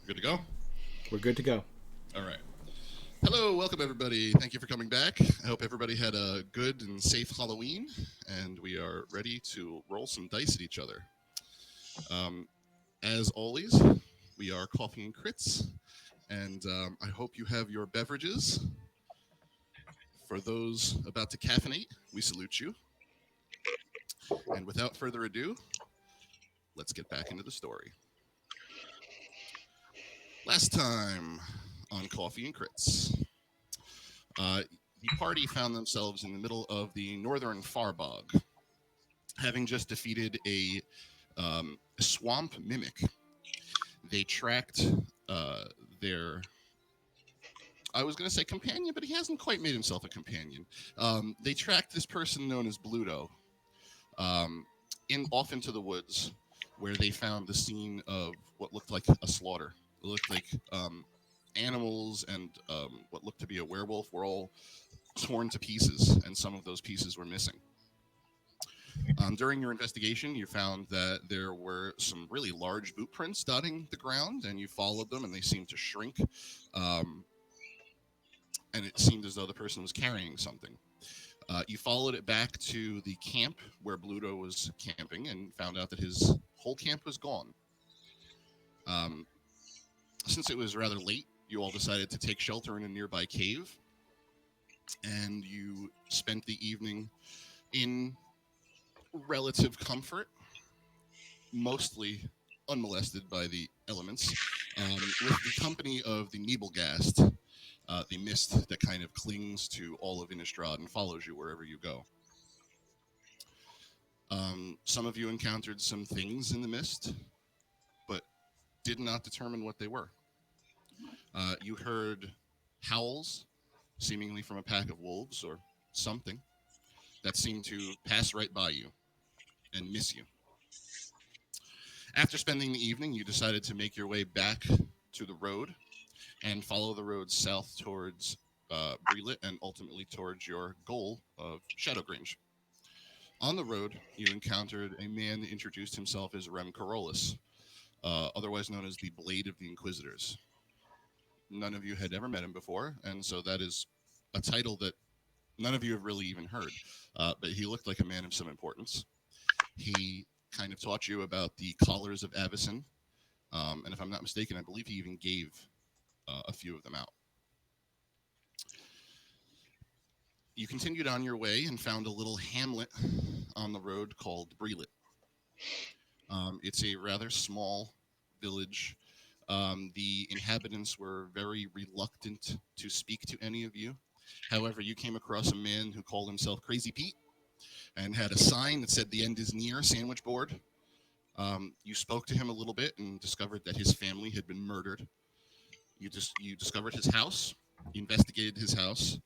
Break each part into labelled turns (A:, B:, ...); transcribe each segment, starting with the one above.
A: Good to go?
B: We're good to go.
A: All right. Hello, welcome everybody. Thank you for coming back. I hope everybody had a good and safe Halloween, and we are ready to roll some dice at each other. Um, as always, we are Coffee and Crits, and I hope you have your beverages. For those about to caffeinate, we salute you. And without further ado, let's get back into the story. Last time on Coffee and Crits, the party found themselves in the middle of the northern Farbog, having just defeated a swamp mimic. They tracked uh, their. I was going to say companion, but he hasn't quite made himself a companion. They tracked this person known as Bluto um, off into the woods, where they found the scene of what looked like a slaughter. It looked like animals and what looked to be a werewolf were all torn to pieces, and some of those pieces were missing. During your investigation, you found that there were some really large boot prints dotting the ground, and you followed them, and they seemed to shrink. Um, and it seemed as though the person was carrying something. You followed it back to the camp where Bluto was camping and found out that his whole camp was gone. Um, since it was rather late, you all decided to take shelter in a nearby cave, and you spent the evening in relative comfort, mostly unmolested by the elements, with the company of the Nebelgast, the mist that kind of clings to all of Innistrad and follows you wherever you go. Some of you encountered some things in the mist, but did not determine what they were. You heard howls, seemingly from a pack of wolves or something, that seemed to pass right by you and miss you. After spending the evening, you decided to make your way back to the road and follow the road south towards Brelit and ultimately towards your goal of Shadowgrange. On the road, you encountered a man that introduced himself as Rem Carolus, otherwise known as the Blade of the Inquisitors. None of you had ever met him before, and so that is a title that none of you have really even heard. But he looked like a man of some importance. He kind of taught you about the collars of Avacyn, and if I'm not mistaken, I believe he even gave a few of them out. You continued on your way and found a little hamlet on the road called Brelit. It's a rather small village. The inhabitants were very reluctant to speak to any of you. However, you came across a man who called himself Crazy Pete and had a sign that said "The end is near" sandwich board. You spoke to him a little bit and discovered that his family had been murdered. You discovered his house, investigated his house,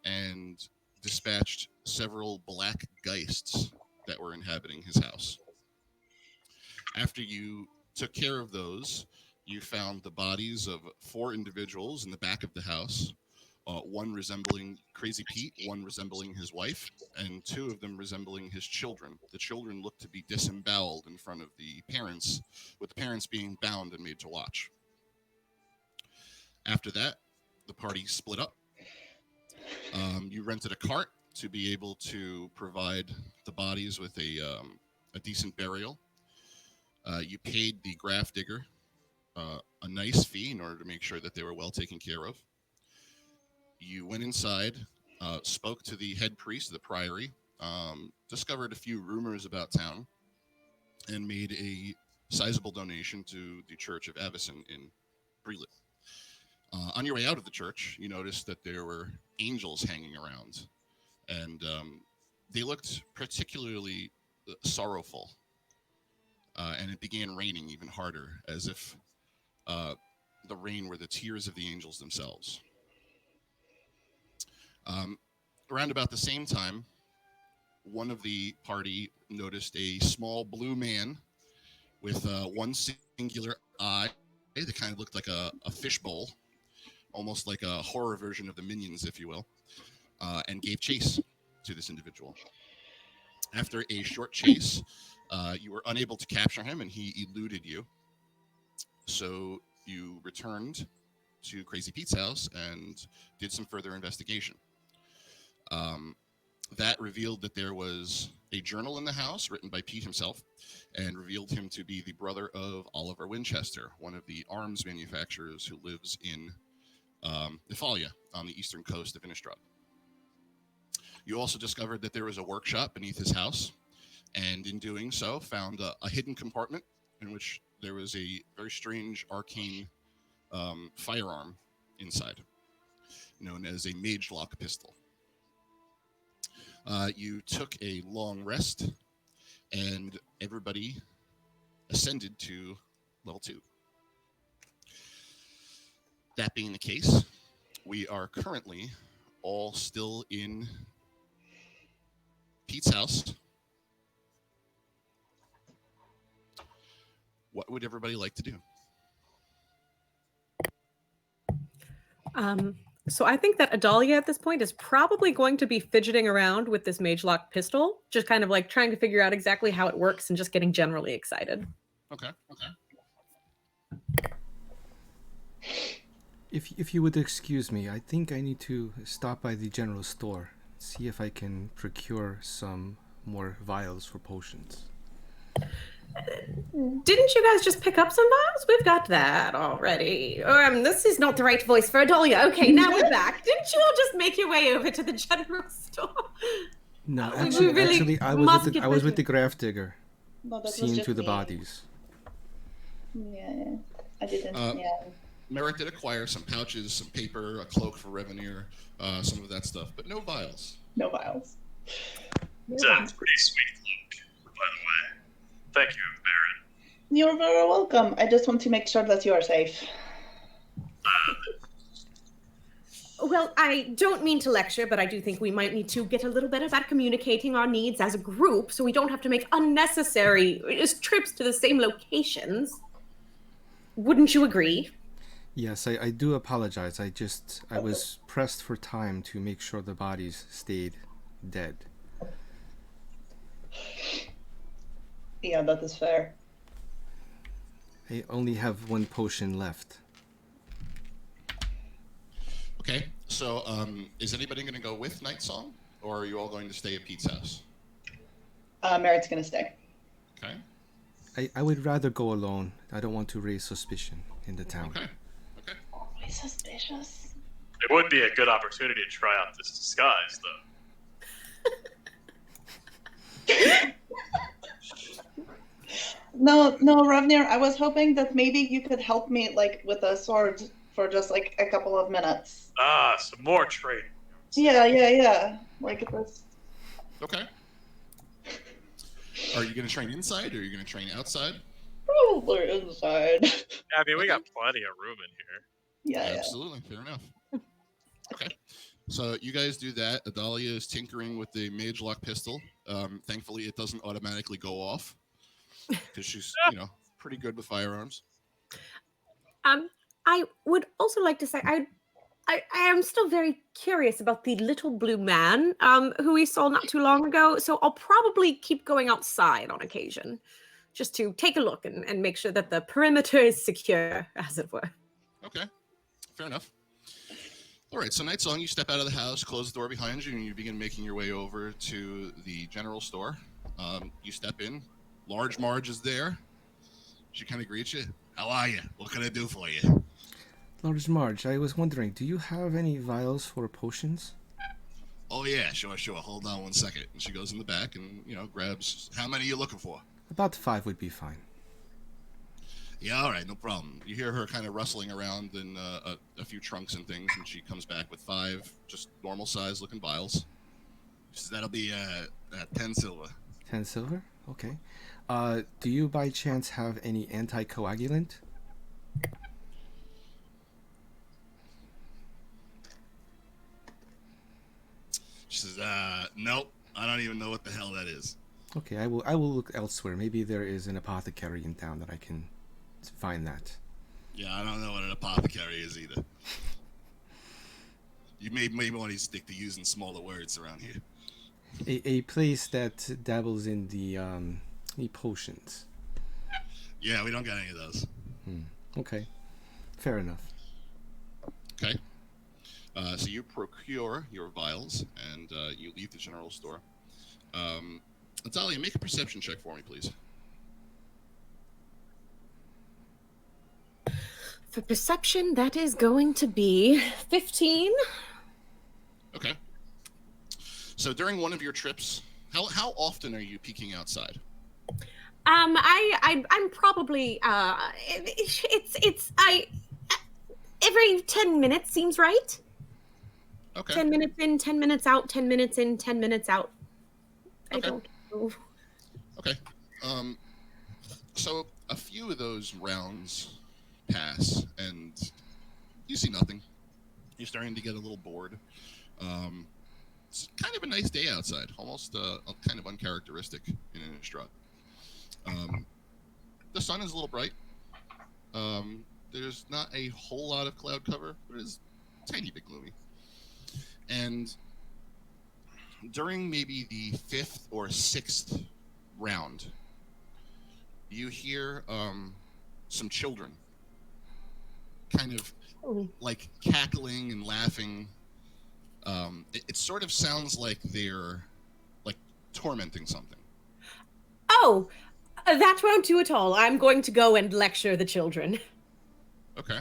A: and dispatched several black geists that were inhabiting his house. After you took care of those, you found the bodies of four individuals in the back of the house, one resembling Crazy Pete, one resembling his wife, and two of them resembling his children. The children looked to be disemboweled in front of the parents, with the parents being bound and made to watch. After that, the party split up. You rented a cart to be able to provide the bodies with a decent burial. You paid the graph digger a nice fee in order to make sure that they were well taken care of. You went inside, spoke to the head priest of the priory, discovered a few rumors about town, and made a sizable donation to the Church of Avacyn in Brelit. On your way out of the church, you noticed that there were angels hanging around, and they looked particularly sorrowful. And it began raining even harder, as if uh, the rain were the tears of the angels themselves. Um, Around about the same time, one of the party noticed a small blue man with one singular eye that kind of looked like a fishbowl, almost like a horror version of the Minions, if you will, and gave chase to this individual. After a short chase, you were unable to capture him, and he eluded you. So you returned to Crazy Pete's house and did some further investigation. That revealed that there was a journal in the house written by Pete himself, and revealed him to be the brother of Oliver Winchester, one of the arms manufacturers who lives in Nephalia on the eastern coast of Innistrad. You also discovered that there was a workshop beneath his house, and in doing so, found a hidden compartment in which there was a very strange arcane firearm inside, known as a mage lock pistol. You took a long rest, and everybody ascended to level 2. That being the case, we are currently all still in Pete's house. What would everybody like to do?
B: So I think that Adalia at this point is probably going to be fidgeting around with this mage lock pistol, just kind of like trying to figure out exactly how it works and just getting generally excited.
A: Okay.
C: If you would excuse me, I think I need to stop by the general store, see if I can procure some more vials for potions.
B: Didn't you guys just pick up some vials? We've got that already. This is not the right voice for Adalia. Okay, now we're back. Didn't you all just make your way over to the general store?
C: No,
B: We
C: actually,
B: really
C: I was with the Grafdigger,
D: No, that was
C: seeing
D: just
C: to the
D: me.
C: bodies.
D: Yeah, I didn't. Yeah.
A: Merritt did acquire some pouches, some paper, a cloak for Revenir, some of that stuff, but no vials.
D: No vials.
E: It's a pretty sweet cloak, by the way. Thank you, Baron.
D: You're very welcome. I just want to make sure that you are safe.
B: Well, I don't mean to lecture, but I do think we might need to get a little better about communicating our needs as a group so we don't have to make unnecessary trips to the same locations. Wouldn't you agree?
C: Yes, I do apologize. I was pressed for time to make sure the bodies stayed dead.
D: Yeah, that is fair.
C: I only have 1 potion left.
A: Okay, so is anybody going to go with Night Song, or are you all going to stay at Pete's house?
D: Merritt's gonna stay.
A: Okay.
C: I would rather go alone. I don't want to raise suspicion in the town.
A: Okay.
D: Always suspicious.
E: It would be a good opportunity to try out this disguise, though.
D: No, Ravnir, I was hoping that maybe you could help me, like, with a sword for just, like, a couple of minutes.
E: Ah, some more training.
D: Yeah. Like, this.
A: Okay. Are you going to train inside, or are you going to train outside?
D: Probably inside.
E: I mean, we got plenty of room in here.
D: Yeah.
A: Absolutely, fair enough. Okay. So you guys do that. Adalia is tinkering with the mage lock pistol. Thankfully, it doesn't automatically go off because she's, pretty good with firearms.
B: I would also like to say I am still very curious about the little blue man who we saw not too long ago. So I'll probably keep going outside on occasion just to take a look and make sure that the perimeter is secure, as it were.
A: Okay. Fair enough. All right, so Night Song, you step out of the house, close the door behind you, and you begin making your way over to the general store. You step in. Large Marge is there. She kind of greets you. How are you? What can I do for you?
C: Large Marge, I was wondering, do you have any vials for potions?
A: Oh, yeah, sure. Hold on 1 second. And she goes in the back and, grabs, how many are you looking for?
C: About 5 would be fine.
A: Yeah, all right, no problem. You hear her kind of rustling around in a few trunks and things, and she comes back with 5 just normal size looking vials. She says, that'll be 10 silver.
C: 10 silver? Okay. Do you by chance have any anticoagulant?
A: She says, nope, I don't even know what the hell that is.
C: Okay, I will look elsewhere. Maybe there is an apothecary in town that I can find that.
A: Yeah, I don't know what an apothecary is either. You may want to stick to using smaller words around here.
C: A place that dabbles in the potions.
A: Yeah, we don't got any of those.
C: Okay. Fair enough.
A: Okay. So you procure your vials and you leave the general store. Natalia, make a perception check for me, please.
B: For perception, that is going to be 15.
A: Okay. So during one of your trips, how often are you peeking outside?
B: I'm probably every 10 minutes seems right.
A: Okay.
B: 10 minutes in, 10 minutes out, 10 minutes in, 10 minutes out. I
A: Okay.
B: don't know.
A: Okay. So a few of those rounds pass, and you see nothing. You're starting to get a little bored. It's kind of a nice day outside, almost kind of uncharacteristic in Innistrad. The sun is a little bright. There's not a whole lot of cloud cover, but it's a tiny bit gloomy. And during maybe the 5th or 6th round, you hear some children kind of like cackling and laughing. It sort of sounds like they're like tormenting something.
B: Oh, that won't do at all. I'm going to go and lecture the children.
A: Okay.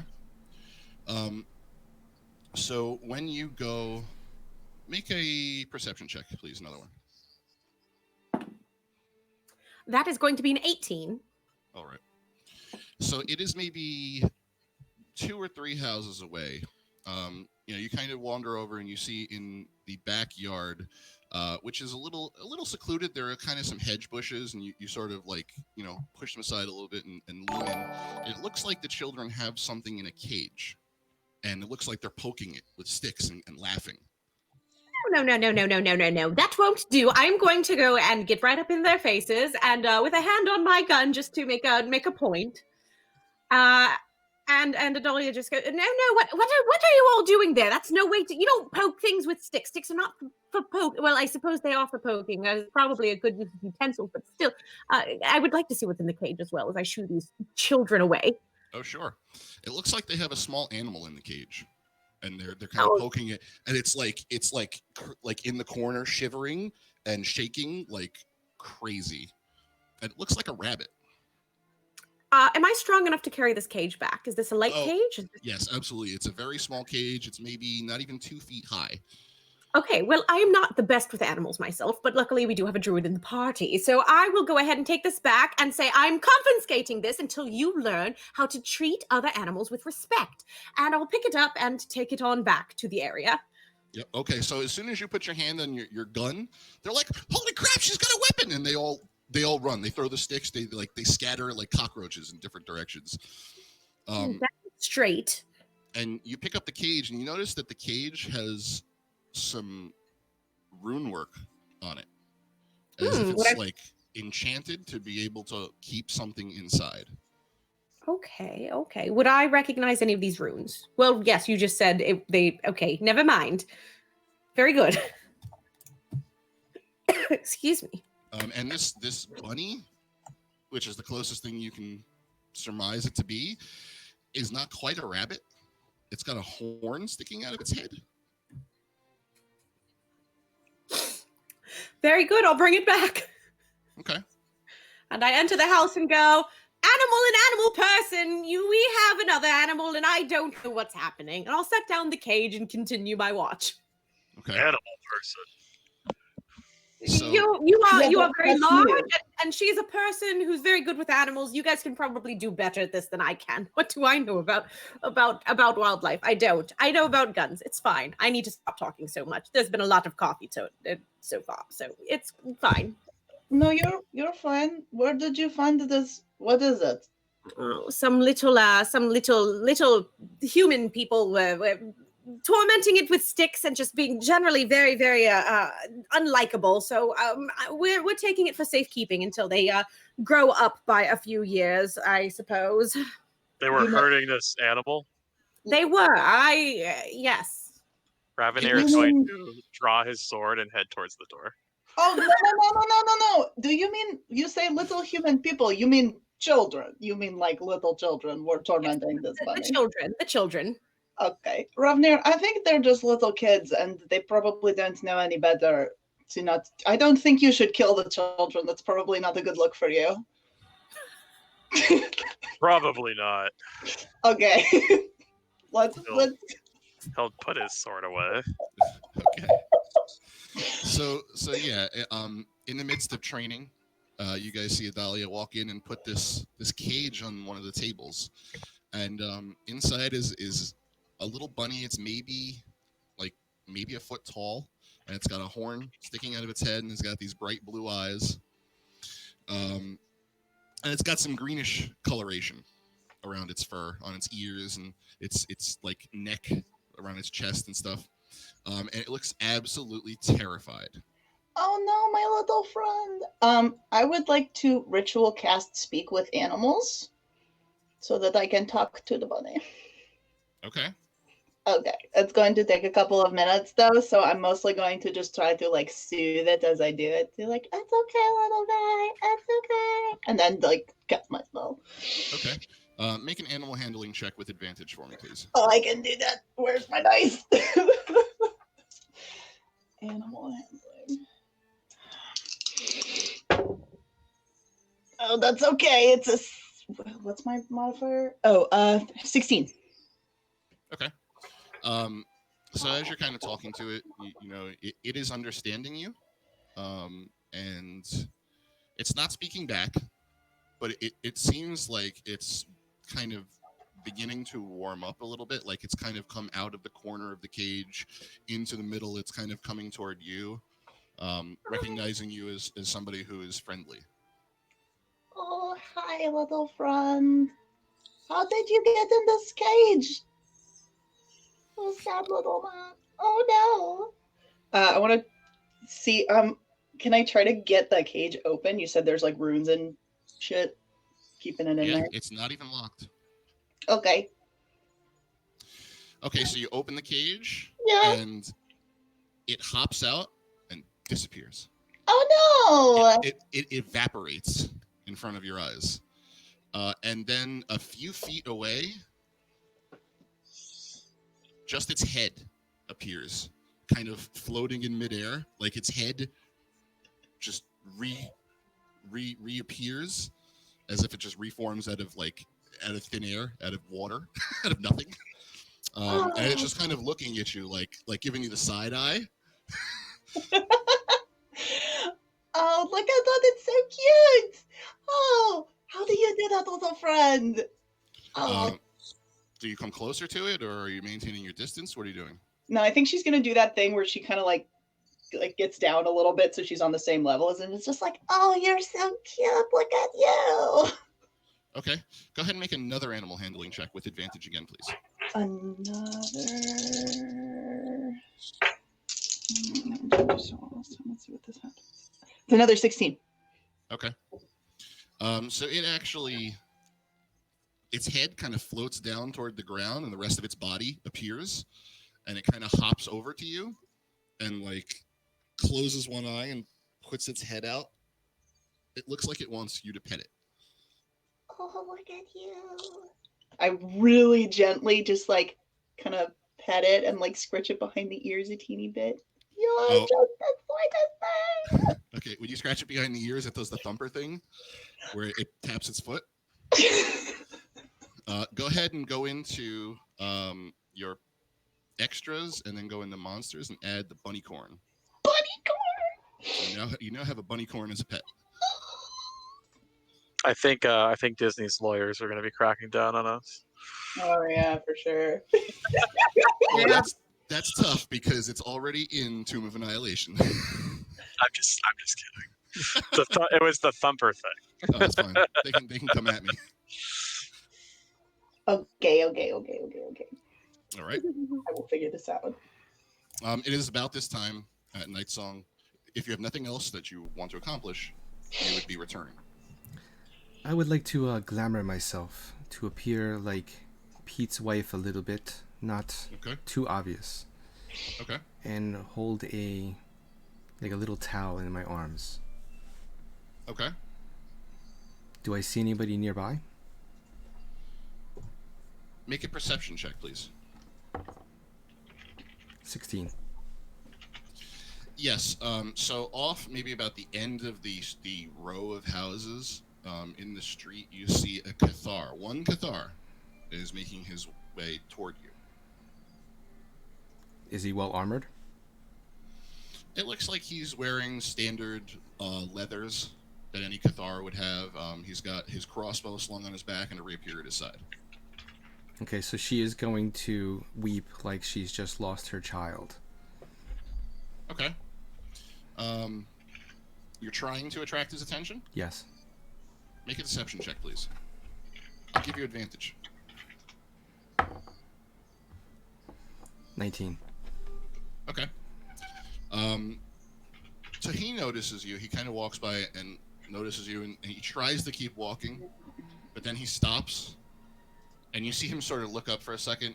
A: So when you go, make a perception check, please. Another one.
B: That is going to be an 18.
A: All right. So it is maybe 2 or 3 houses away. You kind of wander over and you see in the backyard, which is a little secluded. There are kind of some hedge bushes, and you sort of like push them aside a little bit and lean in. It looks like the children have something in a cage, and it looks like they're poking it with sticks and laughing.
B: No. That won't do. I'm going to go and get right up in their faces and with a hand on my gun just to make a point. And Adalia just goes, no, what are you all doing there? That's no way to, you don't poke things with sticks. Sticks are not for poke. Well, I suppose they are for poking. Probably a good use of utensil, but still, I would like to see what's in the cage as well as I shoo these children away.
A: Oh, sure. It looks like they have a small animal in the cage, and they're kind of poking it, and it's like in the corner, shivering and shaking like crazy. And it looks like a rabbit.
B: Am I strong enough to carry this cage back? Is this a light cage?
A: Yes, absolutely. It's a very small cage. It's maybe not even 2 feet high.
B: Okay, well, I am not the best with animals myself, but luckily we do have a druid in the party. So I will go ahead and take this back and say I'm confiscating this until you learn how to treat other animals with respect. And I'll pick it up and take it on back to the area.
A: Yep. Okay, so as soon as you put your hand on your gun, they're like, holy crap, she's got a weapon! And they all run. They throw the sticks. They scatter like cockroaches in different directions.
B: That's straight.
A: And you pick up the cage, and you notice that the cage has some rune work on it, as if it's like enchanted to be able to keep something inside.
B: Okay. Would I recognize any of these runes? Well, yes, you just said they. Okay, never mind. Very good. Excuse me.
A: And this bunny, which is the closest thing you can surmise it to be, is not quite a rabbit. It's got a horn sticking out of its head.
B: Very good. I'll bring it back.
A: Okay.
B: And I enter the house and go, animal person, we have another animal and I don't know what's happening. And I'll set down the cage and continue my watch.
A: Okay.
E: Animal person.
A: So,
B: you are very large,
D: you.
B: and she's a person who's very good with animals. You guys can probably do better at this than I can. What do I know about wildlife? I don't. I know about guns. It's fine. I need to stop talking so much. There's been a lot of coffee so far, so it's fine.
D: No, you're fine. Where did you find this? What is it?
B: Oh, some little human people were tormenting it with sticks and just being generally very, very unlikable. So we're taking it for safekeeping until they grow up by a few years, I suppose.
E: They were hurting this animal?
B: They were. Yes.
E: Ravenir is going to draw his sword and head towards the door.
D: Oh, no. Do you mean, you say little human people, you mean children. You mean like little children were tormenting this bunny?
B: The children.
D: Okay. Ravnir, I think they're just little kids and they probably don't know any better to not. I don't think you should kill the children. That's probably not a good look for you.
E: Probably not.
D: Okay. let's.
E: He'll put his sword away.
A: Okay. So yeah, in the midst of training, you guys see Adalia walk in and put this cage on one of the tables, and inside is a little bunny. It's maybe a foot tall, and it's got a horn sticking out of its head, and it's got these bright blue eyes, and it's got some greenish coloration around its fur, on its ears, and its like neck around its chest and stuff. And it looks absolutely terrified.
D: Oh no, my little friend. I would like to ritual cast Speak with Animals so that I can talk to the bunny.
A: Okay.
D: Okay, it's going to take a couple of minutes though, so I'm mostly going to just try to like soothe it as I do it. To like, it's okay, little guy, it's okay, and then like cut my spell.
A: Okay. Make an animal handling check with advantage for me, please.
D: Oh, I can do that. Where's my dice? Animal handling. Oh, that's okay. It's what's my modifier? Oh, 16.
A: Okay. So as you're kind of talking to it, you know, it is understanding you, and it's not speaking back, but it seems like it's kind of beginning to warm up a little bit, like it's kind of come out of the corner of the cage into the middle. It's kind of coming toward you, recognizing you as somebody who is friendly.
D: Oh, hi, little friend. How did you get in this cage? Oh, sad little man. Oh no. I want to see. Can I try to get the cage open? You said there's like runes and shit keeping it in there.
A: It's not even locked.
D: Okay.
A: Okay, so you open the cage,
D: Yeah.
A: and it hops out and disappears.
D: Oh no!
A: It evaporates in front of your eyes. And then a few feet away, just its head appears, kind of floating in midair, like its head just reappears, as if it just reforms out of thin air, out of water, out of nothing. And it's just kind of looking at you, like giving you the side eye.
D: Oh, look at that! It's so cute. Oh, how do you do that, little friend? Oh.
A: Do you come closer to it, or are you maintaining your distance? What are you doing?
D: No, I think she's gonna do that thing where she kind of like gets down a little bit so she's on the same level as, and it's just like, oh, you're so cute. Look at you.
A: Okay, go ahead and make another animal handling check with advantage again, please.
D: Let's see what this happens. It's another 16.
A: Okay. So it actually, its head kind of floats down toward the ground, and the rest of its body appears, and it kind of hops over to you, and like closes one eye and puts its head out. It looks like it wants you to pet it.
D: Oh, look at you. I really gently just like kind of pet it and like scratch it behind the ears a teeny bit. You're just the sweetest thing.
A: Okay, when you scratch it behind the ears, it does the thumper thing, where it taps its foot. Go ahead and go into your extras, and then go into monsters and add the bunny corn.
D: Bunny corn.
A: You now have a bunny corn as a pet.
E: I think Disney's lawyers are going to be cracking down on us.
D: Oh yeah, for sure.
A: Well, that's tough because it's already in Tomb of Annihilation.
E: I'm just kidding. It was the thumper thing.
A: Oh, that's fine. They can come at me.
D: Okay.
A: All right.
D: I will figure this out.
A: It is about this time at Night Song. If you have nothing else that you want to accomplish, you would be returning.
C: I would like to glamour myself to appear like Pete's wife a little bit, not too obvious.
A: Okay.
C: And hold a little towel in my arms.
A: Okay.
C: Do I see anybody nearby?
A: Make a perception check, please.
C: 16.
A: Yes. So off maybe about the end of the row of houses in the street, you see a Cathar. One Cathar is making his way toward you.
C: Is he well armored?
A: It looks like he's wearing standard leathers that any Cathar would have. He's got his crossbow slung on his back and a rapier at his side.
C: Okay, so she is going to weep like she's just lost her child.
A: Okay. You're trying to attract his attention?
C: Yes.
A: Make a deception check, please. I'll give you advantage.
C: 19.
A: Okay. So he notices you. He kind of walks by and notices you, and he tries to keep walking, but then he stops, and you see him sort of look up for a second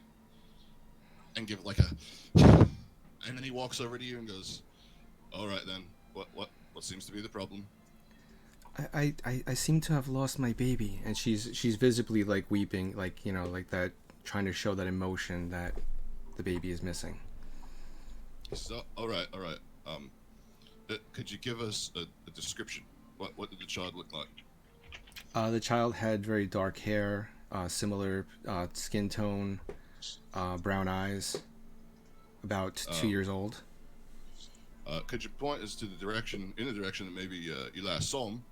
A: and give like a, and then he walks over to you and goes, "All right then. What seems to be the problem?"
C: I seem to have lost my baby, and she's visibly like weeping, like, you know, like that, trying to show that emotion that the baby is missing.
A: He says, "All right. Could you give us a description? What did the child look like?"
C: The child had very dark hair, similar skin tone, brown eyes, about 2 years old.
A: Could you point us to the direction that maybe you last saw him?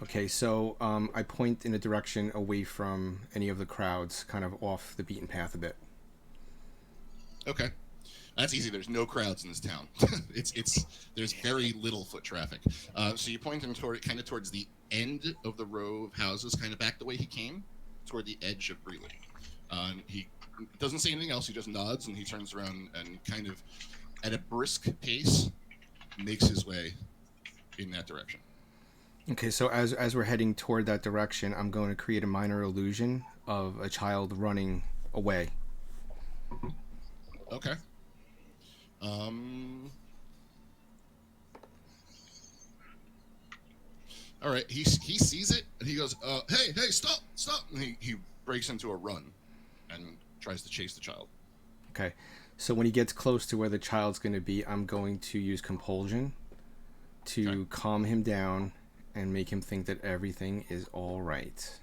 C: Okay, so I point in a direction away from any of the crowds, kind of off the beaten path a bit.
A: Okay, that's easy. There's no crowds in this town. There's very little foot traffic. So you point him towards the end of the row of houses, kind of back the way he came, toward the edge of Breland. He doesn't say anything else. He just nods and he turns around and kind of, at a brisk pace, makes his way in that direction.
C: Okay, so as we're heading toward that direction, I'm going to create a minor illusion of a child running away.
A: Okay. All right. He sees it and he goes, "Hey, stop!" And he breaks into a run and tries to chase the child.
C: Okay, so when he gets close to where the child's going to be, I'm going to use compulsion to calm him down and make him think that everything is all right.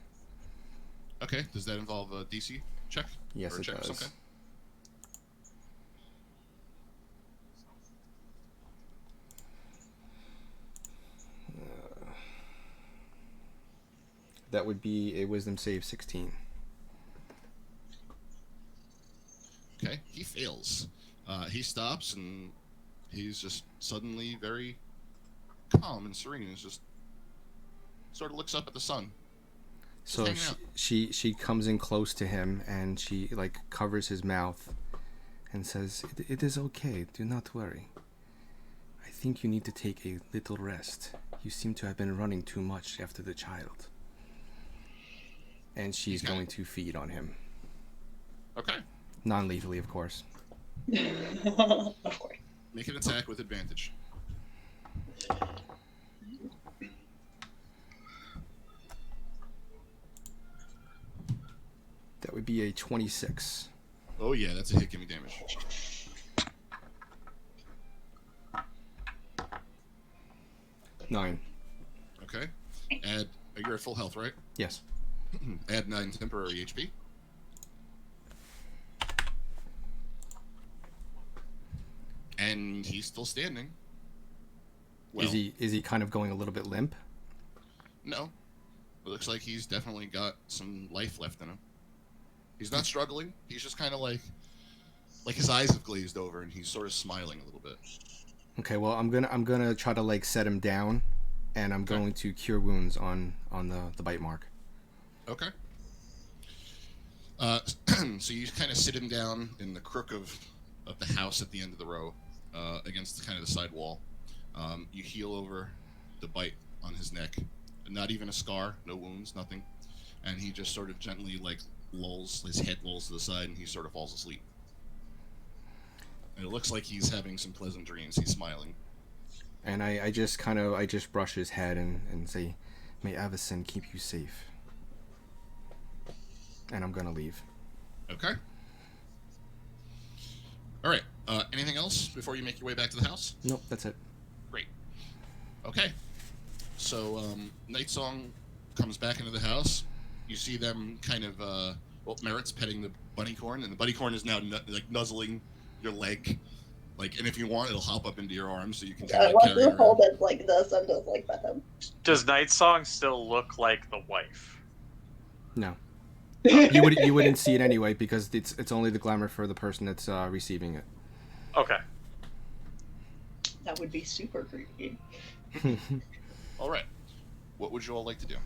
A: Okay. Does that involve a DC check?
C: Yes,
A: Or
C: it
A: checks?
C: does.
A: Okay.
C: That would be a wisdom save 16.
A: Okay. He fails. He stops and he's just suddenly very calm and serene. He's just sort of looks up at the sun.
C: So
A: hanging out.
C: she comes in close to him and she like covers his mouth and says, it is okay, do not worry. I think you need to take a little rest. You seem to have been running too much after the child." And she's
A: Okay.
C: going to feed on him.
A: Okay.
C: Non-lethally, of course.
D: Of course.
A: Make an attack with advantage.
C: That would be a 26.
A: Oh yeah, that's a hit. Give me damage.
C: Nine.
A: Okay. Add. You're at full health, right?
C: Yes.
A: Add 9 temporary HP. And he's still standing. Well,
C: Is he kind of going a little bit limp?
A: no. It looks like he's definitely got some life left in him. He's not struggling. He's just kind of like his eyes have glazed over, and he's sort of smiling a little bit.
C: Okay, well I'm gonna try to like set him down, and I'm
A: Okay.
C: going to cure wounds on the bite mark.
A: Okay. So you kind of sit him down in the crook of the house at the end of the row, against kind of the side wall. You heal over the bite on his neck. Not even a scar, no wounds, nothing. And he just sort of gently like lolls, his head lolls to the side, and he sort of falls asleep. And it looks like he's having some pleasant dreams. He's smiling.
C: And I just brush his head and say, May Avacyn keep you safe. And I'm gonna leave.
A: Okay. All right. Anything else before you make your way back to the house?
C: Nope, that's it.
A: Great. Okay. So Nightsong comes back into the house. You see them kind of Merritt's petting the bunny corn, and the bunny corn is now nuzzling your leg. And if you want, it'll hop up into your arms, so you can kind
D: I
A: of
D: want
A: carry it
D: to
A: around.
D: hold it like this and just like pet him.
E: Does Nightsong still look like the wife?
C: No. You wouldn't see it anyway because it's only the glamour for the person that's receiving it.
E: Okay.
D: That would be super creepy.
A: All right. What would you all like to do?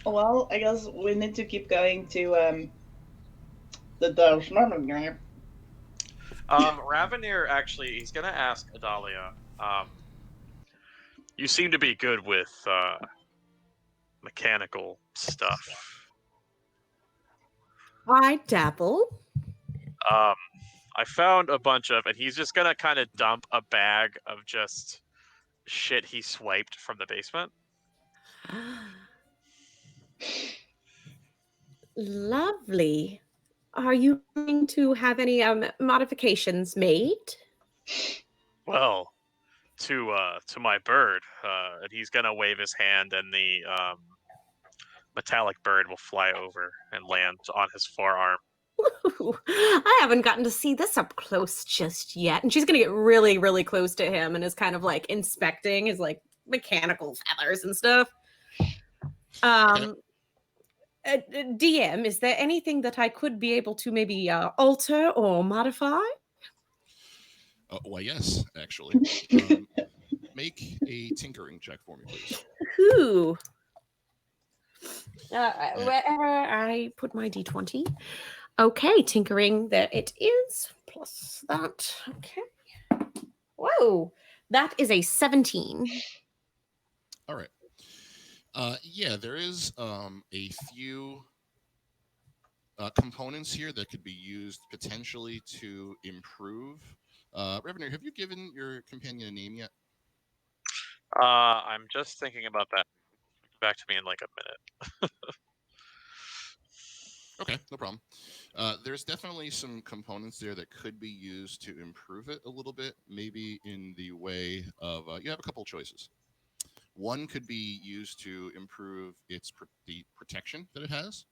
D: Well, I guess we need to keep going to the Sherman guy.
E: Ravenir actually, he's gonna ask Adalia. You seem to be good with mechanical stuff.
B: I dabble.
E: I found a bunch of, and he's just gonna kind of dump a bag of just shit he swiped from the basement.
B: Lovely. Are you going to have any modifications made?
E: Well, to my bird, and he's gonna wave his hand, and the metallic bird will fly over and land on his forearm.
B: Ooh, I haven't gotten to see this up close just yet. And she's going to get really, really close to him and is kind of inspecting his mechanical feathers and stuff. DM, is there anything that I could be able to maybe alter or modify?
A: Why, yes, actually. Make a tinkering check for me, please.
B: Ooh. Wherever I put my d20. Okay, tinkering, there it is. Plus that. Okay. Whoa. That is a 17.
A: All right. Yeah, there is a few components here that could be used potentially to improve. Revenue, have you given your companion a name yet?
E: I'm just thinking about that. Back to me in a minute.
A: Okay, no problem. There's definitely some components there that could be used to improve it a little bit, maybe in the way of you have a couple choices. One could be used to improve the protection that it has.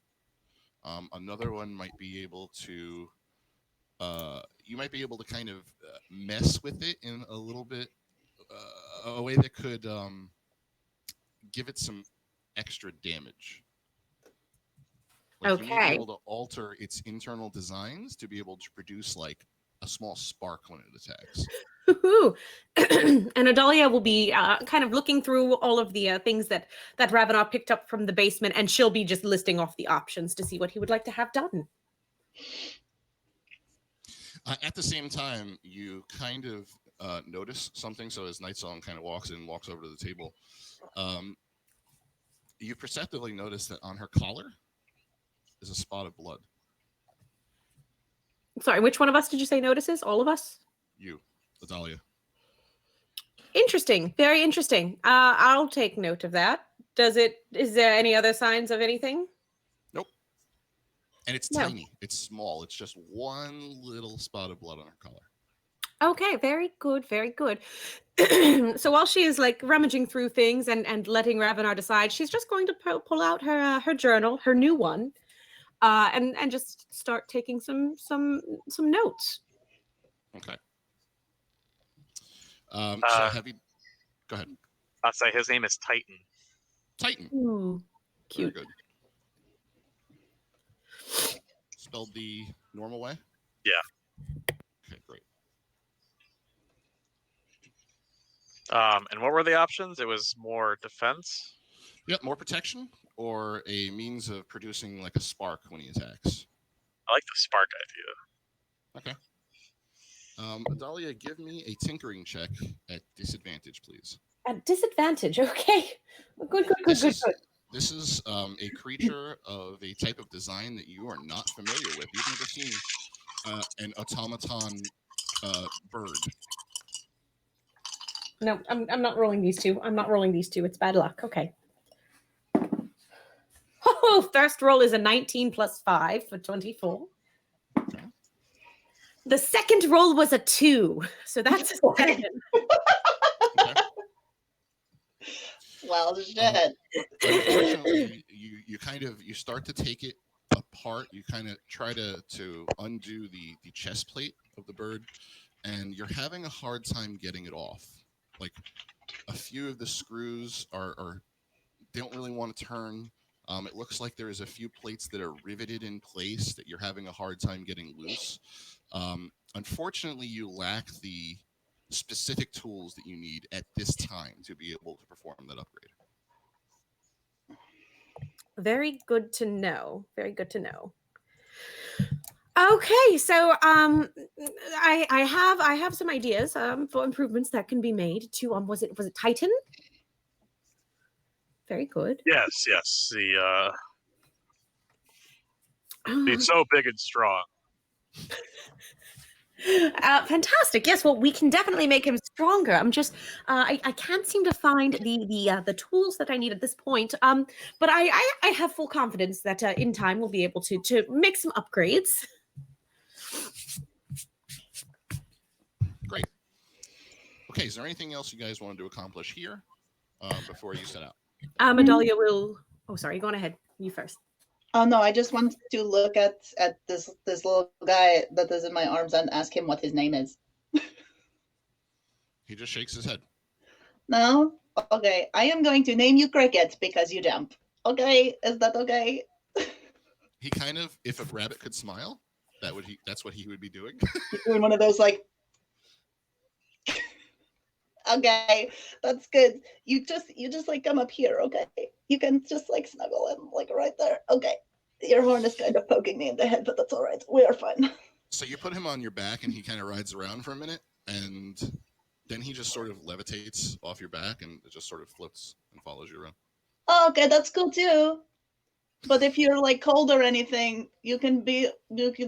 A: Another one might be able to you might be able to kind of mess with it in a little bit a way that could give it some extra damage. You may be able to alter its internal designs to be able to produce a small spark when it attacks.
B: And Adalia will be kind of looking through all of the things that Ravenar picked up from the basement, and she'll be just listing off the options to see what he would like to have done.
A: At the same time, you kind of notice something. So as Nightsong kind of walks over to the table, you perceptively notice that on her collar is a spot of blood.
B: Sorry, which one of us did you say notices? All of us?
A: You, Adalia.
B: Interesting. Very interesting. I'll take note of that. Is there any other signs of anything?
A: Nope. And it's tiny. It's small. It's just one little spot of blood on her collar.
B: Okay, very good, very good. So while she is rummaging through things and letting Ravenar decide, she's just going to pull out her journal, her new one, and just start taking some notes.
A: Okay. So have you? Go ahead.
E: I'll say his name is Titan.
A: Titan.
B: Ooh, cute.
A: Very good. Spelled the normal way?
E: Yeah.
A: Okay, great.
E: And what were the options? It was more defense?
A: Yep, more protection or a means of producing a spark when he attacks.
E: I like the spark idea.
A: Okay. Adalia, give me a tinkering check at disadvantage, please.
B: At disadvantage, okay. Good.
A: This is a creature of a type of design that you are not familiar with. You've never seen an automaton bird.
B: No, I'm not rolling these two. I'm not rolling these two. It's bad luck. Okay. Oh, first roll is a 19 plus 5 for 24.
A: Okay.
B: The second roll was a 2, so that's a 7.
A: Okay.
D: Well, shit.
A: Unfortunately, you start to take it apart. You kind of try to undo the chest plate of the bird, and you're having a hard time getting it off. Like a few of the screws are don't really want to turn. It looks like there is a few plates that are riveted in place that you're having a hard time getting loose. Unfortunately, you lack the specific tools that you need at this time to be able to perform that upgrade.
B: Very good to know. Very good to know. Okay, so I have some ideas for improvements that can be made to was it Titan? Very good.
E: Yes, yes. He's so big and strong.
B: Fantastic. Yes, well, we can definitely make him stronger. I'm just, I can't seem to find the tools that I need at this point. But I have full confidence that in time we'll be able to make some upgrades.
A: Great. Okay, is there anything else you guys wanted to accomplish here before you set out?
B: Adalia will. Oh, sorry. Go on ahead. You first.
D: Oh no, I just want to look at this little guy that is in my arms and ask him what his name is.
A: He just shakes his head.
D: No? Okay. I am going to name you Cricket because you jump. Okay? Is that okay?
A: He kind of, if a rabbit could smile, that's what he would be doing.
D: He's doing one of those like okay, that's good. You just like come up here, okay? You can just like snuggle him like right there. Okay. Your horn is kind of poking me in the head, but that's all right. We are fine.
A: So you put him on your back and he kind of rides around for a minute, and then he just sort of levitates off your back and it just sort of floats and follows you around.
D: Okay, that's cool too. But if you're like cold or anything, you can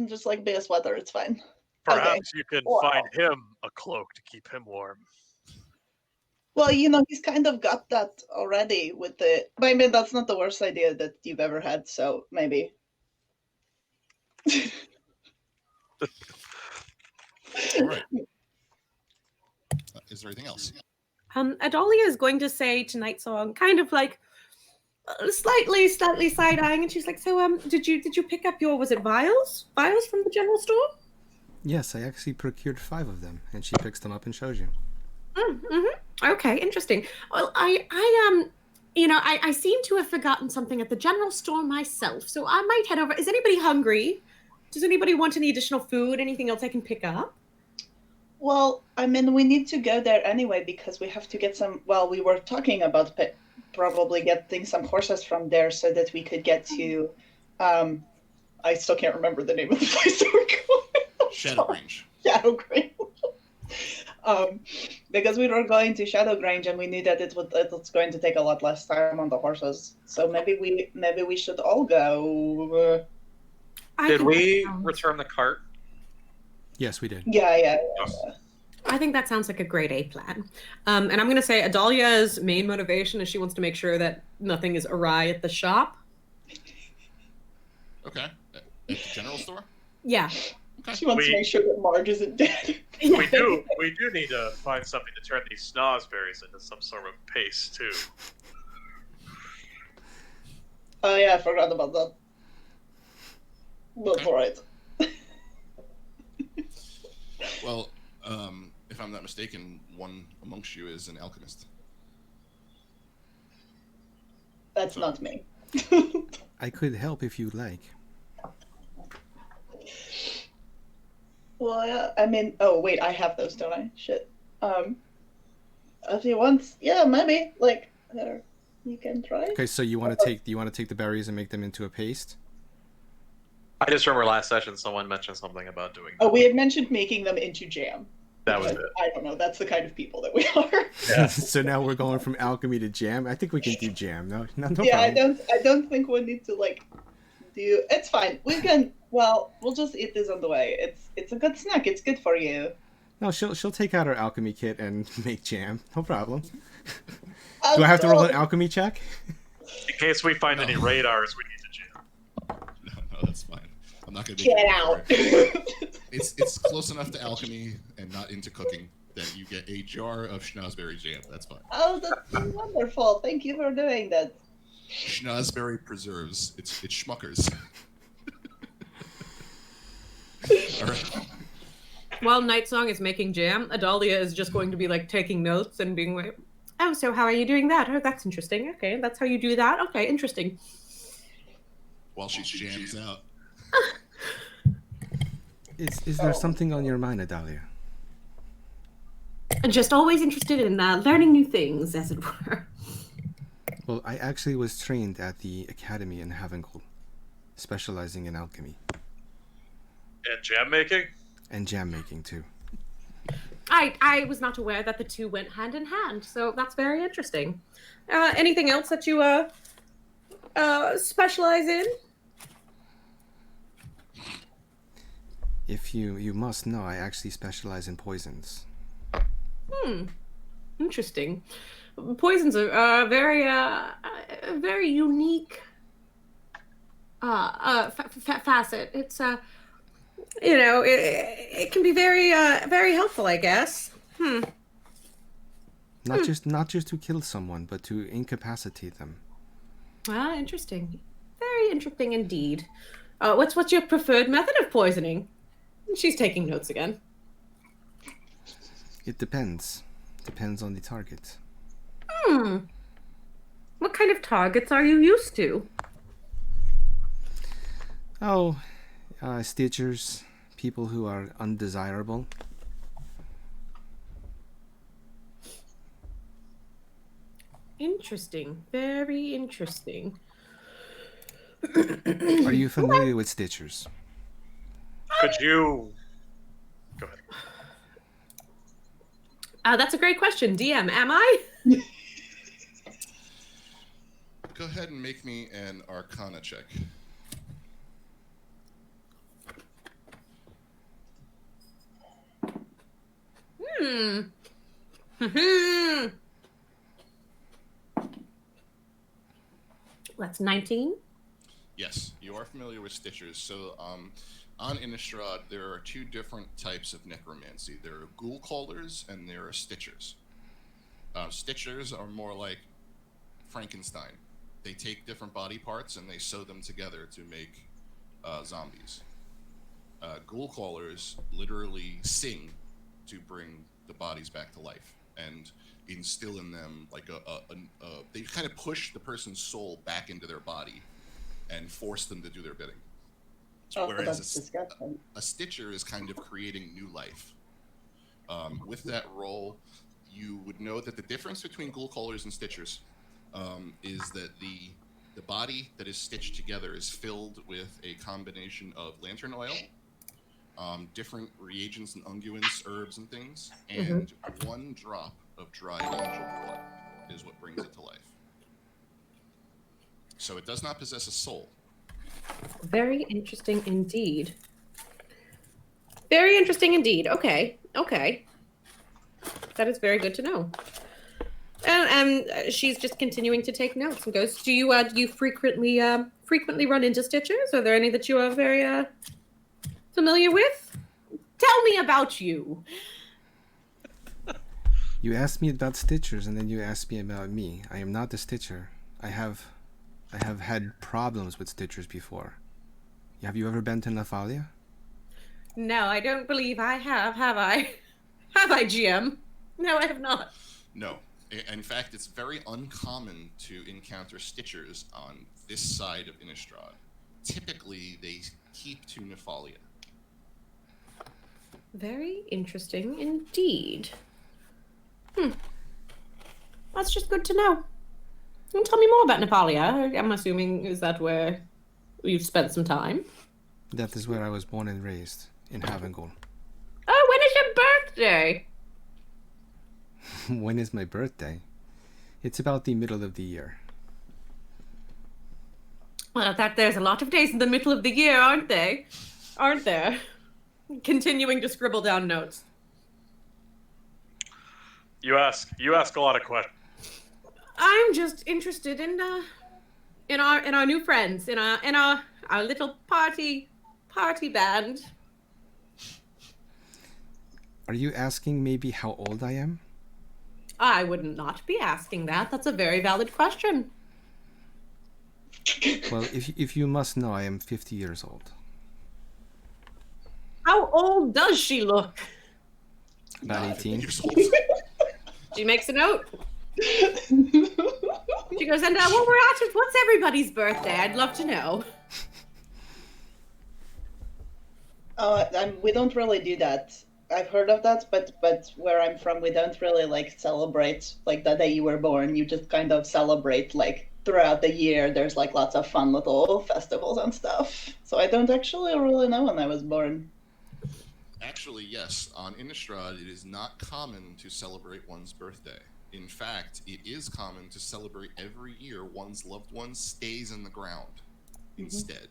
D: just like be a sweater. It's fine.
E: Perhaps you can
D: Wow.
E: find him a cloak to keep him warm.
D: Well, he's kind of got that already with the. But I mean, that's not the worst idea that you've ever had. So maybe.
A: All right. Is there anything else?
B: Adalia is going to say to Night Song, kind of like slightly side eyeing, and she's like, "So, did you pick up your vials from the general store?"
C: Yes, I actually procured 5 of them, and she picks them up and shows you.
B: Mm-hmm. Okay, interesting. Well, I seem to have forgotten something at the general store myself, so I might head over. Is anybody hungry? Does anybody want any additional food? Anything else I can pick up?
D: Well, I mean, we need to go there anyway because we have to get some. Well, we were talking about probably getting some horses from there so that we could get to. I still can't remember the name of the place that we're going.
A: Shadowgrange.
D: Shadowgrange. Because we were going to Shadowgrange and we knew that it was going to take a lot less time on the horses. So maybe we should all go.
F: Did we return the cart?
C: Yes, we did.
D: Yeah.
B: I think that sounds like a grade A plan. And I'm going to say Adalia's main motivation is she wants to make sure that nothing is awry at the shop.
A: Okay. At the general store?
B: Yeah.
A: Okay.
D: She wants to make sure that Marge isn't dead.
E: We do need to find something to turn these snozberries into some sort of paste too.
D: Oh yeah, I forgot about that. That's all right.
A: Well, if I'm not mistaken, one amongst you is an alchemist.
D: That's not me.
C: I could help if you like.
D: Well, yeah, I mean, oh wait, I have those, don't I? Shit. If you want, yeah, maybe. Like, there, you can try.
C: Okay, so you want to take the berries and make them into a paste?
F: I just remember last session someone mentioned something about doing that.
D: Oh, we had mentioned making them into jam.
F: That was it.
D: I don't know. That's the kind of people that we are.
F: Yeah.
C: So now we're going from alchemy to jam. I think we can do jam. No
D: Yeah,
C: problem.
D: I don't think we need to like do. It's fine. We can. Well, we'll just eat this on the way. It's a good snack. It's good for you.
C: No, she'll take out her alchemy kit and make jam. No problem. Do I have to roll an alchemy check?
F: In case we find any radars, we need to jam.
A: No, that's fine. I'm not gonna make
D: Get
A: you
D: out.
A: It's close enough to alchemy and not into cooking that you get a jar of schnozberry jam. That's fine.
D: Oh, that's wonderful. Thank you for doing that.
A: Schnozberry preserves. It's Schmuckers. All right.
B: While Night Song is making jam, Adalia is just going to be like taking notes and being like, "Oh, so how are you doing that? Oh, that's interesting. Okay, that's how you do that. Okay, interesting."
A: While she jams out.
C: Is there something on your mind, Adalia?
B: Just always interested in learning new things, as it were.
C: Well, I actually was trained at the academy in Havengul, specializing in alchemy
F: And jam making?
C: and jam making too.
B: I was not aware that the two went hand in hand, so that's very interesting. Anything else that you specialize in?
C: If you must know, I actually specialize in poisons.
B: Interesting. Poisons are very very unique facet. It's it can be very very helpful, I guess.
C: Not just to kill someone, but to incapacitate them.
B: Interesting. Very interesting indeed. What's your preferred method of poisoning? She's taking notes again.
C: It depends. Depends on the target.
B: What kind of targets are you used to?
C: Oh, stitchers, people who are undesirable.
B: Interesting. Very interesting.
C: Are you familiar with stitchers?
F: Could you... Go ahead.
B: That's a great question. DM, am I?
A: Go ahead and make me an Arcana check.
B: That's 19.
A: Yes, you are familiar with Stitchers. So, on Innistrad, there are two different types of necromancy. There are ghoul callers and there are Stitchers. Stitchers are more like Frankenstein. They take different body parts and they sew them together to make zombies. Ghoul callers literally sing to bring the bodies back to life and instill in them like they kind of push the person's soul back into their body and force them to do their bidding.
D: Oh,
A: Whereas
D: that's disgusting.
A: a Stitcher is kind of creating new life. With that role, you would know that the difference between ghoul callers and Stitchers is that the body that is stitched together is filled with a combination of lantern oil, different reagents and unguents, herbs and things, and one drop of dried angel blood is what brings it to life. So it does not possess a soul.
B: Very interesting indeed. Very interesting indeed. Okay. That is very good to know. And she's just continuing to take notes and goes, do you frequently run into Stitchers? Are there any that you are very familiar with? Tell me about you.
C: You asked me about Stitchers, and then you asked me about me. I am not a Stitcher. I have had problems with Stitchers before. Have you ever been to Nephalia?
B: No, I don't believe I have I? Have I, GM? No, I have not.
A: No. In fact, it's very uncommon to encounter Stitchers on this side of Innistrad. Typically, they keep to Nephalia.
B: Very interesting indeed. That's just good to know. Can you tell me more about Nephalia? I'm assuming, is that where you've spent some time?
C: That is where I was born and raised, in Havengul.
B: Oh, when is your birthday?
C: When is my birthday? It's about the middle of the year.
B: Well, there's a lot of days in the middle of the year, aren't they? Aren't there? Continuing to scribble down notes.
E: You ask a lot of questions.
B: I'm just interested in our new friends, in our little party band.
C: Are you asking maybe how old I am?
B: I would not be asking that. That's a very valid question.
C: Well, if you must know, I am 50 years old.
B: How old does she look?
C: About 18.
A: Years old.
B: She makes a note. She goes, and while we're at it, what's everybody's birthday? I'd love to know.
D: We don't really do that. I've heard of that, but where I'm from, we don't really like celebrate like the day you were born. You just kind of celebrate like throughout the year. There's like lots of fun little festivals and stuff. So I don't actually really know when I was born.
A: Actually, yes. On Innistrad, it is not common to celebrate one's birthday. In fact, it is common to celebrate every year one's loved one stays in the ground instead.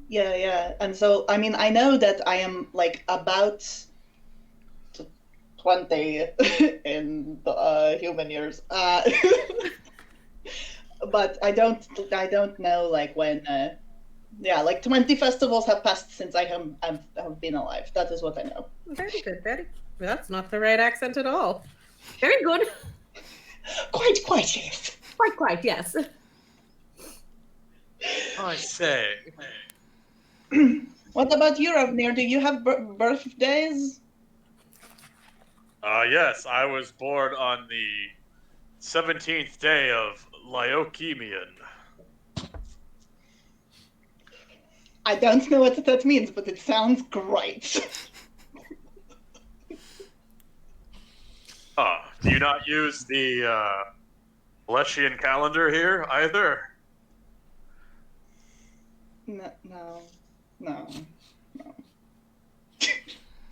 D: Yeah. And so, I mean, I know that I am like about 20 in human years. But I don't know like when. Like 20 festivals have passed since I have been alive. That is what I know.
B: Very good. That's not the right accent at all. Very good.
D: Quite, yes.
B: Quite, yes.
E: I say.
D: What about you, Ravnir? Do you have birthdays?
E: Yes, I was born on the 17th day of Lyokemian.
D: I don't know what that means, but it sounds great.
E: Do you not use the Leshian calendar here either?
D: No.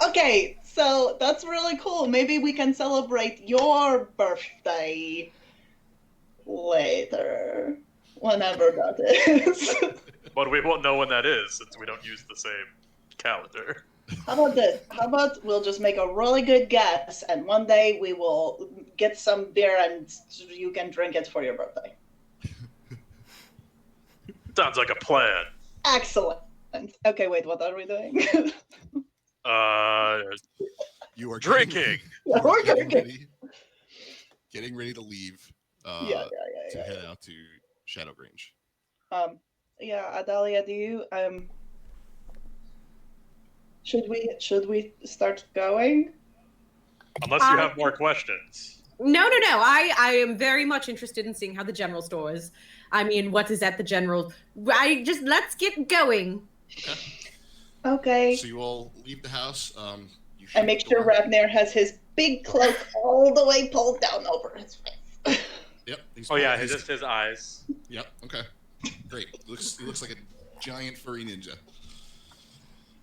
D: Okay, so that's really cool. Maybe we can celebrate your birthday later, whenever that is.
E: But we won't know when that is since we don't use the same calendar.
D: How about this? How about we'll just make a really good guess, and one day we will get some beer and you can drink it for your birthday.
E: Sounds like a plan.
D: Excellent. Okay, wait, what are we doing?
A: You are
E: Drinking.
D: Yeah, we're
A: getting ready to leave.
D: Yeah.
A: To head out to Shadowgrange.
D: Adalia, do you should we start going?
E: Unless you have more questions.
B: No. I am very much interested in seeing how the general store is. I mean, what is at the general? Let's get going.
D: Okay.
A: So you all leave the house. You
D: And make sure Ravnir has his big cloak all the way pulled down over his face.
A: Yep.
E: Oh yeah, just his eyes.
A: Yep. Okay. Great. He looks like a giant furry ninja.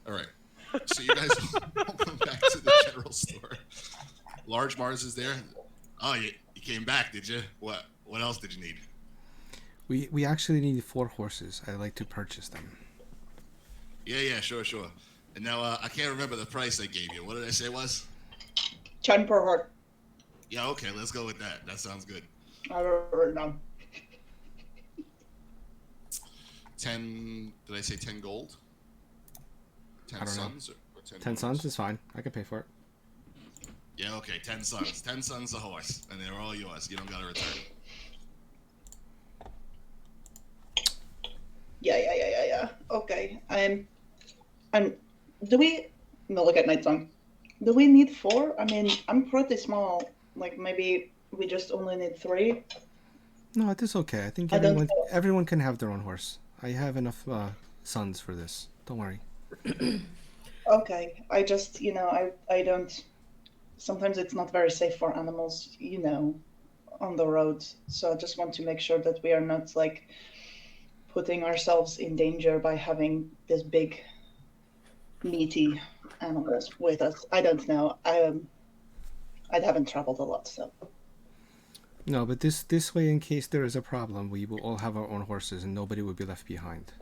A: All right. So you guys all come back to the general store. Large Mars is there. Oh, you came back, did you? What else did you need?
C: We actually need 4 horses. I'd like to purchase them.
A: Yeah, sure. And now I can't remember the price I gave you. What did I say it was?
D: 10 per horse.
A: Yeah, okay, let's go with that. That sounds good.
D: I don't know.
A: 10, did I say 10 gold? 10
C: I don't know.
A: suns? Or 10
C: 10
A: gold?
C: suns is fine. I can pay for it.
A: Yeah, okay, 10 suns. 10 suns a horse, and they're all yours. You don't gotta return.
D: Yeah. Okay. Do we no look at Night Song? Do we need 4? I mean, I'm pretty small. Like maybe we just only need 3.
C: No, it is okay. I think
D: I don't
C: everyone can have their own horse. I have enough sons for this. Don't worry.
D: Okay. I just I don't. Sometimes it's not very safe for animals, on the road. So I just want to make sure that we are not like putting ourselves in danger by having this big, meaty animals with us. I don't know. I haven't traveled a lot, so.
C: No, but this way, in case there is a problem, we will all have our own horses and nobody will be left behind.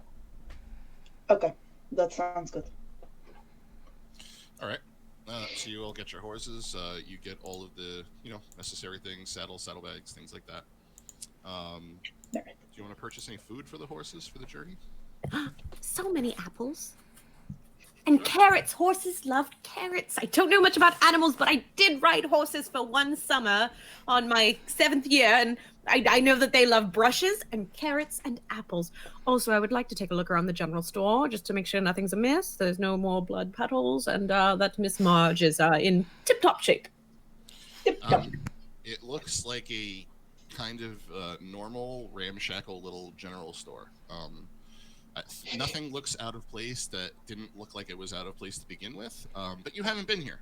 D: Okay, that sounds good.
A: All right. So you all get your horses. You get all of the necessary things: saddles, saddlebags, things like that. Do you want to purchase any food for the horses for the journey?
B: So many apples. And carrots. Horses love carrots. I don't know much about animals, but I did ride horses for one summer on my 7th year, and I know that they love brushes and carrots and apples. Also, I would like to take a look around the general store just to make sure nothing's amiss. There's no more blood petals, and that Miss Marge is in tip-top shape.
A: It looks like a kind of normal, ramshackle little general store. Nothing looks out of place that didn't look like it was out of place to begin with, but you haven't been here.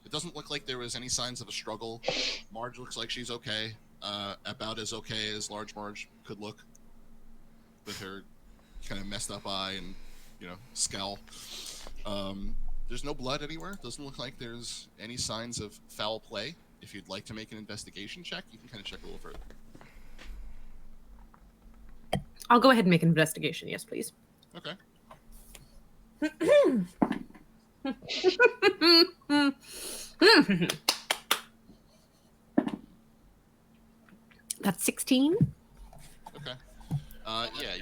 A: It doesn't look like there was any signs of a struggle. Marge looks like she's okay, about as okay as Large Marge could look, with her kind of messed up eye and scowl. There's no blood anywhere. Doesn't look like there's any signs of foul play. If you'd like to make an investigation check, you can kind of check a little further.
B: I'll go ahead and make an investigation. Yes, please.
A: Okay.
B: That's 16.
A: Okay. Yeah,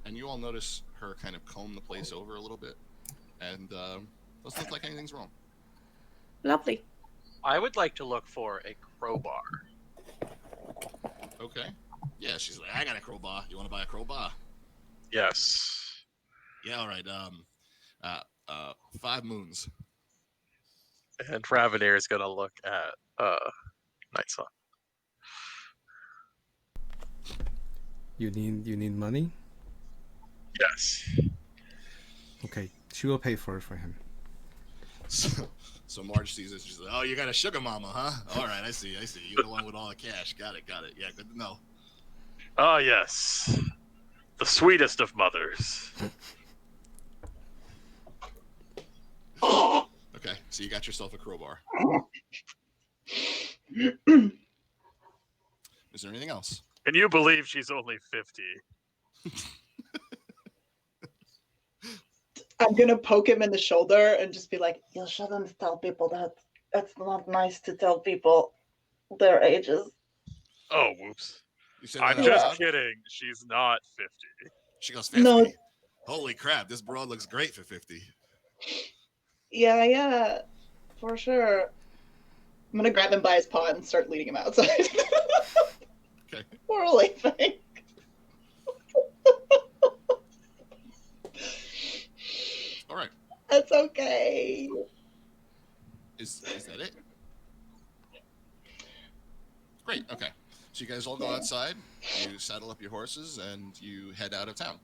A: and you all notice her kind of comb the place over a little bit, and doesn't look like anything's wrong.
B: Lovely.
E: I would like to look for a crowbar.
A: Okay. Yeah, she's like, I got a crowbar. You want to buy a crowbar?
E: Yes.
A: Yeah, all right. 5 moons.
E: And Raveneer is gonna look at Night Sun.
C: You need money?
E: Yes.
C: Okay, she will pay for it for him.
A: So Marge sees this. She's like, "Oh, you got a sugar mama, huh? All right, I see. You're the one with all the cash. Got it. Yeah, good to know."
E: Ah, yes. The sweetest of mothers.
A: Okay, so you got yourself a crowbar. Is there anything else?
E: Can you believe she's only 50?
D: I'm gonna poke him in the shoulder and just be like, "You shouldn't tell people that. It's not nice to tell people their ages."
E: Oh, whoops.
A: You said
E: I'm
A: that out
E: just
A: loud?
E: kidding. She's not 50.
A: She goes 50.
D: No.
A: Holy crap! This broad looks great for 50.
D: Yeah, for sure. I'm gonna grab him by his paw and start leading him outside.
A: Okay.
D: We're leaving.
A: All right.
D: It's okay.
A: Is that it? Great. Okay. So you guys all go outside. You saddle up your horses and you head out of town.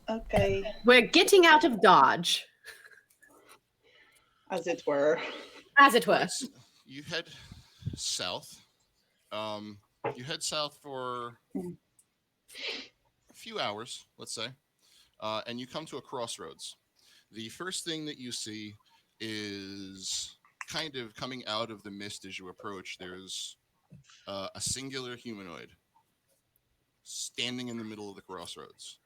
D: Okay,
B: We're getting out of Dodge,
D: as it were.
B: as it were.
A: Right, so you head south. You head south for a few hours, let's say, and you come to a crossroads. The first thing that you see is kind of coming out of the mist as you approach. There's a singular humanoid standing in the middle of the crossroads.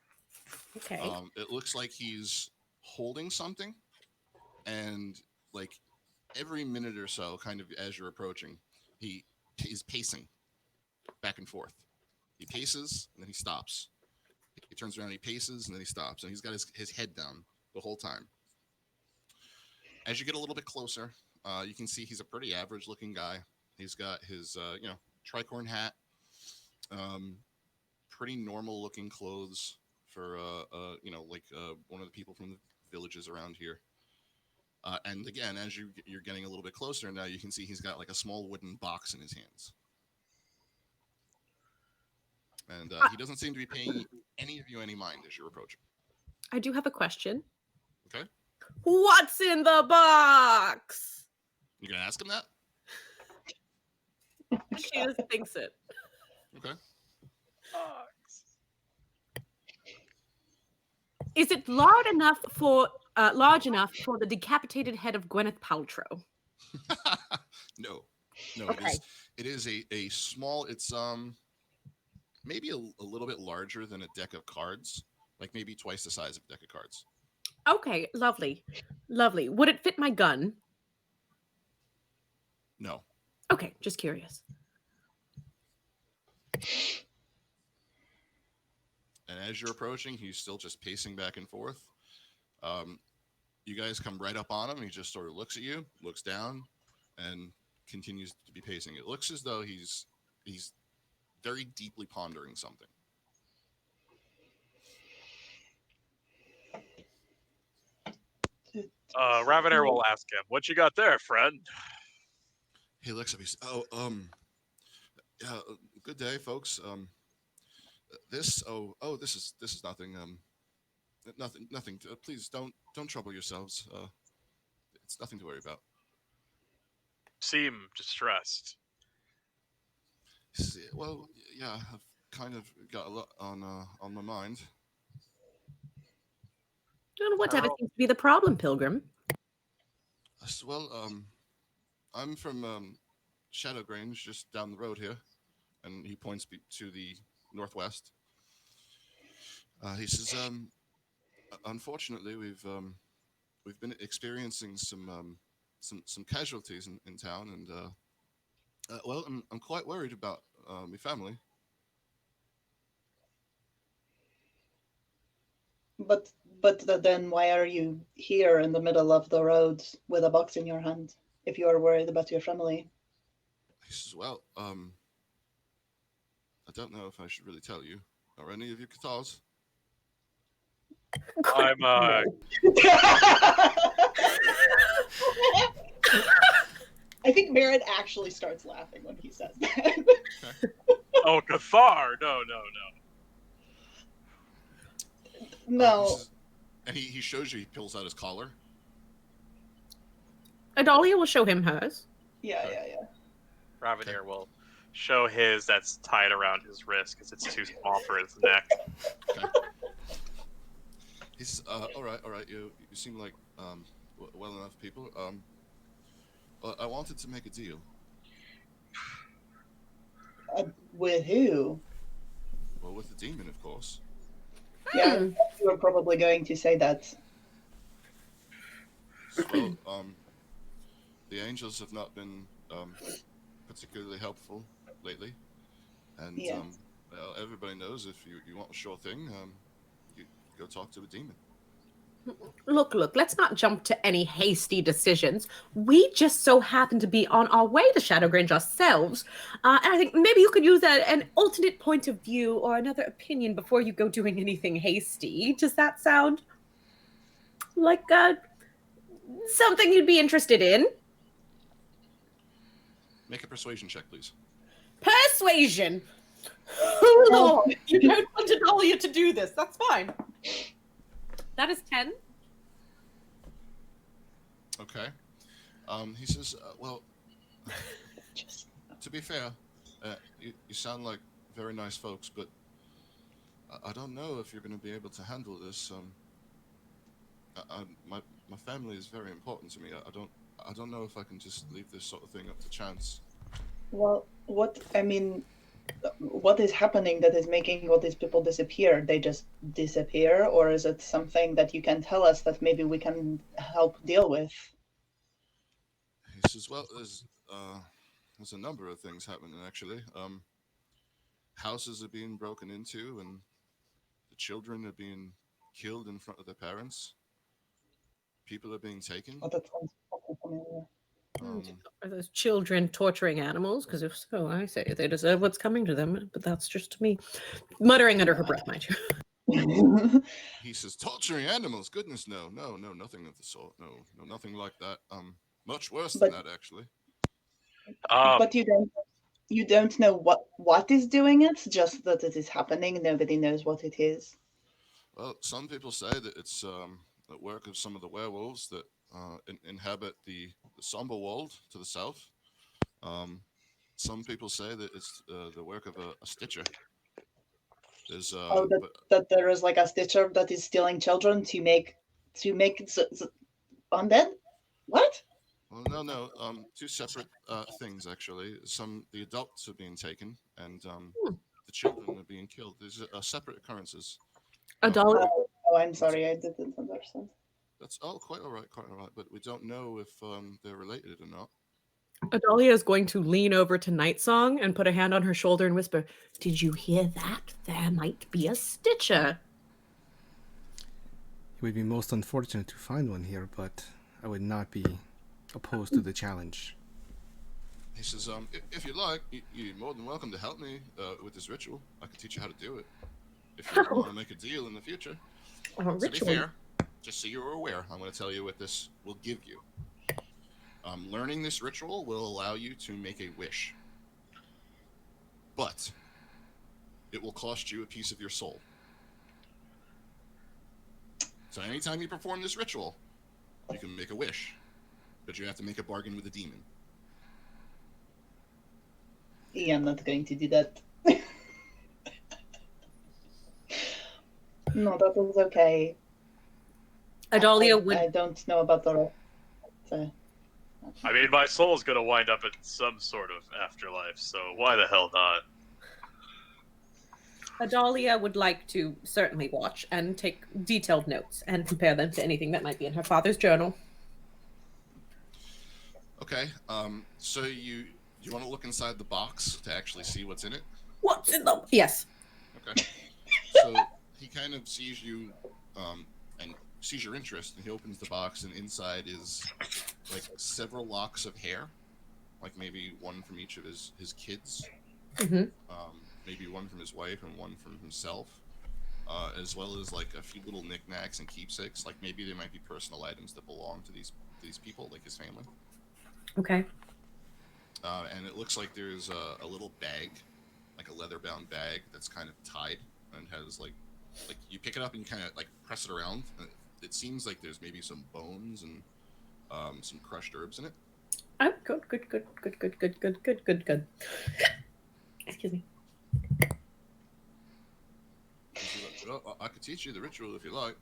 B: Okay.
A: It looks like he's holding something, and like every minute or so, kind of as you're approaching, he is pacing back and forth. He paces and then he stops. He turns around, he paces, and then he stops, and he's got his head down the whole time. As you get a little bit closer, you can see he's a pretty average-looking guy. He's got his tricorn hat, pretty normal-looking clothes for one of the people from the villages around here. And again, as you're getting a little bit closer now, you can see he's got like a small wooden box in his hands. And he doesn't seem to be paying any of you any mind as you're approaching.
B: I do have a question.
A: Okay.
B: What's in the box?
A: You gonna ask him that?
B: She just thinks it.
A: Okay.
B: Is it large enough for the decapitated head of Gwyneth Paltrow?
A: No.
B: Okay.
A: It is a small. It's maybe a little bit larger than a deck of cards, like maybe twice the size of a deck of cards.
B: Okay, lovely. Lovely. Would it fit my gun?
A: No.
B: Okay, just curious.
A: And as you're approaching, he's still just pacing back and forth. You guys come right up on him. He just sort of looks at you, looks down, and continues to be pacing. It looks as though he's very deeply pondering something.
E: Ravanair will ask him, "What you got there, friend?"
A: He looks up. He's, yeah, good day, folks. This is nothing. Nothing. Please don't trouble yourselves. It's nothing to worry about.
E: Seem distressed.
A: Well, yeah, I've kind of got a lot on my mind.
B: I don't know whatever seems to be the problem, Pilgrim.
A: Well, I'm from Shadowgrange, just down the road here, and he points to the northwest. He says, unfortunately, we've been experiencing some casualties in town, and well, I'm quite worried about my family.
D: But then why are you here in the middle of the road with a box in your hand if you are worried about your family?
A: He says, well, I don't know if I should really tell you, or any of you Cathars.
E: I'm
D: I think Merritt actually starts laughing when he says that.
E: Oh, Cathar! No.
D: No.
A: And he shows you. He pulls out his collar.
B: Adalia will show him hers.
D: Yeah.
E: Ravanair will show his that's tied around his wrist because it's too small for his neck.
A: Okay. He says, all right. You seem like well enough people. Well, I wanted to make a deal.
D: With who?
A: Well, with the demon, of course.
D: Yeah, you were probably going to say that.
A: Well, the angels have not been particularly helpful lately, and
D: Yes.
A: well, everybody knows if you want a sure thing, you go talk to a demon.
B: Look, let's not jump to any hasty decisions. We just so happen to be on our way to Shadowgrange ourselves. And I think maybe you could use an alternate point of view or another opinion before you go doing anything hasty. Does that sound like something you'd be interested in?
A: Make a persuasion check, please.
B: Persuasion! No, you don't want Adalia to do this. That's fine. That is 10.
A: Okay. He says, well, to be fair, you sound like very nice folks, but I don't know if you're going to be able to handle this. My family is very important to me. I don't know if I can just leave this sort of thing up to chance.
D: Well, what is happening that is making all these people disappear? They just disappear, or is it something that you can tell us that maybe we can help deal with?
A: He says, well, there's a number of things happening, actually. Houses are being broken into, and the children are being killed in front of their parents. People are being taken.
D: Oh, that sounds awfully familiar.
B: Are those children torturing animals? Because if so, I say they deserve what's coming to them. But that's just me muttering under her breath, mind you.
A: He says, torturing animals? Goodness, no, nothing of the sort. No, nothing like that. Much worse than that, actually.
D: But you don't know what is doing it, just that it is happening. Nobody knows what it is.
A: Well, some people say that it's the work of some of the werewolves that inhabit the Somberwald to the south. Some people say that it's the work of a Stitcher. There's
D: that there is like a Stitcher that is stealing children to make undead. What?
A: Well, no. Two separate things actually. The adults are being taken, and the children are being killed. These are separate occurrences.
B: Adalia,
D: Oh, I'm sorry, I didn't understand.
A: That's quite all right, quite all right. But we don't know if they're related or not.
B: Adalia is going to lean over to Night Song and put a hand on her shoulder and whisper, "Did you hear that? There might be a Stitcher."
C: It would be most unfortunate to find one here, but I would not be opposed to the challenge.
A: He says, if you like, you're more than welcome to help me with this ritual. I can teach you how to do it. If you want to make a deal in the future.
B: A
A: To be
B: ritual.
A: fair, just so you're aware, I'm going to tell you what this will give you. Learning this ritual will allow you to make a wish. But it will cost you a piece of your soul. So anytime you perform this ritual, you can make a wish. But you have to make a bargain with a demon.
D: Yeah, I'm not going to do that. No, that was okay.
B: Adalia
D: I
B: would.
D: don't know about the rest.
E: I mean, my soul's gonna wind up in some sort of afterlife, so why the hell not?
B: Adalia would like to certainly watch and take detailed notes and compare them to anything that might be in her father's journal.
A: Okay. So you want to look inside the box to actually see what's in it?
B: What's in the? Yes.
A: Okay. So he kind of sees you, and sees your interest, and he opens the box, and inside is like several locks of hair, like maybe one from each of his kids,
B: Mm-hmm.
A: maybe one from his wife and one from himself, as well as like a few little knickknacks and keepsakes. Like maybe there might be personal items that belong to these people, like his family.
B: Okay.
A: And it looks like there's a little bag, like a leather-bound bag that's kind of tied and has like you pick it up and you kind of like press it around. And it seems like there's maybe some bones and some crushed herbs in it.
B: Oh, good. Excuse me.
A: She's like, well, I could teach you the ritual if you like,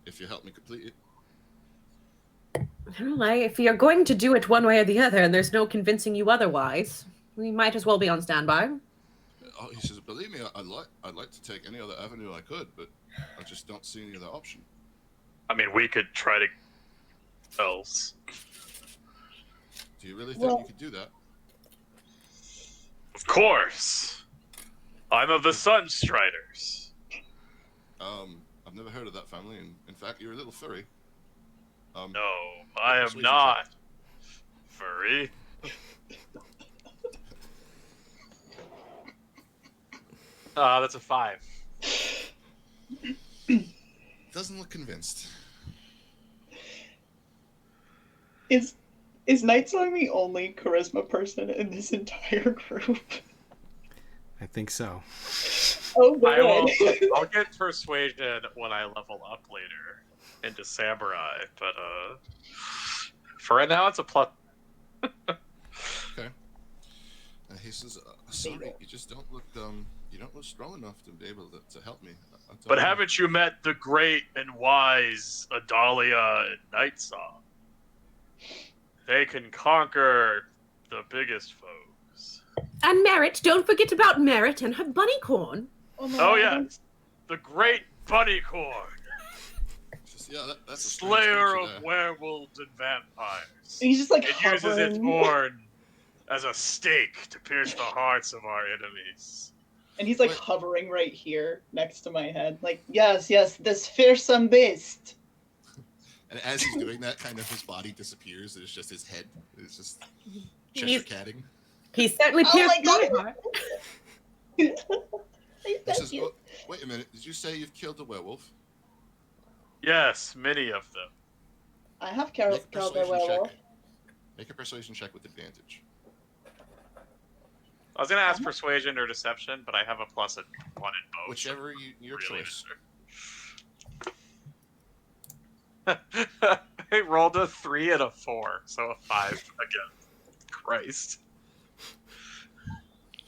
A: if you help me complete it.
B: Well, if you're going to do it one way or the other, and there's no convincing you otherwise, we might as well be on standby.
A: Oh, he says, believe me, I'd like to take any other avenue I could, but I just don't see any other option.
E: I mean, we could try to else.
A: Do you really think you could do that?
E: Of course. I'm of the Sunstriders.
A: I've never heard of that family, and in fact, you're a little furry.
E: No, I am
A: persuasion
E: not
A: check.
E: furry. That's a 5.
A: Doesn't look convinced.
D: Is Nightsong the only charisma person in this entire group?
C: I think so.
D: Oh, good.
E: I'll get persuasion when I level up later into samurai, but for right now it's a plus.
A: Okay. He says, "Sorry, you just don't look you don't look strong enough to be able to help me."
E: But haven't you met the great and wise Adalia and Nightsong? They can conquer the biggest foes.
B: And Merit, don't forget about Merit and her bunny corn.
E: Oh yes, the great Bunnycorn,
A: Just, yeah, that's a strange
E: slayer
A: creature
E: of
A: there.
E: werewolves and vampires.
D: He's just like
E: It uses its
D: hovering,
E: horn as a stake to pierce the hearts of our enemies.
D: and he's like
A: Wait.
D: hovering right here next to my head. Like, yes, this fearsome beast.
A: And as he's doing that, kind of his body disappears. And it's just his head. It's just Cheshire
B: He's-
A: catting.
B: He certainly
D: Oh
B: pierced
D: my God.
B: my heart.
D: I
A: He
D: thank
A: says,
D: you.
A: "Oh, wait a minute. Did you say you've killed a werewolf?"
E: Yes, many of them.
D: I have
A: Make
D: Carol
A: a
D: the
A: persuasion
D: werewolf.
A: check. Make a persuasion check with advantage.
E: I was gonna ask persuasion or deception, but I have a plus at 1 in both.
A: Whichever your
E: Really
A: choice.
E: I rolled a 3 and a 4, so a 5 again. Christ.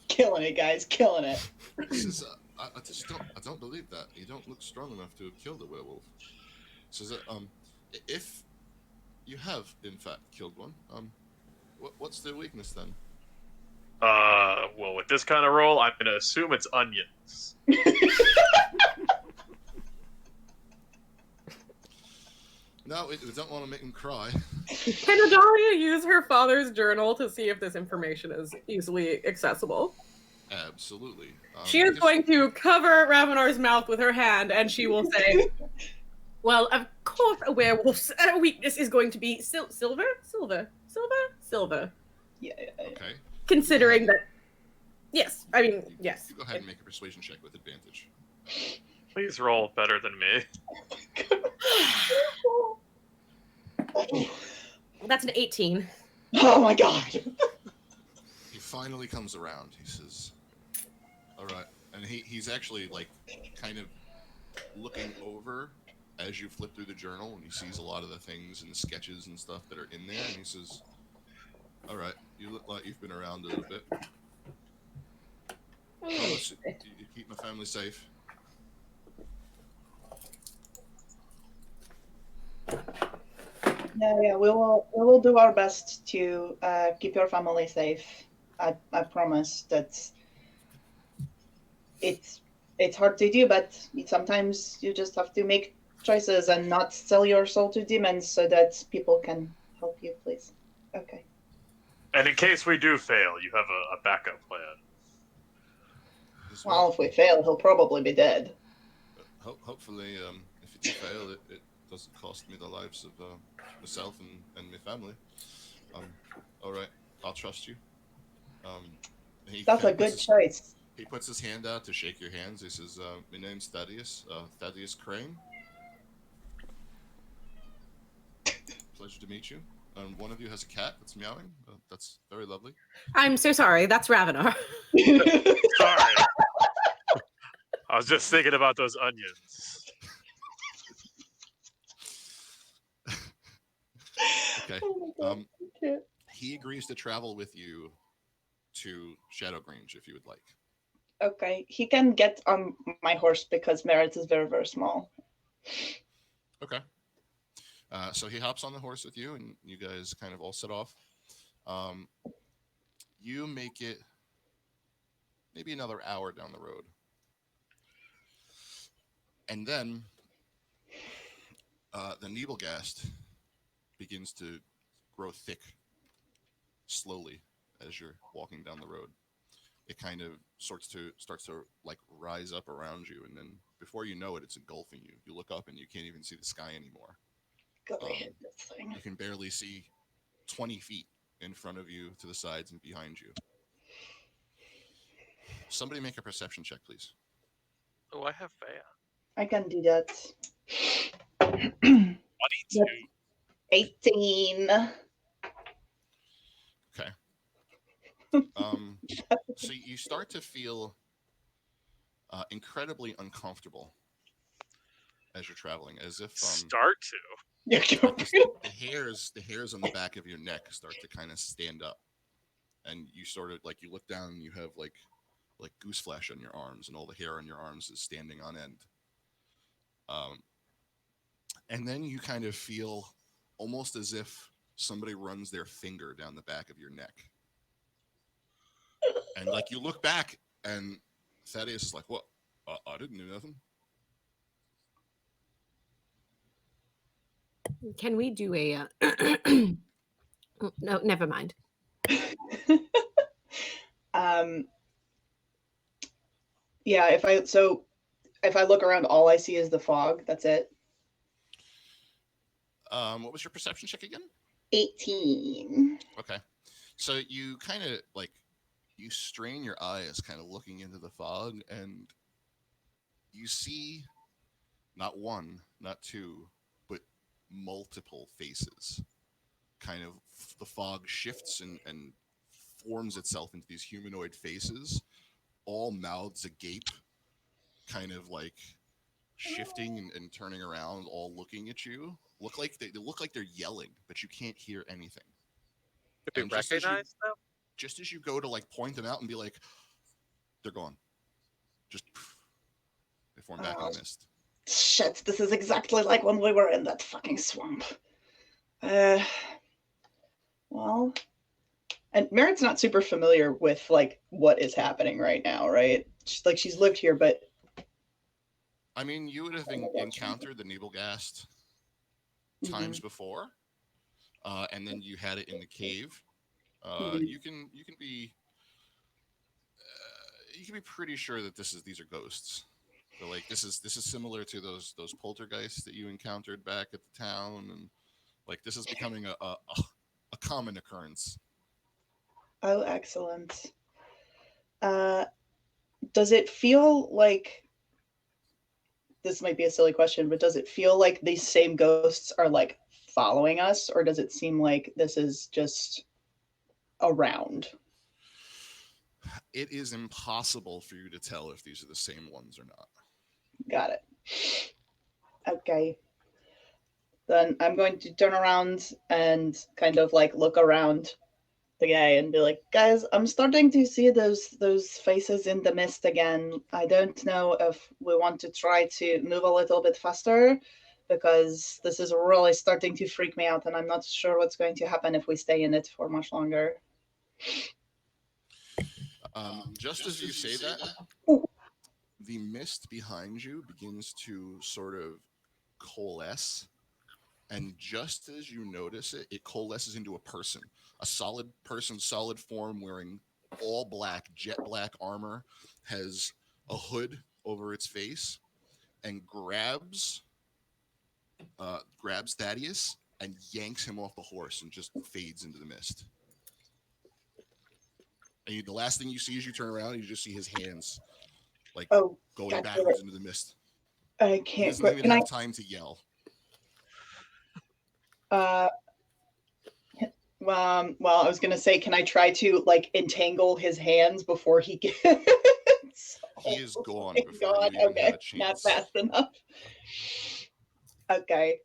D: Killing it, guys, killing it.
A: He says, I just don't believe that. You don't look strong enough to have killed a werewolf. He says, if you have in fact killed one, what's their weakness then?
E: Well, with this kind of roll, I'm gonna assume it's onions.
A: No, we don't want to make him cry.
B: Can Adalia use her father's journal to see if this information is easily accessible?
A: Absolutely.
B: She is going to cover Ravenar's mouth with her hand, and she will say, well, of course a werewolf's weakness is going to be silver?
D: Yeah.
A: Okay.
B: Considering that... Yes, I mean, yes.
A: You go ahead and make a persuasion check with advantage.
E: Please roll better than me.
B: That's an 18.
D: Oh my god.
A: He finally comes around. He says, all right. And he's actually, like, kind of looking over as you flip through the journal, and he sees a lot of the things and the sketches and stuff that are in there, and he says, all right, you look like you've been around a little bit. Promise you keep my family safe.
D: Yeah, we will do our best to keep your family safe. I promise that it's hard to do, but sometimes you just have to make choices and not sell your soul to demons so that people can help you, please. Okay.
E: And in case we do fail, you have a backup plan.
D: Well, if we fail, he'll probably be dead.
A: Hopefully, if you do fail, it doesn't cost me the lives of myself and my family. All right, I'll trust you.
D: That's a good choice.
A: He puts his hand out to shake your hands. He says, my name's Thaddeus, Thaddeus Crane. Pleasure to meet you. One of you has a cat that's meowing. That's very lovely.
B: I'm so sorry. That's Ravenar.
E: Sorry. I was just thinking about those onions.
A: Okay. He agrees to travel with you to Shadowgrange if you would like.
D: Okay, he can get on my horse because Merit is very, very small.
A: Okay. So he hops on the horse with you, and you guys kind of all set off. You make it maybe another hour down the road. And then the Nebelgast begins to grow thick slowly as you're walking down the road. It kind of starts to like rise up around you, and then before you know it, it's engulfing you. You look up and you can't even see the sky anymore.
D: Hit this thing.
A: You can barely see 20 feet in front of you, to the sides, and behind you. Somebody make a perception check, please.
E: Oh, I have Faya.
D: I can do that.
E: 22.
D: 18.
A: Okay. So you start to feel incredibly uncomfortable as you're traveling, as if
E: Start to.
A: the hairs on the back of your neck start to kind of stand up, and you sort of like you look down and you have like goose flesh on your arms, and all the hair on your arms is standing on end. And then you kind of feel almost as if somebody runs their finger down the back of your neck, and like you look back, and Thaddeus is like, "What? I didn't do nothing."
B: Can we do a... No, never mind.
D: Yeah, if I look around, all I see is the fog. That's it.
A: What was your perception check again?
D: 18.
A: Okay. So you kind of like, you strain your eyes kind of looking into the fog, and you see not one, not two, but multiple faces. Kind of the fog shifts and forms itself into these humanoid faces, all mouths agape, kind of like shifting and turning around, all looking at you. They look like they're yelling, but you can't hear anything.
E: Could
A: And
E: we recognize them?
A: Just as you go to like point them out and be like, they're gone. Just they form back in the mist.
D: Shit, this is exactly like when we were in that fucking swamp. Well, and Merit's not super familiar with like what is happening right now, right? She's lived here, but
A: I mean, you would have encountered the Nebelgast times before, and then you had it in the cave.
D: Mhm.
A: You can be pretty sure that these are ghosts. So like this is similar to those poltergeists that you encountered back at the town, and like this is becoming a common occurrence.
D: Oh, excellent. Does it feel like, this might be a silly question, but does it feel like these same ghosts are like following us, or does it seem like this is just around?
A: It is impossible for you to tell if these are the same ones or not.
D: Got it. Okay. Then I'm going to turn around and kind of like look around the guy and be like, guys, I'm starting to see those faces in the mist again. I don't know if we want to try to move a little bit faster, because this is really starting to freak me out, and I'm not sure what's going to happen if we stay in it for much longer.
A: Just as you say that,
D: Ooh.
A: the mist behind you begins to sort of coalesce. And just as you notice it, it coalesces into a person, a solid person, solid form, wearing all black, jet black armor, has a hood over its face, and grabs Thaddeus and yanks him off the horse and just fades into the mist. And the last thing you see as you turn around, you just see his hands like going
D: gotcha.
A: backwards into the mist.
D: I
A: He
D: can't.
A: doesn't even have time to yell.
D: Well, I was gonna say, can I try to like entangle his hands before he gets?
A: He is gone
D: my
A: before
D: God.
A: you even
D: Okay,
A: have a
D: not
A: chance.
D: fast enough. Okay.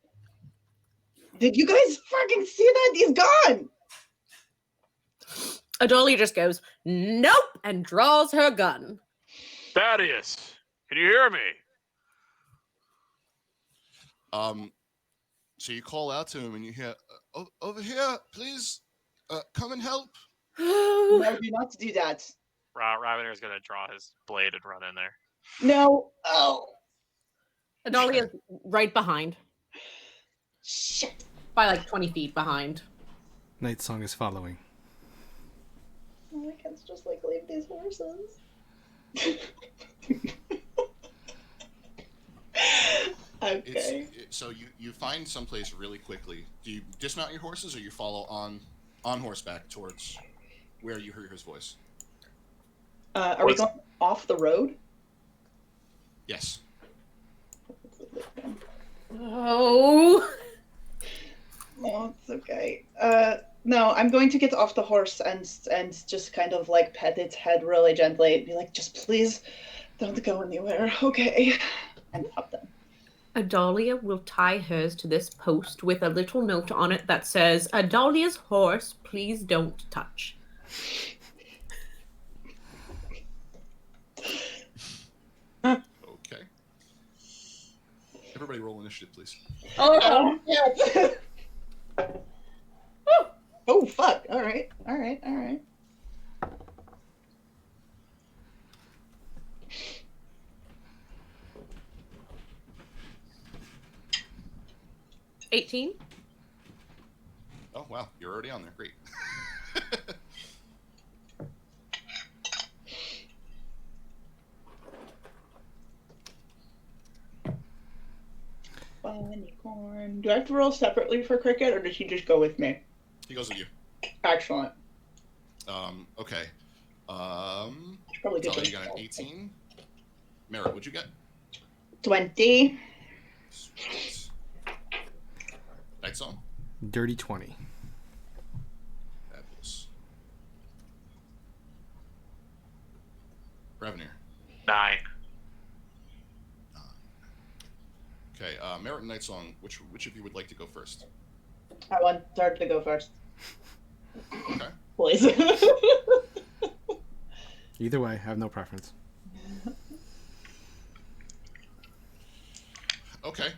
D: Did you guys fucking see that? He's gone.
B: Adalia just goes, nope, and draws her gun.
E: Thaddeus, can you hear me?
A: So you call out to him and you hear, over here, please, come and help.
D: No, do not do that.
E: Ravener's gonna draw his blade and run in there.
D: No. Oh.
B: Adalia's right behind.
D: Shit.
B: By like 20 feet behind.
C: Night Song is following.
D: Oh, I can't just like leave these horses. Okay.
A: So you find someplace really quickly. Do you dismount your horses, or you follow on horseback towards where you hear his voice?
D: Are we going off the road?
A: Yes.
B: Oh.
D: Oh, it's okay. No, I'm going to get off the horse and just kind of like pet its head really gently and be like, just please don't go anywhere, okay? And pop them.
B: Adalia will tie hers to this post with a little note on it that says, Adalia's horse, please don't touch.
A: Okay. Everybody roll initiative, please.
D: Oh, yes. Oh, fuck. All right.
B: 18.
A: Oh, wow. You're already on there. Great.
D: Bunny corn. Do I have to roll separately for Cricket, or does he just go with me?
A: He goes with you.
D: Excellent.
A: Okay.
D: Should probably do
A: Talia, you got an 18. Merritt, what'd you get?
D: 20.
A: Sweet. Night Song?
C: Dirty 20.
A: Fabulous. Revenue.
E: 9.
A: Okay, Merritt and Night Song, which of you would like to go first?
D: I want her to go first.
A: Okay.
D: Please.
C: Either way, I have no preference.
A: Okay.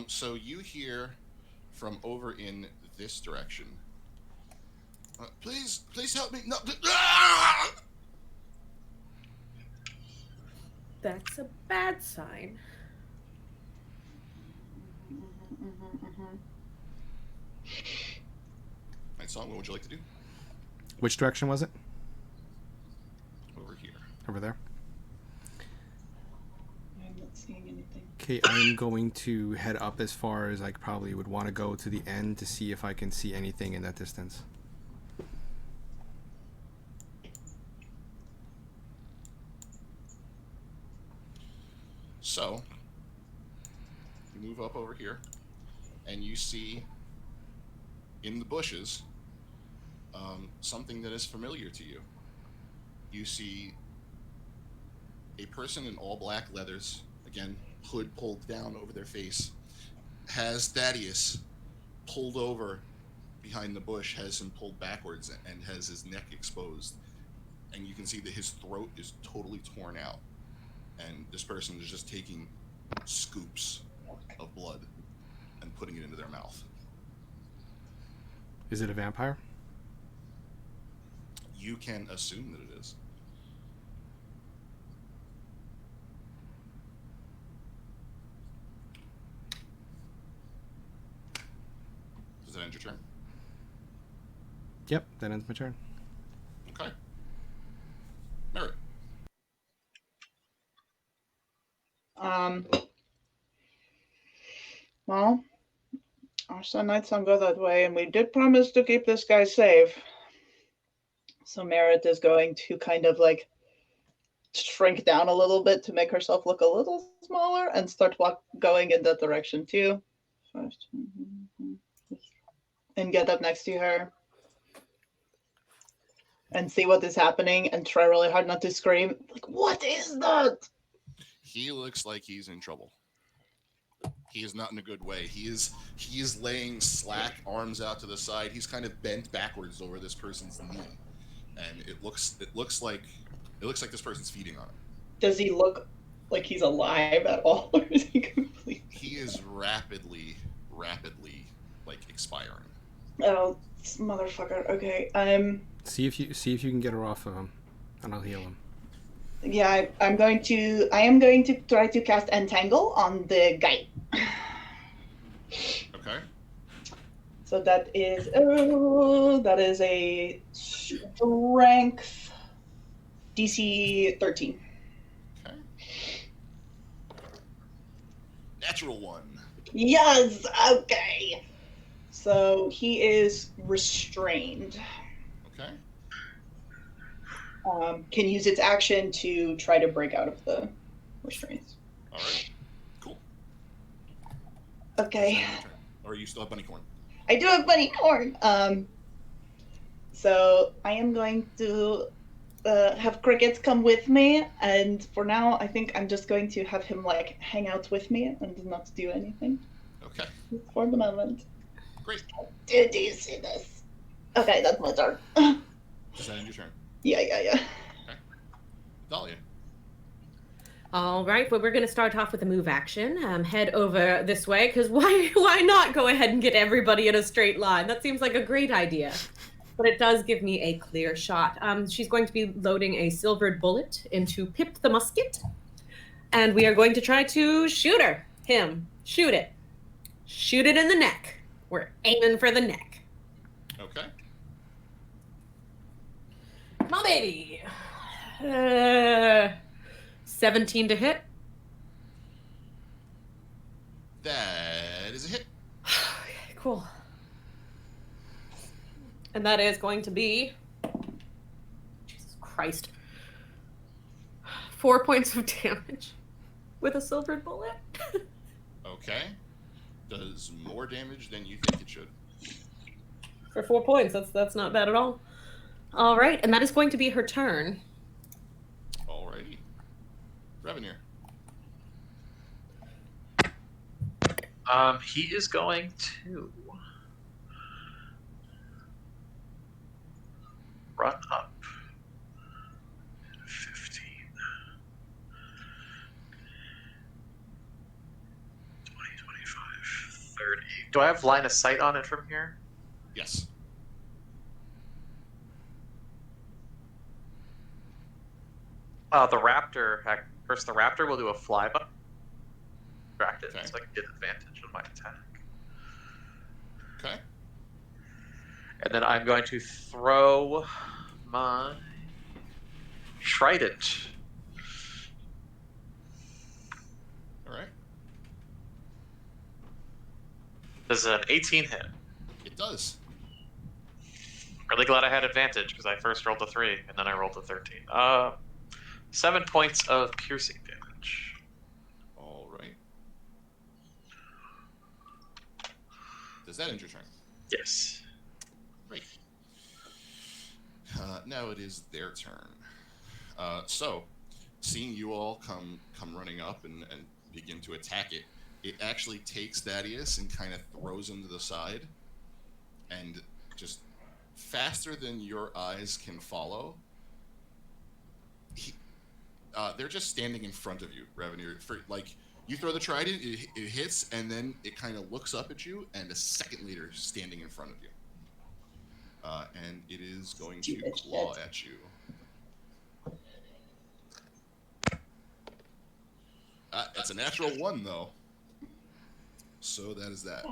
A: So you hear from over in this direction. Please help me. No.
B: That's a bad sign.
A: song. What would you like to do?
C: Which direction was it?
A: Over here.
C: Over there.
D: I'm not seeing anything.
C: Okay, I'm going to head up as far as I probably would want to go to the end to see if I can see anything in that distance.
A: So, you move up over here, and you see in the bushes something that is familiar to you. You see a person in all black leathers, again, hood pulled down over their face, has Thaddeus pulled over behind the bush, has him pulled backwards, and has his neck exposed. And you can see that his throat is totally torn out. And this person is just taking scoops of blood and putting it into their mouth.
C: Is it a vampire?
A: You can assume that it is. Does that end your turn?
C: Yep, that ends my turn.
A: Okay. Merritt.
D: Well, our Sun Knights don't go that way, and we did promise to keep this guy safe. So Merritt is going to kind of like shrink down a little bit to make herself look a little smaller and start going in that direction too. And get up next to her and see what is happening and try really hard not to scream. Like, what is that?
A: He looks like he's in trouble. He is not in a good way. He is laying slack, arms out to the side. He's kind of bent backwards over this person's knee, and it looks like this person's feeding on him.
D: Does he look like he's alive at all, or is he completely?
A: He is rapidly like expiring.
D: Oh, this motherfucker. Okay.
C: See if you can get her off of him, and I'll heal him.
D: Yeah, I am going to try to cast Entangle on the guy.
A: Okay.
D: So that is a strength DC 13.
A: Okay. Natural one.
D: Yes. Okay. So he is restrained.
A: Okay.
D: Can use its action to try to break out of the restraints.
A: All right. Cool.
D: Okay.
A: Or you still have bunny corn?
D: I do have bunny corn. So I am going to have Cricket come with me, and for now, I think I'm just going to have him like hang out with me and not do anything
A: Okay.
D: for the moment.
A: Great.
D: Do you see this? Okay, that's my turn.
A: Does that end your turn?
D: Yeah.
A: Dahlia.
B: All right, well, we're going to start off with a move action. Head over this way, because why not go ahead and get everybody in a straight line? That seems like a great idea. But it does give me a clear shot. She's going to be loading a silvered bullet into Pip the musket. And we are going to try to shoot him. Shoot it. Shoot it in the neck. We're aiming for the neck.
A: Okay.
B: My baby. 17 to hit.
A: That is a hit.
B: Okay, cool. And that is going to be, Jesus Christ, 4 points of damage with a silvered bullet.
A: Okay. Does more damage than you think it should.
B: For 4 points, that's not bad at all. All right, and that is going to be her turn.
A: Alrighty. Revenue.
F: He is going to run up 15, 20, 25, 30. Do I have line of sight on it from here?
A: Yes.
F: The raptor. First, the raptor will do a fly by. Distract it,
A: Okay.
F: so I can get advantage on my attack.
A: Okay.
F: And then I'm going to throw my trident.
A: All right.
F: Does an 18 hit?
A: It does.
F: Really glad I had advantage because I first rolled a 3 and then I rolled a 13. 7 points of piercing damage.
A: All right. Does that end your turn?
F: Yes.
A: Great. Now it is their turn. So, seeing you all come running up and begin to attack it, it actually takes Thaddeus and kind of throws him to the side, and just faster than your eyes can follow. They're just standing in front of you, Revenue. Like, you throw the trident, it hits, and then it kind of looks up at you, and a second later, standing in front of you. And it is going to claw at you. That's a natural 1, though. So that is that.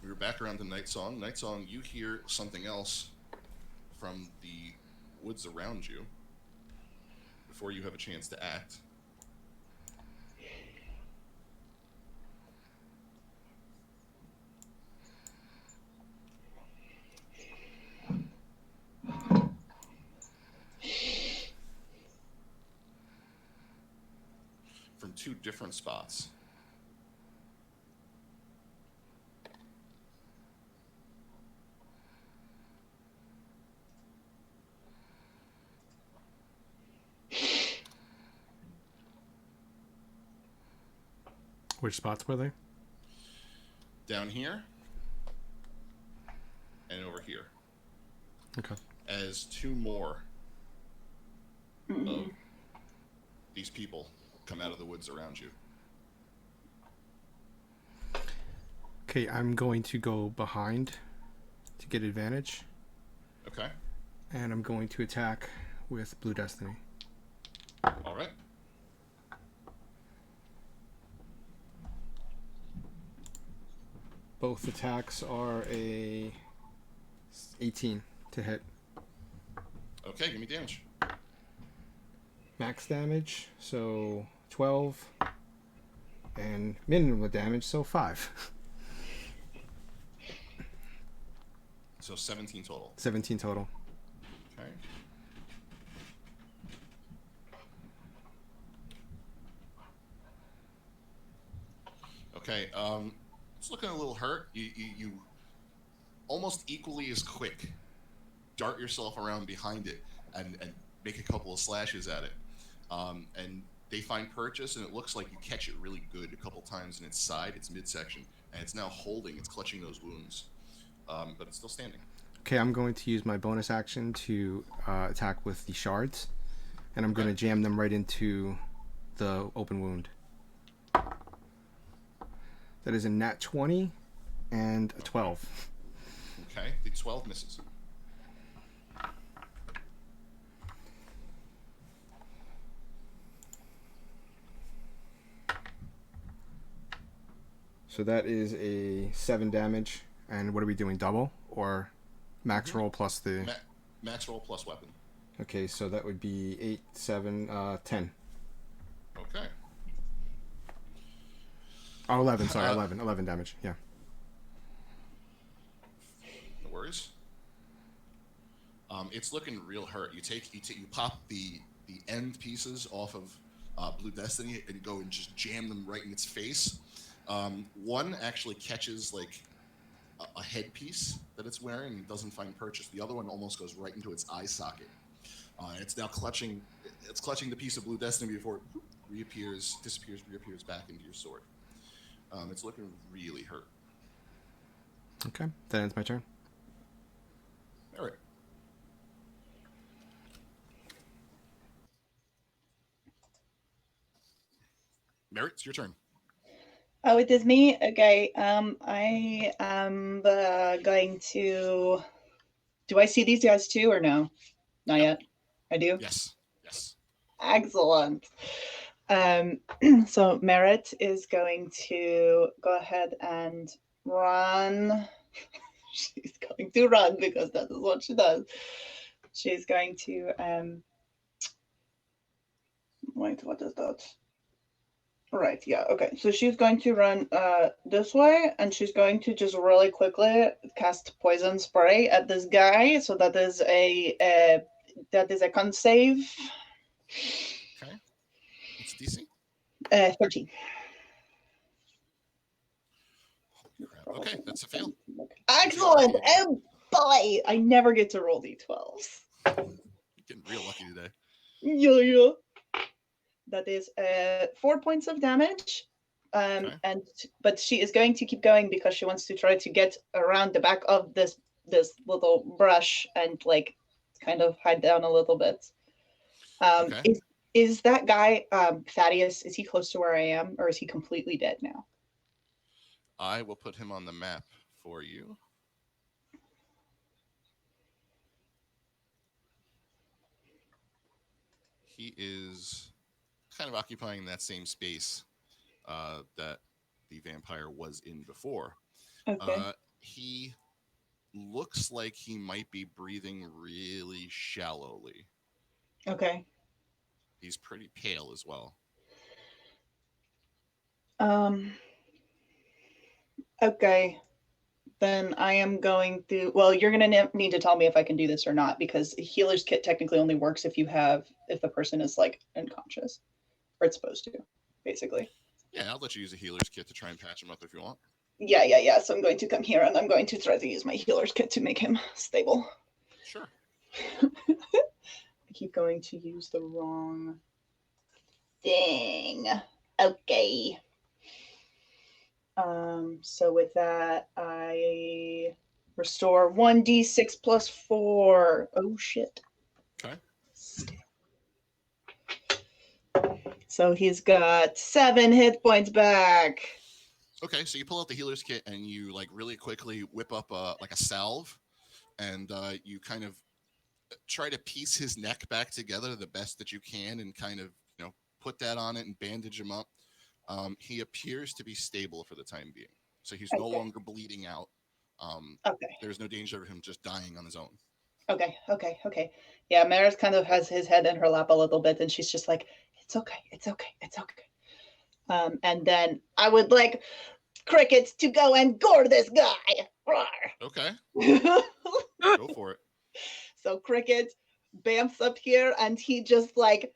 A: We're back around to Night Song. Night Song, you hear something else from the woods around you before you have a chance to act. From 2 different spots.
C: Which spots were they?
A: Down here and over here.
C: Okay.
A: As 2 more of these people come out of the woods around you.
C: Okay, I'm going to go behind to get advantage.
A: Okay.
C: And I'm going to attack with Blue Destiny.
A: All right.
C: Both attacks are a 18 to hit.
A: Okay, give me damage.
C: Max damage, so 12. And minimum damage, so 5.
A: So 17 total.
C: 17 total.
A: Okay. Okay, it's looking a little hurt. You almost equally as quick dart yourself around behind it and make a couple of slashes at it. And they find purchase, and it looks like you catch it really good a couple times in its side, its midsection, and it's now holding, it's clutching those wounds. But it's still standing.
C: Okay, I'm going to use my bonus action to attack with the shards, and I'm going to jam them right into the open wound. That is a nat 20 and a 12.
A: Okay, the 12 misses.
C: So that is a 7 damage. And what are we doing? Double or max roll plus the...
A: Max roll plus weapon.
C: Okay, so that would be 8, 7, 10.
A: Okay.
C: Oh, 11, sorry, 11 damage, yeah.
A: No worries. It's looking real hurt. You pop the end pieces off of Blue Destiny and go and just jam them right in its face. One actually catches like a headpiece that it's wearing and doesn't find purchase. The other one almost goes right into its eye socket. It's now clutching the piece of Blue Destiny before it disappears back into your sword. It's looking really hurt.
C: Okay, that ends my turn.
A: All right. Merritt, it's your turn.
D: Oh, it is me? Okay. I am going to... Do I see these guys too or no? Not yet. I do?
A: Yes.
D: Excellent. So Merritt is going to go ahead and run. She's going to run because that is what she does. She's going to wait, what is that? Right, yeah, okay. So she's going to run this way, and she's going to just really quickly cast poison spray at this guy. So that is a con save.
A: Okay. What's DC?
D: 13.
A: Crap. Okay, that's a fail.
D: Excellent. Oh boy, I never get to roll d12s.
A: You're getting real lucky today.
D: Yeah. That is 4 points of damage.
A: Okay.
D: But she is going to keep going because she wants to try to get around the back of this little brush and like kind of hide down a little bit.
A: Okay.
D: Is that guy Thaddeus? Is he close to where I am, or is he completely dead now?
A: I will put him on the map for you. He is kind of occupying that same space that the vampire was in before.
D: Okay.
A: He looks like he might be breathing really shallowly.
D: Okay.
A: He's pretty pale as well.
D: Okay. Then I am going to. Well, you're going to need to tell me if I can do this or not, because a healer's kit technically only works if the person is like unconscious, or it's supposed to, basically.
A: Yeah, I'll let you use a healer's kit to try and patch him up if you want.
D: Yeah. So I'm going to come here and I'm going to try to use my healer's kit to make him stable.
A: Sure.
D: I keep going to use the wrong thing. Okay. So with that, I restore 1d6 plus 4. Oh shit.
A: Okay.
D: So he's got 7 hit points back.
A: Okay, so you pull out the healer's kit and you like really quickly whip up like a salve, and you kind of try to piece his neck back together the best that you can, and kind of put that on it and bandage him up. He appears to be stable for the time being, so he's no longer bleeding out.
D: Okay.
A: There's no danger of him just dying on his own.
D: Okay. Yeah, Maris kind of has his head in her lap a little bit, and she's just like, it's okay. And then I would like Crickets to go and gore this guy. Roar.
A: Okay. Go for it.
D: So Cricket bamfs up here, and he just like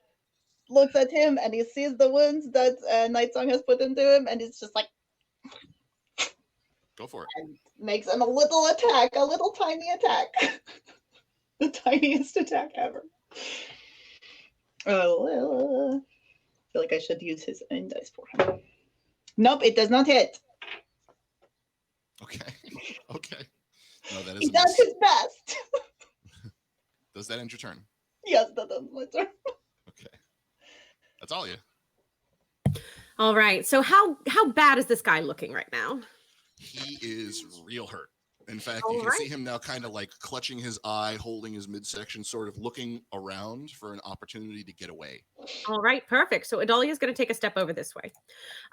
D: looks at him, and he sees the wounds that Nightsong has put into him, and it's just like,
A: go for it.
D: And makes him a little tiny attack. The tiniest attack ever. I feel like I should use his own dice for him. Nope, it does not hit.
A: Okay. No, that is.
D: He does his best.
A: Does that end your turn?
D: Yes, that ends my turn.
A: Okay. That's all you.
B: All right. So how bad is this guy looking right now?
A: He is real hurt. In fact, you can see him now kind of like clutching his eye, holding his midsection, sort of looking around for an opportunity to get away.
B: All right, perfect. So Adalia is going to take a step over this way.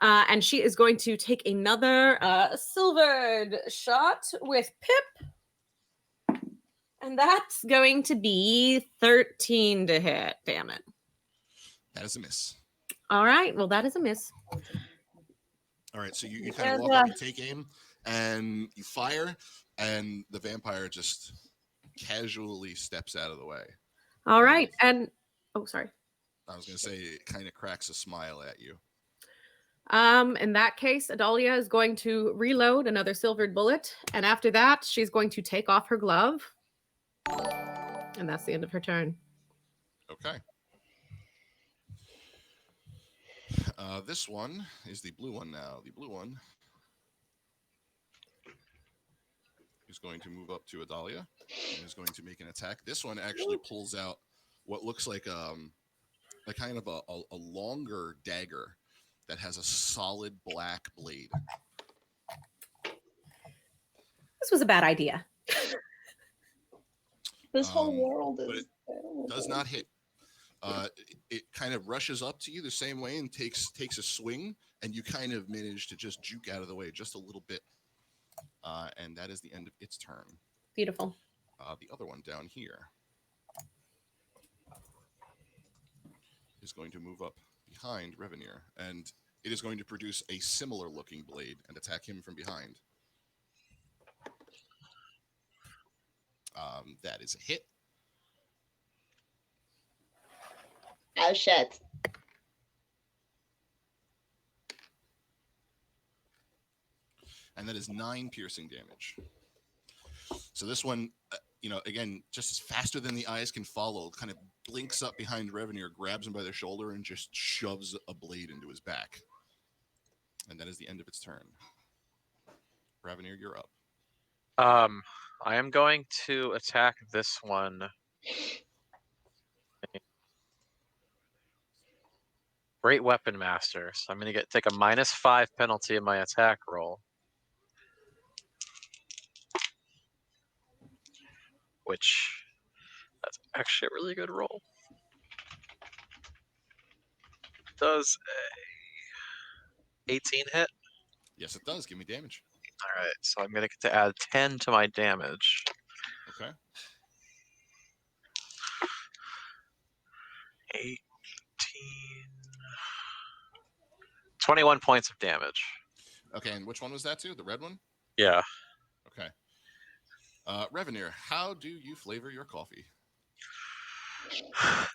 B: And she is going to take another silvered shot with Pip. And that's going to be 13 to hit. Damn it.
A: That is a miss.
B: All right, well, that is a miss.
A: All right, so you kind of walk up, you take aim, and you fire, and the vampire just casually steps out of the way.
B: All right, and oh, sorry.
A: I was going to say it kind of cracks a smile at you.
B: In that case, Adalia is going to reload another silvered bullet, and after that, she's going to take off her glove, and that's the end of her turn.
A: Okay. This one is the blue one now. The blue one is going to move up to Adalia and is going to make an attack. This one actually pulls out what looks like a kind of a longer dagger that has a solid black blade.
B: This was a bad idea.
D: This whole world is.
A: It does not hit. It kind of rushes up to you the same way and takes a swing, and you kind of manage to just juke out of the way just a little bit. And that is the end of its turn.
B: Beautiful.
A: The other one down here is going to move up behind Revenir, and it is going to produce a similar looking blade and attack him from behind. That is a hit.
D: Oh shit.
A: And that is 9 piercing damage. So this one, again, just as faster than the eyes can follow, kind of blinks up behind Revenir, grabs him by the shoulder, and just shoves a blade into his back. And that is the end of its turn. Revenir, you're up.
E: I am going to attack this one. Great Weapon Master. So I'm going to take a -5 penalty in my attack roll. Which, that's actually a really good roll. Does a 18 hit?
A: Yes, it does. Give me damage.
E: All right, so I'm going to get to add 10 to my damage.
A: Okay.
E: 18... 21 points of damage.
A: Okay, and which one was that to? The red one?
E: Yeah.
A: Okay. Revenir, how do you flavor your coffee?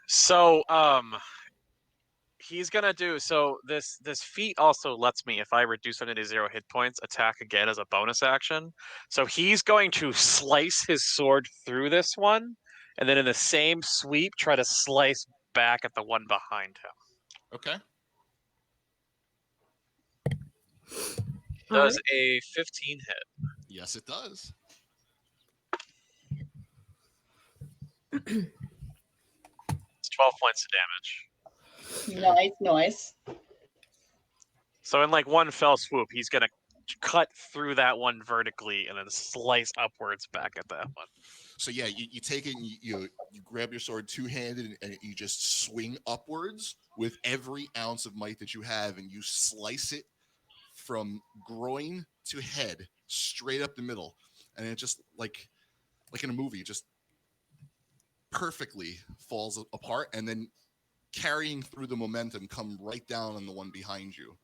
E: So, he's gonna do this feat also lets me, if I reduce it to 0 hit points, attack again as a bonus action. So he's going to slice his sword through this one, and then in the same sweep try to slice back at the one behind him.
A: Okay.
E: Does a 15 hit?
A: Yes, it does.
E: It's 12 points of damage.
D: Nice.
E: So in like one fell swoop, he's gonna cut through that one vertically and then slice upwards back at that one.
A: So yeah, you take it and you grab your sword two-handed and you just swing upwards with every ounce of might that you have, and you slice it from groin to head, straight up the middle, and it just like in a movie, just perfectly falls apart, and then carrying through the momentum, come right down on the one behind you,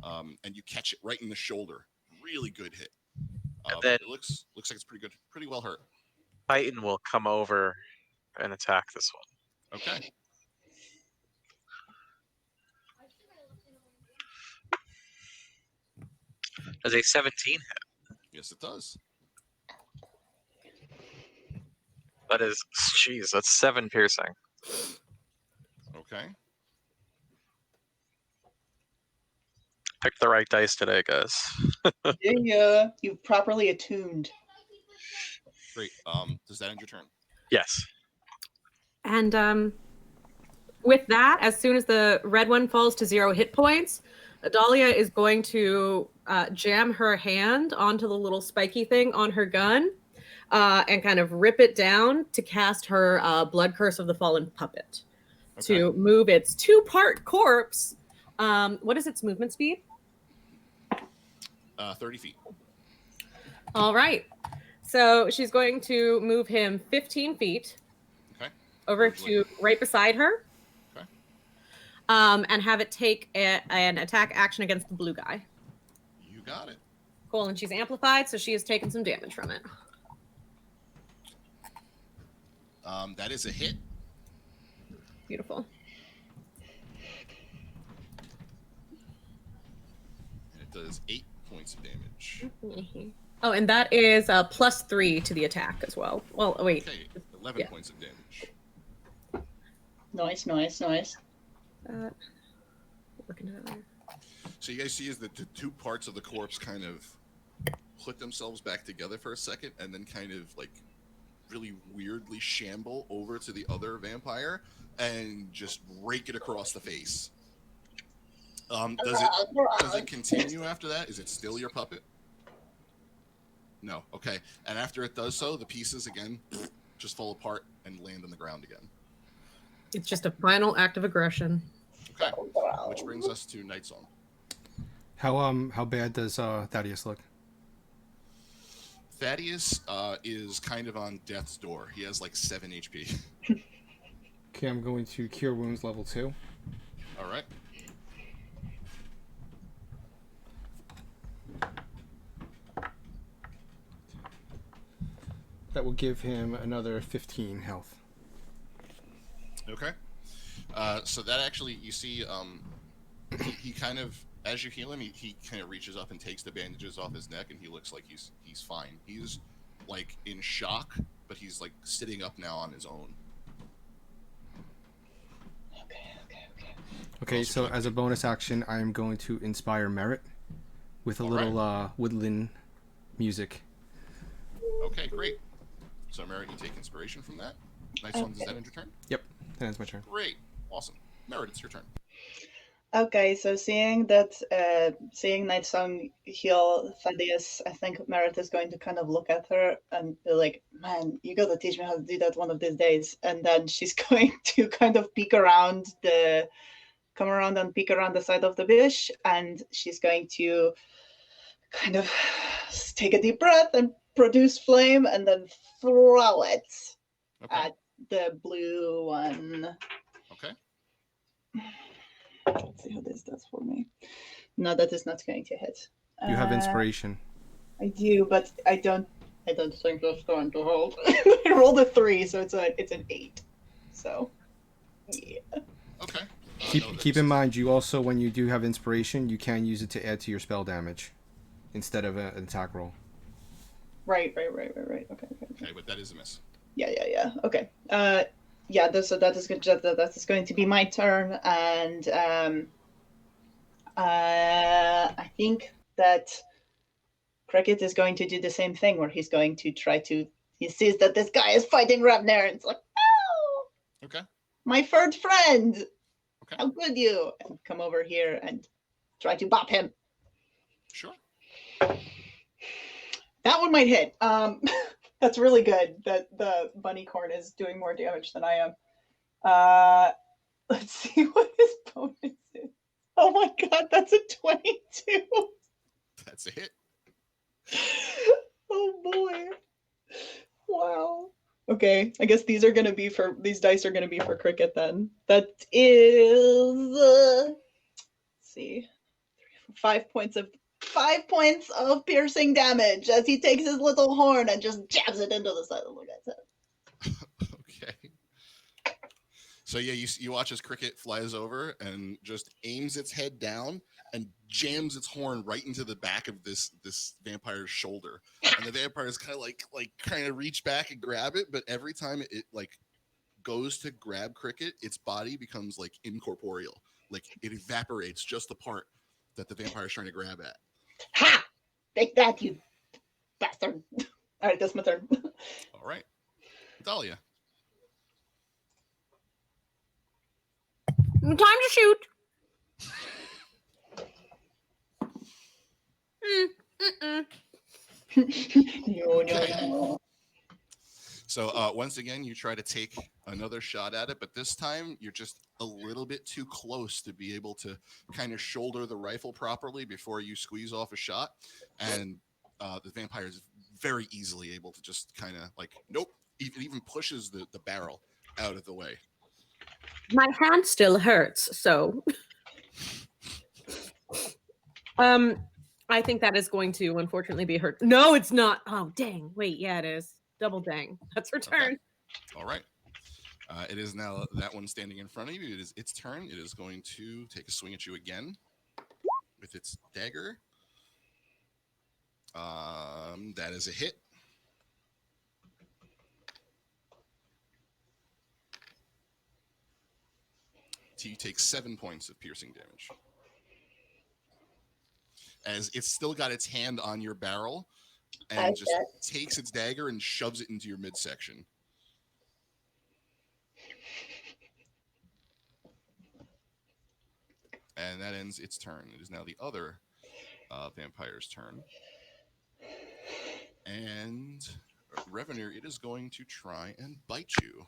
A: and you catch it right in the shoulder. Really good hit.
E: And then
A: it looks like it's pretty good, pretty well hurt.
E: Titan will come over and attack this one.
A: Okay.
E: Does a 17 hit?
A: Yes, it does.
E: That is, jeez, that's 7 piercing.
A: Okay.
E: Picked the right dice today, guys.
D: Yeah, you've properly attuned.
A: Great. Does that end your turn?
E: Yes.
B: And with that, as soon as the red one falls to 0 hit points, Adalia is going to jam her hand onto the little spiky thing on her gun and kind of rip it down to cast her Blood Curse of the Fallen Puppet to move its 2-part corpse. What is its movement speed?
A: 30 feet.
B: All right. So she's going to move him 15 feet over to right beside her. And have it take an attack action against the blue guy.
A: You got it.
B: Cool, and she's amplified, so she has taken some damage from it.
A: That is a hit.
B: Beautiful.
A: And it does 8 points of damage.
B: Oh, and that is +3 to the attack as well. Well, wait.
A: Okay, 11 points of damage.
D: Nice.
B: Looking at that.
A: So you guys see is that the 2 parts of the corpse kind of put themselves back together for a second, and then kind of like really weirdly shamble over to the other vampire and just rake it across the face. Does it continue after that? Is it still your puppet? No. Okay. And after it does so, the pieces again just fall apart and land on the ground again.
B: It's just a final act of aggression.
A: Okay. Which brings us to Night Song.
C: How bad does Thaddeus look?
A: Thaddeus is kind of on death's door. He has like 7 HP.
C: Okay, I'm going to Cure Wounds level 2.
A: All right.
C: That will give him another 15 health.
A: Okay. So that actually, you see, he kind of, as you heal him, he kind of reaches up and takes the bandages off his neck, and he looks like he's fine. He's like in shock, but he's like sitting up now on his own.
C: Okay, so as a bonus action, I am going to inspire Merit with a little woodland music.
A: Okay, great. So Merit, you take inspiration from that. Nice one. Does that end your turn?
C: Yep, that ends my turn.
A: Great. Awesome. Merit, it's your turn.
D: Okay, so seeing Night Song heal Thaddeus, I think Merit is going to kind of look at her and be like, man, you gotta teach me how to do that one of these days. And then she's going to kind of come around and peek around the side of the bush, and she's going to kind of take a deep breath and produce flame and then throw it at the blue one.
A: Okay.
D: Let's see how this does for me. No, that is not going to hit.
C: You have inspiration.
D: I do, but I don't think that's going to hold. I rolled a 3, so it's an 8. So yeah.
A: Okay.
C: Keep in mind, you also, when you do have inspiration, you can use it to add to your spell damage instead of an attack roll.
D: Right. Okay,
A: but that is a miss.
D: Yeah. Okay. So that is going to be my turn, and I think that Cricket is going to do the same thing, where he's going to try to. He sees that this guy is fighting Ravner, and it's like, oh,
A: Okay.
D: my third friend.
A: Okay.
D: How could you? And come over here and try to bop him.
A: Sure.
D: That one might hit. That's really good that the bunny corn is doing more damage than I am. Let's see what his bonus is. Oh my god, that's a 22.
A: That's a hit.
D: Oh boy. Wow. Okay, I guess these dice are gonna be for Cricket then. That is let's see. 5 points of piercing damage as he takes his little horn and just jabs it into the side of the guy's head.
A: Okay. So yeah, you watch as Cricket flies over and just aims its head down and jams its horn right into the back of this vampire's shoulder. And the vampire's kind of reach back and grab it, but every time it like goes to grab Cricket, its body becomes like incorporeal. Like it evaporates just the part that the vampire's trying to grab at.
D: Ha! Take that, you bastard. All right, that's my turn.
A: All right. Dahlia.
B: Time to shoot.
D: No.
A: So once again, you try to take another shot at it, but this time you're just a little bit too close to be able to kind of shoulder the rifle properly before you squeeze off a shot. And the vampire is very easily able to just kind of like, nope, even pushes the barrel out of the way.
B: My hand still hurts, so I think that is going to unfortunately be hurt. No, it's not. Oh, dang. Wait, yeah, it is. Double dang. That's her turn.
A: Okay. All right. It is now that one standing in front of you. It is its turn. It is going to take a swing at you again with its dagger. That is a hit. So you take 7 points of piercing damage. As it's still got its hand on your barrel and just takes its dagger and shoves it into your midsection. And that ends its turn. It is now the other vampire's turn. And Revenue, it is going to try and bite you.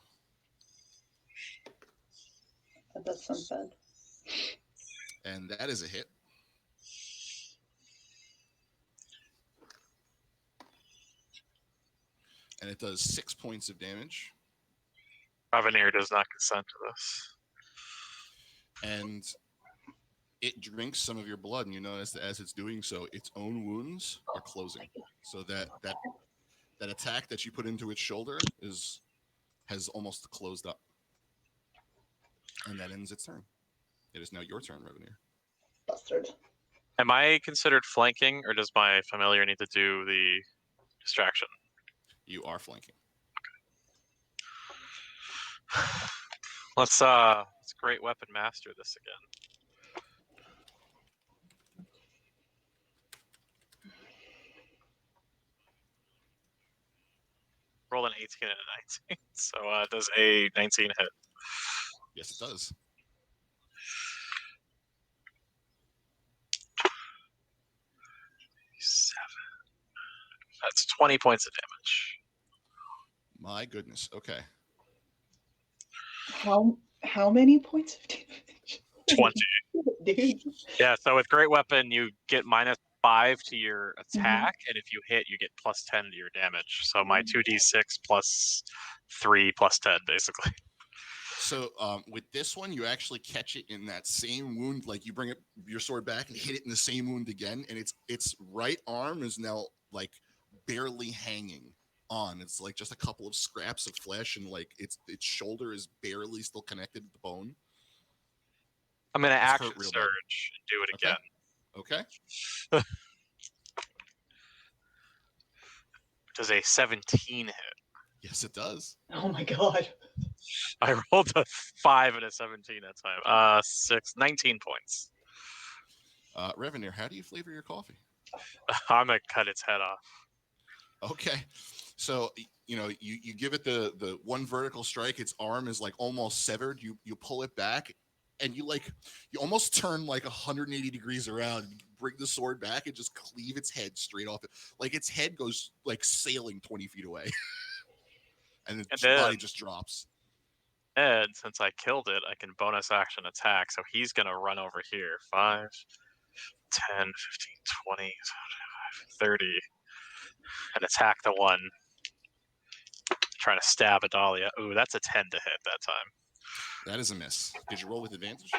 D: That does sound bad.
A: And that is a hit. and it does 6 points of damage.
E: Avenir does not consent to this.
A: And it drinks some of your blood, and you notice that as it's doing so, its own wounds are closing. So that attack that you put into its shoulder has almost closed up. And that ends its turn. It is now your turn, Revenir.
D: Bastard.
E: Am I considered flanking, or does my familiar need to do the distraction?
A: You are flanking.
E: Let's great weapon master this again. Roll an 18 and a 19. So does a 19 hit?
A: Yes, it does.
E: That's 20 points of damage.
A: My goodness. Okay.
D: How many points of damage?
E: 20.
D: Dude.
E: Yeah, so with great weapon, you get -5 to your attack, and if you hit, you get +10 to your damage. So my 2d6 +3 +10, basically.
A: So with this one, you actually catch it in that same wound. Like you bring your sword back and hit it in the same wound again, and its right arm is now like barely hanging on. It's like just a couple of scraps of flesh, and like its shoulder is barely still connected to the bone.
E: I'm gonna
A: It's
E: action
A: hurt real
E: surge and do it
A: Okay.
E: again.
A: Okay.
E: Does a 17 hit?
A: Yes, it does.
D: Oh my god.
E: I rolled a 5 and a 17 that time. 19 points.
A: Revenir, how do you flavor your coffee?
E: I'm gonna cut its head off.
A: Okay. So you give it the one vertical strike, its arm is like almost severed. You pull it back, and you almost turn like 180 degrees around, bring the sword back, and just cleave its head straight off it. Like its head goes like sailing 20 feet away. and its body just drops.
E: And since I killed it, I can bonus action attack. So he's gonna run over here. 5, 10, 15, 20, 30. And attack the one trying to stab Adalia. Ooh, that's a 10 to hit that time.
A: That is a miss. Did you roll with advantage?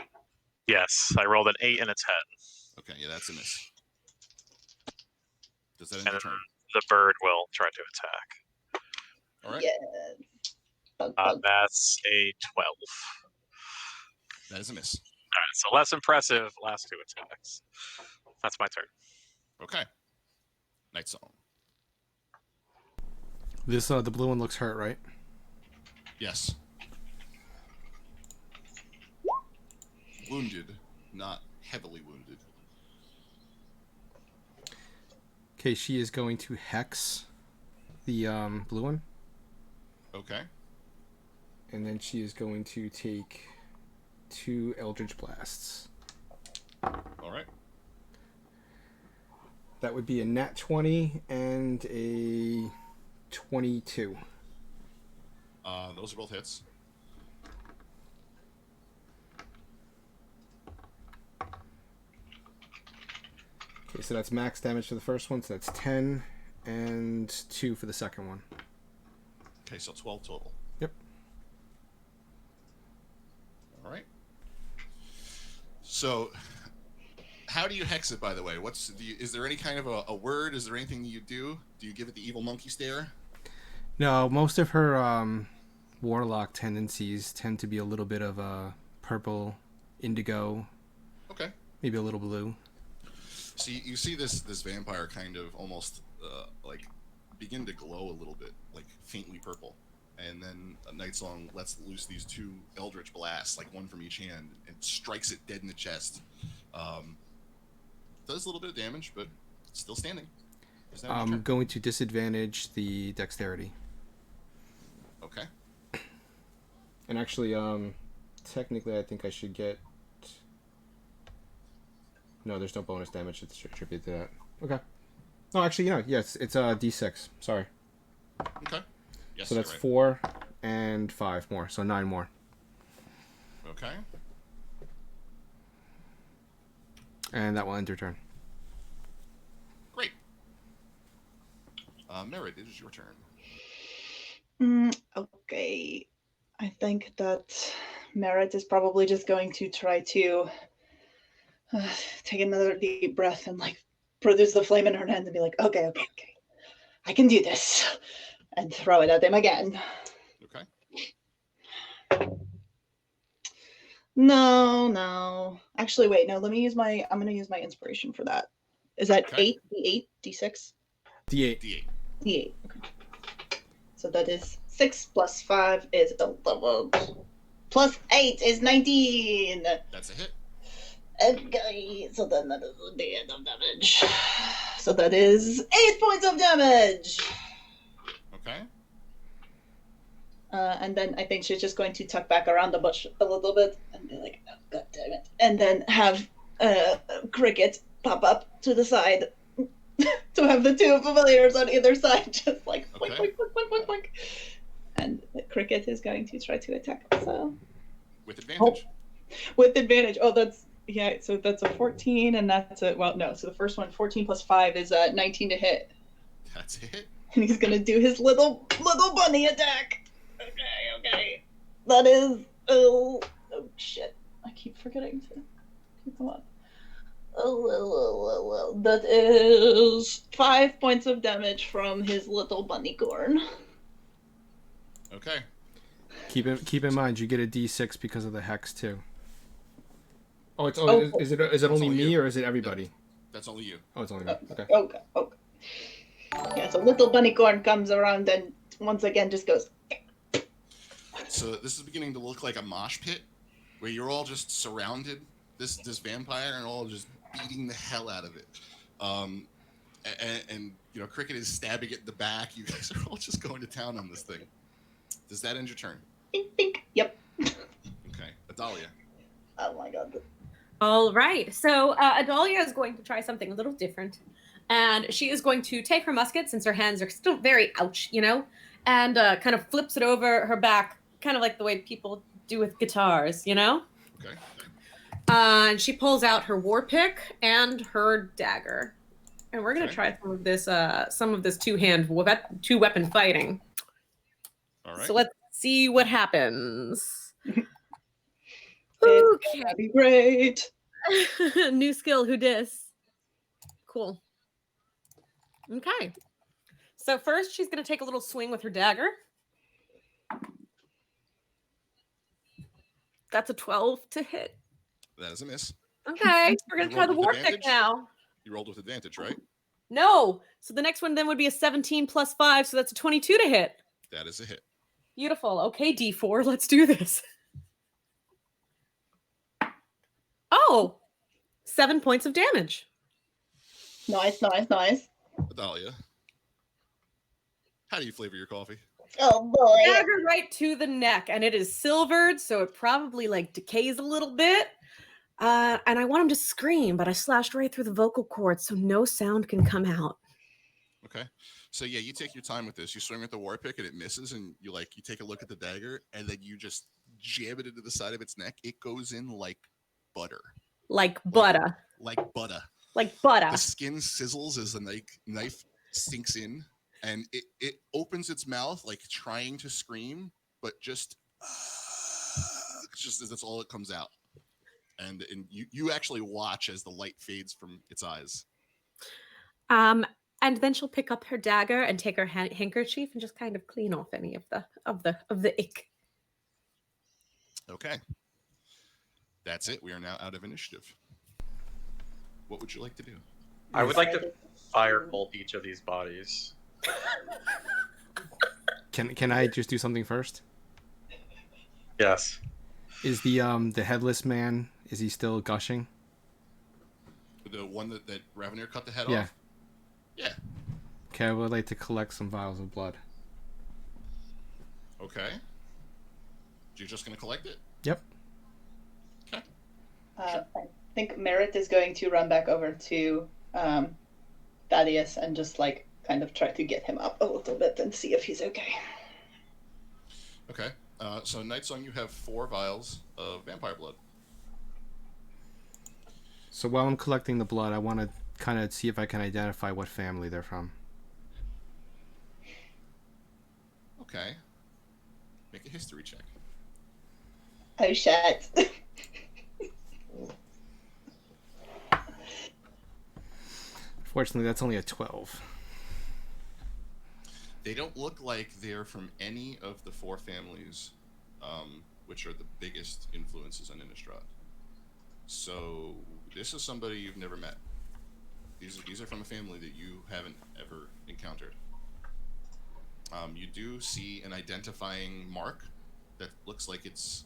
E: Yes, I rolled an 8 and a 10.
A: Okay, yeah, that's a miss. Does that end
E: And
A: your turn?
E: the bird will try to attack.
A: All right.
D: Yeah.
E: That's a 12.
A: That is a miss.
E: All right, so less impressive last 2 attacks. That's my turn.
A: Okay. Night Song.
C: This the blue one looks hurt, right?
A: Yes. Wounded, not heavily wounded.
C: Okay, she is going to hex the blue one,
A: Okay.
C: and then she is going to take 2 Eldritch Blasts.
A: All right.
C: That would be a nat 20 and a 22.
A: Those are both hits.
C: Okay, so that's max damage for the first one, so that's 10, and 2 for the second one.
A: Okay, so 12 total.
C: Yep.
A: All right. So, how do you hex it, by the way? Is there any kind of a word? Is there anything that you do? Do you give it the evil monkey stare?
C: No, most of her warlock tendencies tend to be a little bit of purple, indigo,
A: Okay.
C: maybe a little blue.
A: So you see this vampire kind of almost like begin to glow a little bit, like faintly purple, and then Night Song lets loose these 2 Eldritch Blasts, like one from each hand, and strikes it dead in the chest. Does a little bit of damage, but it's still standing.
C: I'm going to disadvantage the dexterity.
A: Okay.
C: And actually, technically, I think I should get... No, there's no bonus damage that's attributed to that. Okay. No, actually, yes, it's a D6. Sorry.
A: Okay. Yes.
C: So that's
A: right.
C: 4 and 5 more, so 9 more.
A: Okay.
C: And that will end your turn.
A: Great. Merritt, it is your turn.
D: Okay. I think that Merritt is probably just going to try to take another deep breath and like produce the flame in her hand and be like, okay, I can do this, and throw it at him again.
A: Okay.
D: No. Actually, wait. No, let me use my. I'm gonna use my inspiration for that. Is that
A: Okay.
D: 8 d8 d6
C: D8.
A: D8.
D: d8? Okay. So that is 6 plus 5 is 11. Plus 8 is 19.
A: That's a hit.
D: Okay, so then that is the end of damage. So that is 8 points of damage.
A: Okay.
D: And then I think she's just going to tuck back around the bush a little bit and be like, oh, God damn it. And then have Cricket pop up to the side to have the two familiars on either side, just like boink,
A: Okay.
D: boink, boink, boink, boink, boink. And the Cricket is going to try to attack. So
A: With advantage.
D: with advantage. Oh, that's, yeah, so that's a 14, and that's a, well, no, so the first one, 14 plus 5 is 19 to hit.
A: That's a hit.
D: And he's going to do his little bunny attack. Okay. That is, oh shit. I keep forgetting to keep them up. Oh. That is 5 points of damage from his little bunny corn.
A: Okay.
C: Keep in mind, you get a D6 because of the hex too. Oh, it's
D: Oh.
C: is it only
A: only
C: me
A: you.
C: or is it everybody?
A: That's only you.
C: Oh, it's only me. Okay.
D: Okay. Yeah, so little bunny corn comes around and once again just goes.
A: So this is beginning to look like a mosh pit where you're all just surrounded this vampire and all just beating the hell out of it. And you know, Cricket is stabbing it in the back. You guys are all just going to town on this thing. Does that end your turn?
D: Bink, bink. Yep.
A: Okay. Adalia.
D: Oh my god.
B: All right. So Adalia is going to try something a little different. And she is going to take her musket, since her hands are still very ouch, you know, and kind of flips it over her back, kind of like the way people do with guitars, you know?
A: Okay.
B: And she pulls out her war pick and her dagger. And we're going to
A: Okay.
B: try some of this two weapon fighting.
A: All right.
B: So let's see what happens.
D: It's
B: Okay.
D: gonna be great.
B: New skill, who dis? Cool. Okay. So first she's going to take a little swing with her dagger. That's a 12 to hit.
A: That is a miss.
B: Okay. We're going
A: You
B: to try the
A: rolled with
B: war pick
A: advantage?
B: now.
A: You rolled with advantage, right?
B: No. So the next one then would be a 17 plus 5. So that's a 22 to hit.
A: That is a hit.
B: Beautiful. Okay, D4, let's do this. Oh, 7 points of damage.
D: Nice.
A: Adalia. How do you flavor your coffee?
D: Oh boy.
B: Dagger right to the neck, and it is silvered, so it probably like decays a little bit. And I want him to scream, but I slashed right through the vocal cords, so no sound can come out.
A: Okay. So yeah, you take your time with this. You swing with the war pick and it misses, and you take a look at the dagger, and then you just jam it into the side of its neck. It goes in like butter.
B: Like butter.
A: Like butter.
B: Like butter.
A: The skin sizzles as the knife sinks in, and it opens its mouth like trying to scream, but just that's all it comes out. And you actually watch as the light fades from its eyes.
B: And then she'll pick up her dagger and take her handkerchief and just kind of clean off any of the ick.
A: Okay. That's it. We are now out of initiative. What would you like to do?
F: I would like to firebolt each of these bodies.
C: Can I just do something first?
F: Yes.
C: Is the headless man, is he still gushing?
A: The one that Ravenir cut the head
C: Yeah.
A: off? Yeah.
C: Okay, I would like to collect some vials of blood.
A: Okay. You're just going to collect it?
C: Yep.
A: Okay.
D: I think Merritt is going to run back over to Thaddeus and just like kind of try to get him up a little bit and see if he's okay.
A: Okay. So Night Song, you have 4 vials of vampire blood.
C: So while I'm collecting the blood, I want to kind of see if I can identify what family they're from.
A: Okay. Make a history check.
D: Oh shit.
C: Fortunately, that's only a 12.
A: They don't look like they're from any of the four families, which are the biggest influences on Innistrad. So this is somebody you've never met. These are from a family that you haven't ever encountered. You do see an identifying mark that looks like it's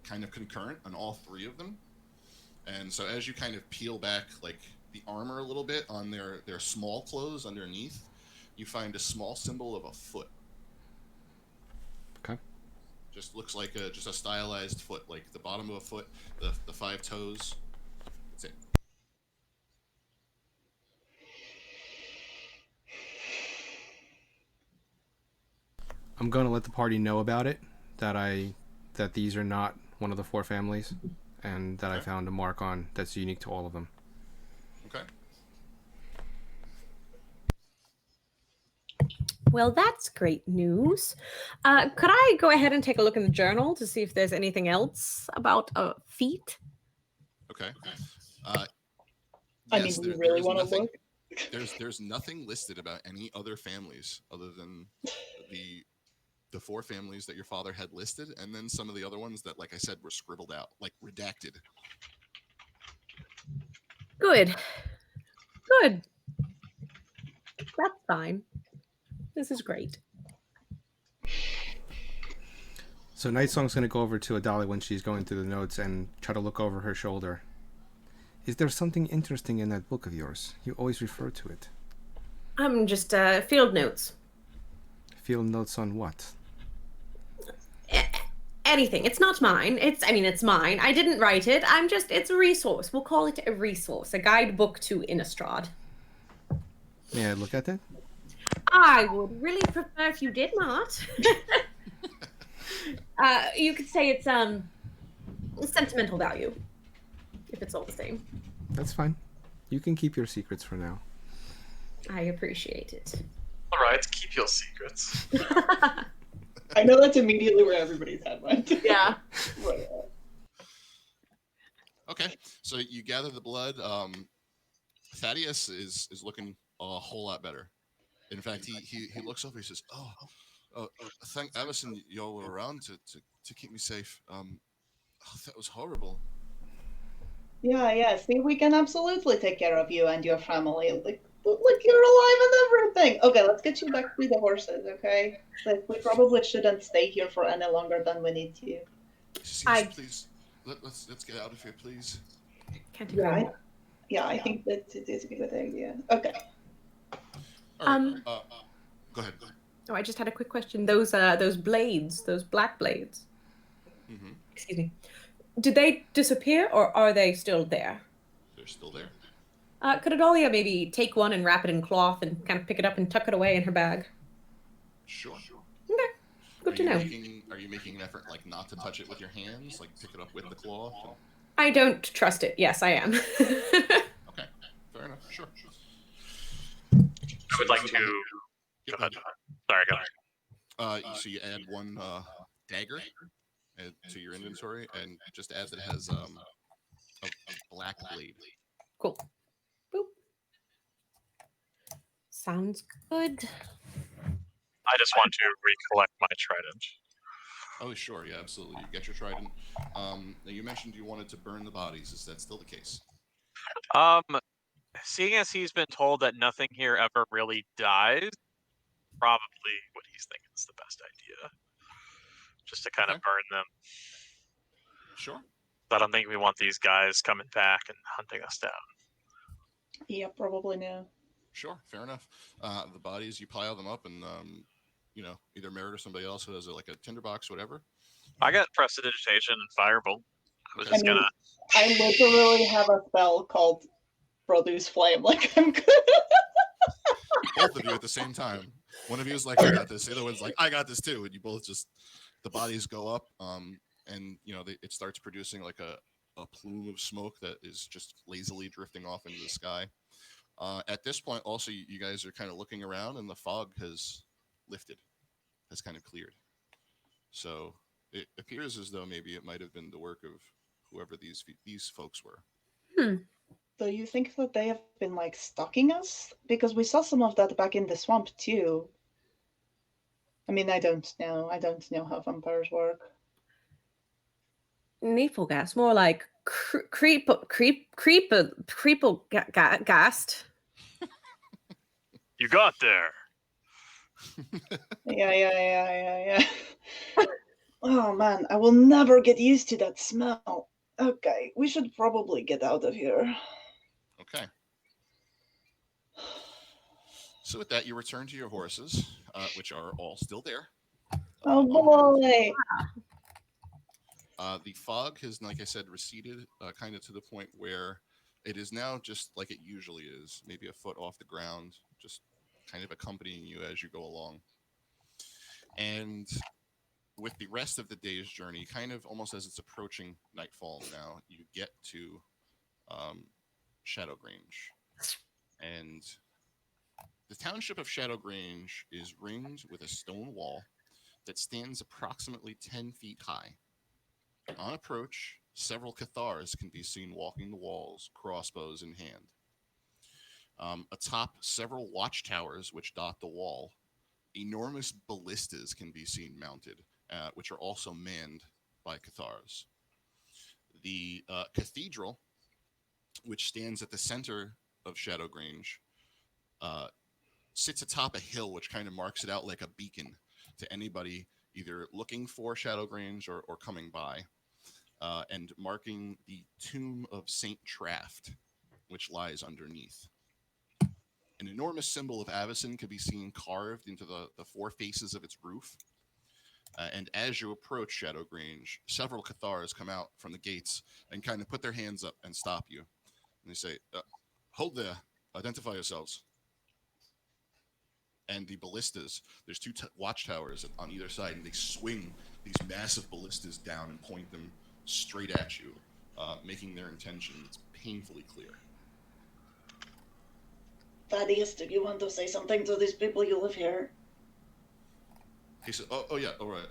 A: kind of concurrent on all three of them. And so as you kind of peel back like the armor a little bit on their small clothes underneath, you find a small symbol of a foot.
C: Okay.
A: Just looks like just a stylized foot, like the bottom of a foot, the 5 toes. That's it.
C: I'm gonna let the party know about it, that these are not one of the four families, and that I
A: Okay.
C: found a mark on that's unique to all of them.
A: Okay.
B: Well, that's great news. Could I go ahead and take a look in the journal to see if there's anything else about a feat?
A: Okay.
D: I
A: Yes,
D: mean, we
A: there
D: really
A: is
D: want to
A: nothing.
D: look.
A: There's nothing listed about any other families other than the four families that your father had listed, and then some of the other ones that, like I said, were scribbled out, like redacted.
B: Good. Good. That's fine. This is great.
C: So Night Song's gonna go over to Adali when she's going through the notes and try to look over her shoulder. Is there something interesting in that book of yours? You always refer to it.
B: Just field notes.
C: Field notes on what?
B: Anything. It's not mine. It's mine. I didn't write it. It's a resource. We'll call it a resource, a guidebook to Innistrad.
C: May I look at it?
B: I would really prefer if you did not. You could say it's sentimental value, if it's all the same.
C: That's fine. You can keep your secrets for now.
B: I appreciate it.
F: All right, keep your secrets.
D: I know that's immediately where everybody's head went.
B: Yeah.
D: Right.
A: Okay, so you gather the blood. Thaddeus is looking a whole lot better. In fact, he looks over. He says, "Oh, thank Avison, y'all were around to keep me safe. That was horrible."
D: Yeah. See, we can absolutely take care of you and your family. Like, you're alive and everything. Okay, let's get you back to the horses, okay? Like, we probably shouldn't stay here for any longer than we need to.
A: Yes, please. Let's get out of here, please.
B: Can't agree more.
D: Yeah, I think that it is a good idea. Okay.
A: All right. Go ahead.
B: Oh, I just had a quick question. Those blades, those black blades.
A: Mm-hmm.
B: Excuse me. Did they disappear, or are they still there?
A: They're still there.
B: Could Adalia maybe take one and wrap it in cloth and kind of pick it up and tuck it away in her bag?
A: Sure.
B: Okay, good to know.
A: Are you making an effort, like, not to touch it with your hands, like pick it up with the claw?
B: I don't trust it. Yes, I am.
A: Okay, fair enough. Sure.
E: I would like to. Go ahead. Sorry, go ahead.
A: So you add one dagger to your inventory, and just add that it has a black blade.
B: Cool. Boop. Sounds good.
E: I just want to recollect my trident.
A: Oh, sure, yeah, absolutely. You get your trident. Now you mentioned you wanted to burn the bodies. Is that still the case?
E: Seeing as he's been told that nothing here ever really dies, probably what he's thinking is the best idea. Just to kind of burn them.
A: Sure.
E: I don't think we want these guys coming back and hunting us down.
D: Yeah, probably no.
A: Sure, fair enough. The bodies, you pile them up, and either Merritt or somebody else who has like a tinderbox, whatever.
E: I got prestidigitation and firebolt. I was just gonna.
D: I literally have a spell called Produce Flame. Like, I'm good.
A: Both of you at the same time. One of you is like, "I got this." The other one's like, "I got this too." And you both just, the bodies go up, and it starts producing like a plume of smoke that is just lazily drifting off into the sky. At this point, also, you guys are kind of looking around, and the fog has lifted, has kind of cleared. So it appears as though maybe it might have been the work of whoever these folks were.
D: Do you think that they have been like stalking us? Because we saw some of that back in the swamp too. I mean, I don't know. I don't know how vampires work.
B: Niflgast, more like creeplegast.
E: You got there.
D: Yeah. Oh man, I will never get used to that smell. Okay, we should probably get out of here.
A: Okay. So with that, you return to your horses, which are all still there.
D: Oh
A: en route.
D: boy.
A: The fog has, like I said, receded kind of to the point where it is now just like it usually is, maybe a foot off the ground, just kind of accompanying you as you go along. And with the rest of the day's journey, kind of almost as it's approaching nightfall now, you get to Shadowgrange. And the township of Shadowgrange is ringed with a stone wall that stands approximately 10 feet high. On approach, several Cathars can be seen walking the walls, crossbows in hand. Atop several watchtowers which dot the wall, enormous ballistas can be seen mounted, which are also manned by Cathars. The cathedral, which stands at the center of Shadowgrange, sits atop a hill which kind of marks it out like a beacon to anybody either looking for Shadowgrange or coming by, and marking the tomb of Saint Traft, which lies underneath. An enormous symbol of Avacyn can be seen carved into the four faces of its roof. And as you approach Shadowgrange, several Cathars come out from the gates and kind of put their hands up and stop you. And they say, hold there, identify yourselves. And the ballistas, there's two watchtowers on either side, and they swing these massive ballistas down and point them straight at you, making their intentions painfully clear.
D: Thaddeus, do you want to say something to these people you live here?
A: He said, oh yeah, all right.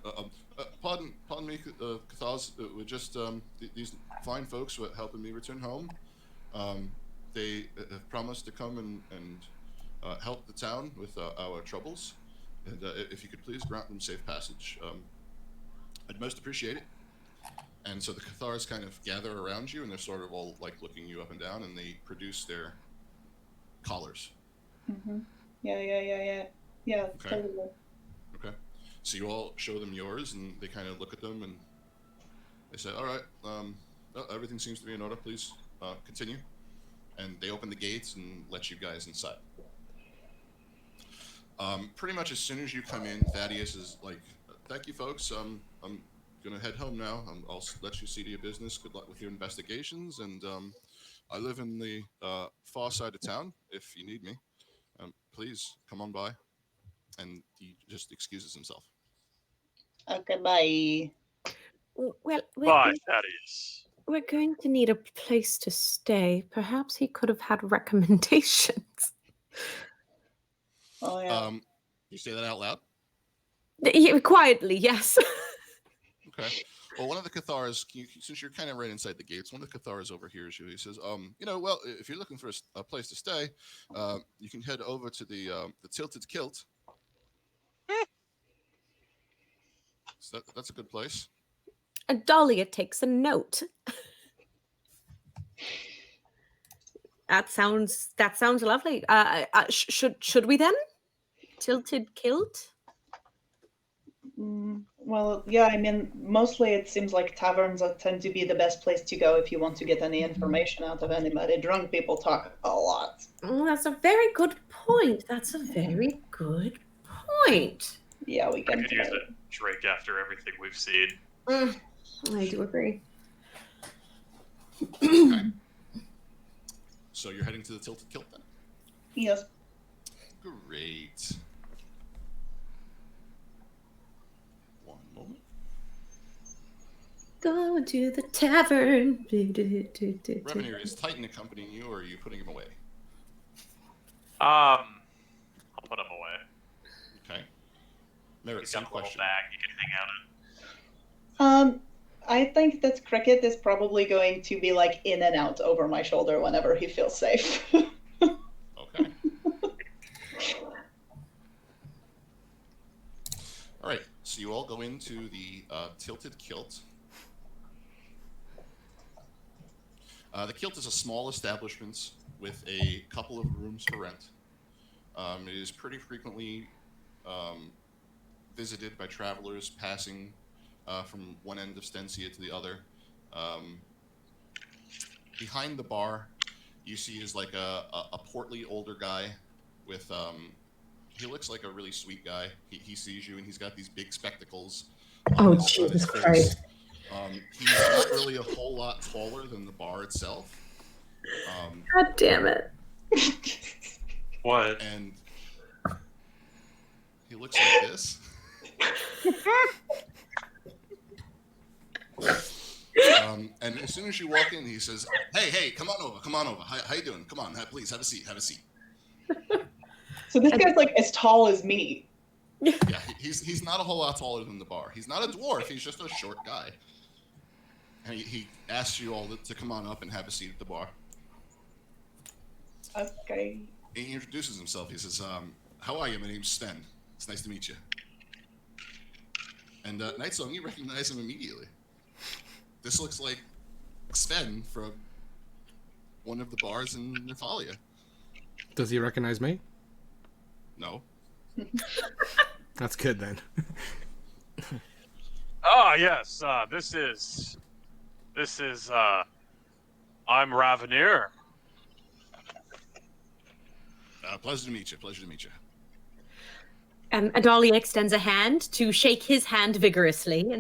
A: Pardon me, Cathars. We're just these fine folks were helping me return home. They have promised to come and help the town with our troubles. And if you could please grant them safe passage, I'd most appreciate it. And so the Cathars kind of gather around you, and they're sort of all like looking you up and down, and they produce their collars.
D: Mm-hmm. Yeah.
A: Okay.
D: Totally.
A: Okay. So you all show them yours, and they kind of look at them, and they say, all right, everything seems to be in order. Please continue. And they open the gates and let you guys inside. Pretty much as soon as you come in, Thaddeus is like, thank you, folks. I'm going to head home now. I'll let you see to your business. Good luck with your investigations. And I live in the far side of town. If you need me, please come on by. And he just excuses himself.
D: Okay, bye.
B: Well,
E: Bye, Thaddeus.
B: we're going to need a place to stay. Perhaps he could have had recommendations.
D: Oh yeah.
A: You say that out loud?
B: Yeah, quietly, yes.
A: Okay. Well, one of the Cathars, since you're kind of right inside the gates, one of the Cathars overhears you. He says, well, if you're looking for a place to stay, you can head over to the Tilted Kilt. So that's a good place.
B: Dahlia takes a note. That sounds lovely. Should we then? Tilted Kilt?
D: Well, yeah, I mean, mostly it seems like taverns tend to be the best place to go if you want to get any information out of anybody. Drunk people talk a lot.
B: Oh, that's a very good point.
D: Yeah, we
E: I
D: can
E: could use a drink after everything we've seen.
B: I do agree.
A: Okay. So you're heading to the Tilted Kilt then?
D: Yes.
A: Great. One moment.
B: Go to the tavern.
A: Revenue, is Titan accompanying you, or are you putting him away?
E: I'll put him away.
A: Okay. Merit,
E: He's
A: same
E: got a little
A: question.
E: bag you can hang out in.
D: I think that Cricket is probably going to be like in and out over my shoulder whenever he feels safe.
A: Okay. All right. So you all go into the Tilted Kilt. The Kilt is a small establishment with a couple of rooms for rent. It is pretty frequently visited by travelers passing from one end of Stensia to the other. Behind the bar, you see is like a portly older guy with he looks like a really sweet guy. He sees you and he's got these big spectacles on his face. He's not really a whole lot taller than the bar itself.
B: God damn it.
E: What?
A: And he looks like this. And as soon as you walk in, he says, "Hey, come on over. How you doing? Come on, please have a seat.
D: So this guy's like as tall as me.
A: Yeah, he's not a whole lot taller than the bar. He's not a dwarf. He's just a short guy. And he asks you all to come on up and have a seat at the bar.
D: Okay.
A: He introduces himself. He says, "How are you? My name's Sven. It's nice to meet you." And Nightsong, you recognize him immediately. This looks like Sven from one of the bars in Nephalia.
C: Does he recognize me?
A: No.
C: That's good then.
E: Ah, yes. This is. I'm Ravenir.
A: Pleasure to meet you.
B: Adalia extends a hand to shake his hand vigorously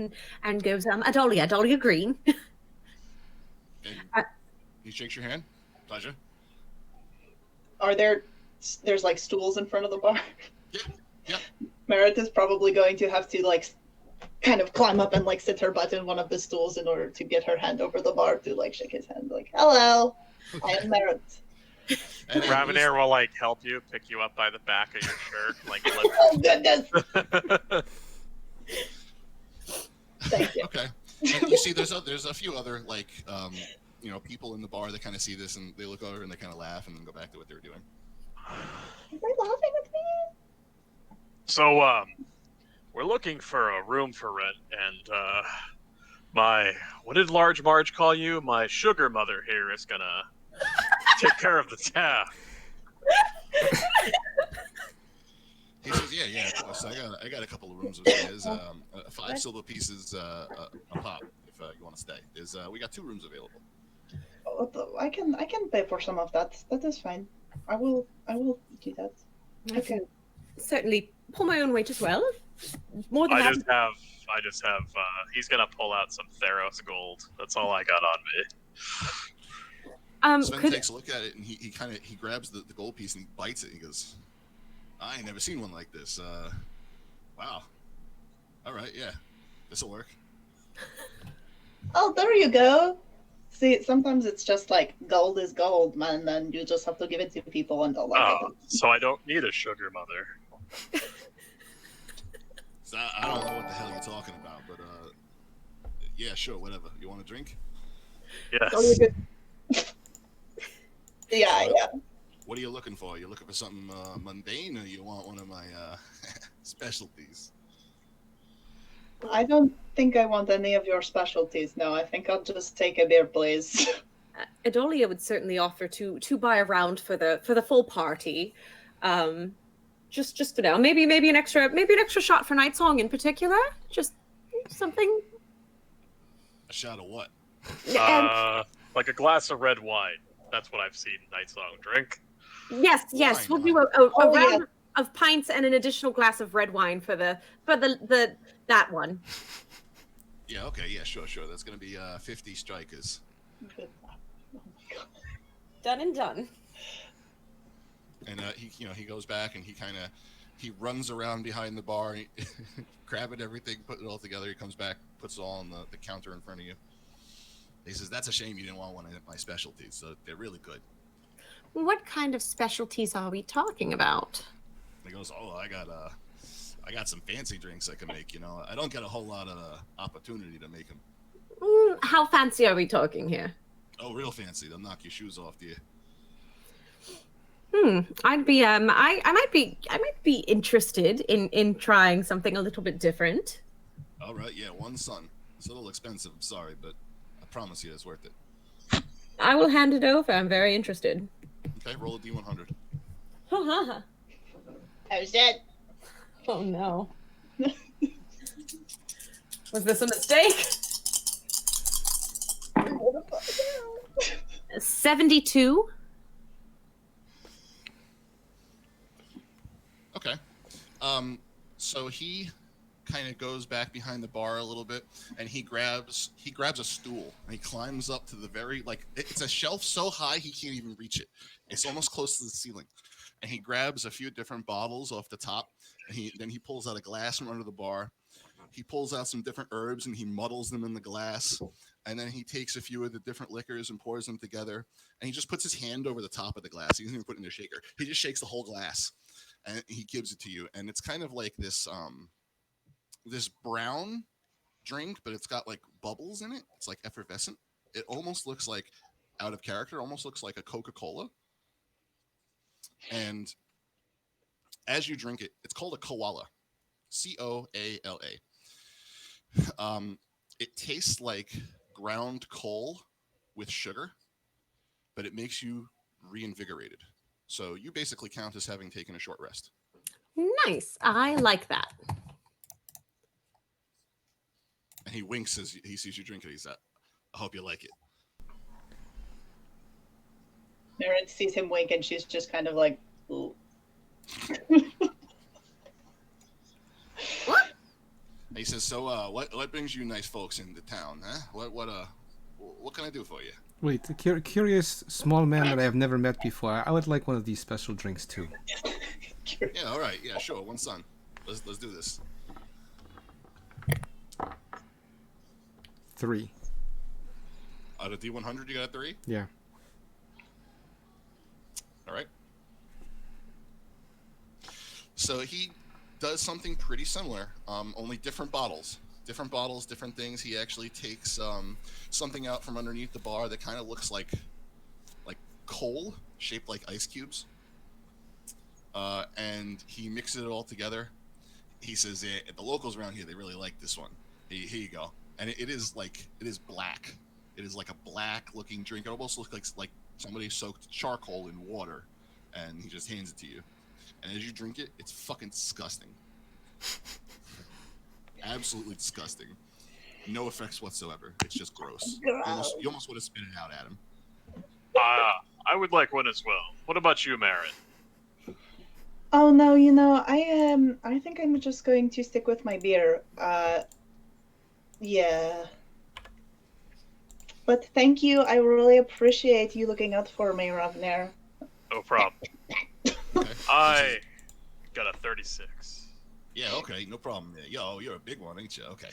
B: and goes, Adalia Green.
A: And he shakes your hand. Pleasure.
D: Are there's like stools in front of the bar?
A: Yeah.
D: Merit is probably going to have to like kind of climb up and like sit her butt in one of the stools in order to get her hand over the bar to like shake his hand. Like, hello, I am Merit.
A: And
E: Ravenir will like help you, pick you up by the back of your shirt, like
D: Oh goodness! Thank you.
A: Okay. And you see, there's a few other like people in the bar that kind of see this and they look over and they kind of laugh and then go back to what they were doing.
D: Are they laughing at me?
E: So, we're looking for a room for rent, and what did Large Marge call you? My sugar mother here is gonna take care of the tab.
A: He says, "Yeah, of course. I got a couple of rooms upstairs. 5 silver pieces a pop if you want to stay. We got 2 rooms available."
D: I can pay for some of that. That is fine. I will do that.
B: I can certainly pull my own weight as well. More than
E: I
B: happy.
E: just have. He's gonna pull out some Theros gold. That's all I got on me.
A: Sven takes a look at it and he grabs the gold piece and he bites it. And he goes, "I ain't never seen one like this. Wow. All right, yeah, this'll work."
D: Oh, there you go. See, sometimes it's just like gold is gold, man, and you just have to give it to people and they'll like it.
E: So I don't need a sugar mother.
A: So I don't know what the hell you're talking about, but yeah, sure, whatever. You want a drink?
E: Yes.
D: Oh, you're good. Yeah.
A: What are you looking for? You looking for something mundane, or you want one of my specialties?
D: I don't think I want any of your specialties. No, I think I'll just take a beer, please.
B: Adalia would certainly offer to buy a round for the full party. Just for now. Maybe an extra shot for Nightsong in particular. Just something.
A: A shot of what?
E: Like a glass of red wine. That's what I've seen Nightsong drink.
B: Yes.
A: Wine,
B: We'll do a round of pints and an additional glass of red wine for the that one.
A: Yeah, okay, yeah, sure. That's gonna be 50 strikers.
D: Oh my God.
B: Done and done.
A: And he goes back and he runs around behind the bar, grabbing everything, putting it all together. He comes back, puts it all on the counter in front of you. He says, "That's a shame you didn't want one of my specialties. So they're really good."
B: What kind of specialties are we talking about?
A: He goes, "Oh, I got I got some fancy drinks I can make. You know, I don't get a whole lot of opportunity to make them.
B: How fancy are we talking here?
A: Oh, real fancy. They'll knock your shoes off, dear.
B: I'd be I might be interested in trying something a little bit different.
A: All right, yeah, one sun. It's a little expensive. I'm sorry, but I promise you it's worth it.
B: I will hand it over. I'm very interested.
A: Okay, roll a d100.
B: Oh
D: I was dead.
B: no. Was this a mistake? 72.
A: Okay. So he kind of goes back behind the bar a little bit, and he grabs a stool, and he climbs up to the very, like, it's a shelf so high he can't even reach it. It's almost close to the ceiling. And he grabs a few different bottles off the top, and then he pulls out a glass from under the bar. He pulls out some different herbs, and he muddles them in the glass. And then he takes a few of the different liquors and pours them together. And he just puts his hand over the top of the glass. He doesn't even put it in a shaker. He just shakes the whole glass, and he gives it to you. And it's kind of like this this brown drink, but it's got like bubbles in it. It's like effervescent. It almost looks like out of character. Almost looks like a Coca-Cola. And as you drink it, it's called a koala. Coala. It tastes like ground coal with sugar, but it makes you reinvigorated. So you basically count as having taken a short rest.
B: Nice. I like that.
A: And he winks as he sees you drink it. He said, I hope you like it.
D: Merritt sees him wink, and she's just kind of like, ooh.
A: And he says, so what brings you nice folks into town, huh? What can I do for you?
C: Wait, a curious small man that I have never met before. I would like one of these special drinks too.
A: Yeah, all right. Yeah, sure. One sun. Let's do this.
C: 3.
A: Out of D100, you got a 3?
C: Yeah.
A: All right. So he does something pretty similar, only different bottles. Different bottles, different things. He actually takes something out from underneath the bar that kind of looks like coal, shaped like ice cubes. And he mixes it all together. He says, the locals around here, they really like this one. Here you go. And it is black. It is like a black looking drink. It almost looks like somebody soaked charcoal in water, and he just hands it to you. And as you drink it, it's fucking disgusting. Absolutely disgusting. No effects whatsoever. It's just gross. You almost want to spit it out at him.
E: I would like one as well. What about you, Marin?
D: Oh no, I think I'm just going to stick with my beer. Yeah. But thank you. I really appreciate you looking out for me, Ravner.
E: No problem.
A: Okay.
E: I got a 36.
A: Yeah, okay, no problem. Yo, you're a big one, ain't you? Okay.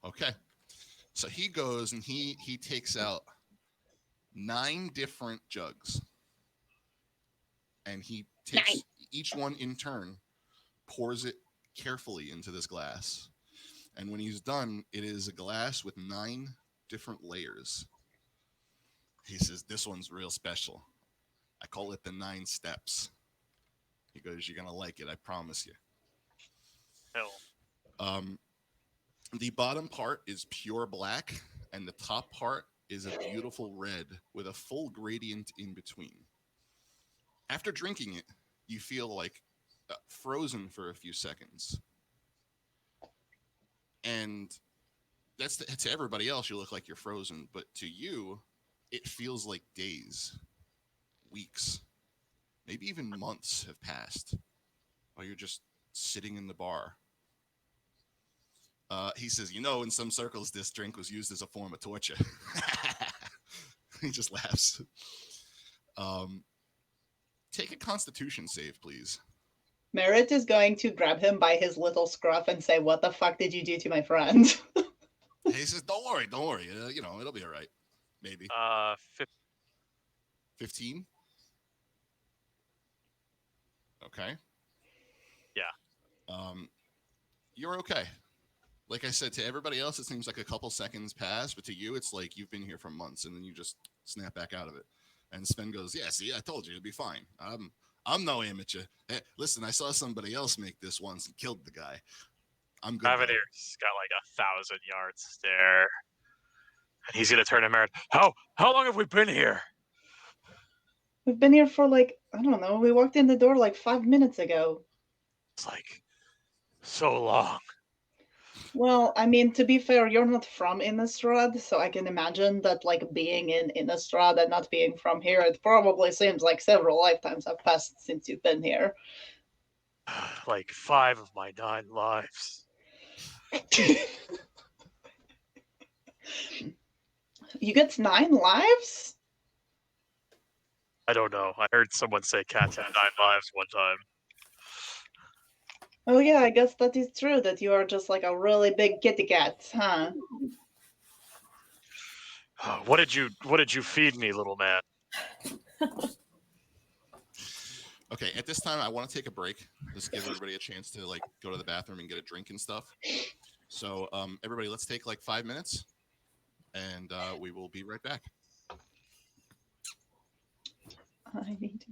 A: Okay. So he goes and he takes out 9 different jugs, and he takes each one in turn, pours it carefully into this glass, and when he's done, it is a glass with 9 different layers. He says, this one's real special. I call it the 9 steps. He goes, you're gonna like it, I promise you.
E: Hell.
A: The bottom part is pure black, and the top part is a beautiful red with a full gradient in between. After drinking it, you feel like frozen for a few seconds. And that's to everybody else, you look like you're frozen, but to you, it feels like days, weeks, maybe even months have passed while you're just sitting in the bar. He says, in some circles, this drink was used as a form of torture. He just laughs. Take a Constitution save, please.
D: Merritt is going to grab him by his little scruff and say, what the fuck did you do to my friend?
A: He says, don't worry. It'll be all right. Maybe. 15? Okay.
E: Yeah.
A: You're okay. Like I said, to everybody else, it seems like a couple seconds pass, but to you, it's like you've been here for months, and then you just snap back out of it. And Sven goes, "Yeah, see, I told you it'd be fine. I'm no amateur. Hey, listen, I saw somebody else make this once and killed the guy. I'm good." though."
E: Avenir's got like 1,000-yard stare, and he's gonna turn him around. How long have we been here?
D: We've been here for like, I don't know, we walked in the door like 5 minutes ago.
E: It's like so long.
D: Well, I mean, to be fair, you're not from Innistrad, so I can imagine that, like, being in Innistrad and not being from here, it probably seems like several lifetimes have passed since you've been here.
E: Like 5 of my 9 lives.
D: You get 9 lives?
E: I don't know. I heard someone say cats have 9 lives one time.
D: Oh yeah, I guess that is true, that you are just like a really big kitty cat, huh?
E: What did you feed me, little man?
A: Okay, at this time, I want to take a break. Just give everybody a chance to like go to the bathroom and get a drink and stuff. So, everybody, let's take like 5 minutes, and we will be right back.
D: I need to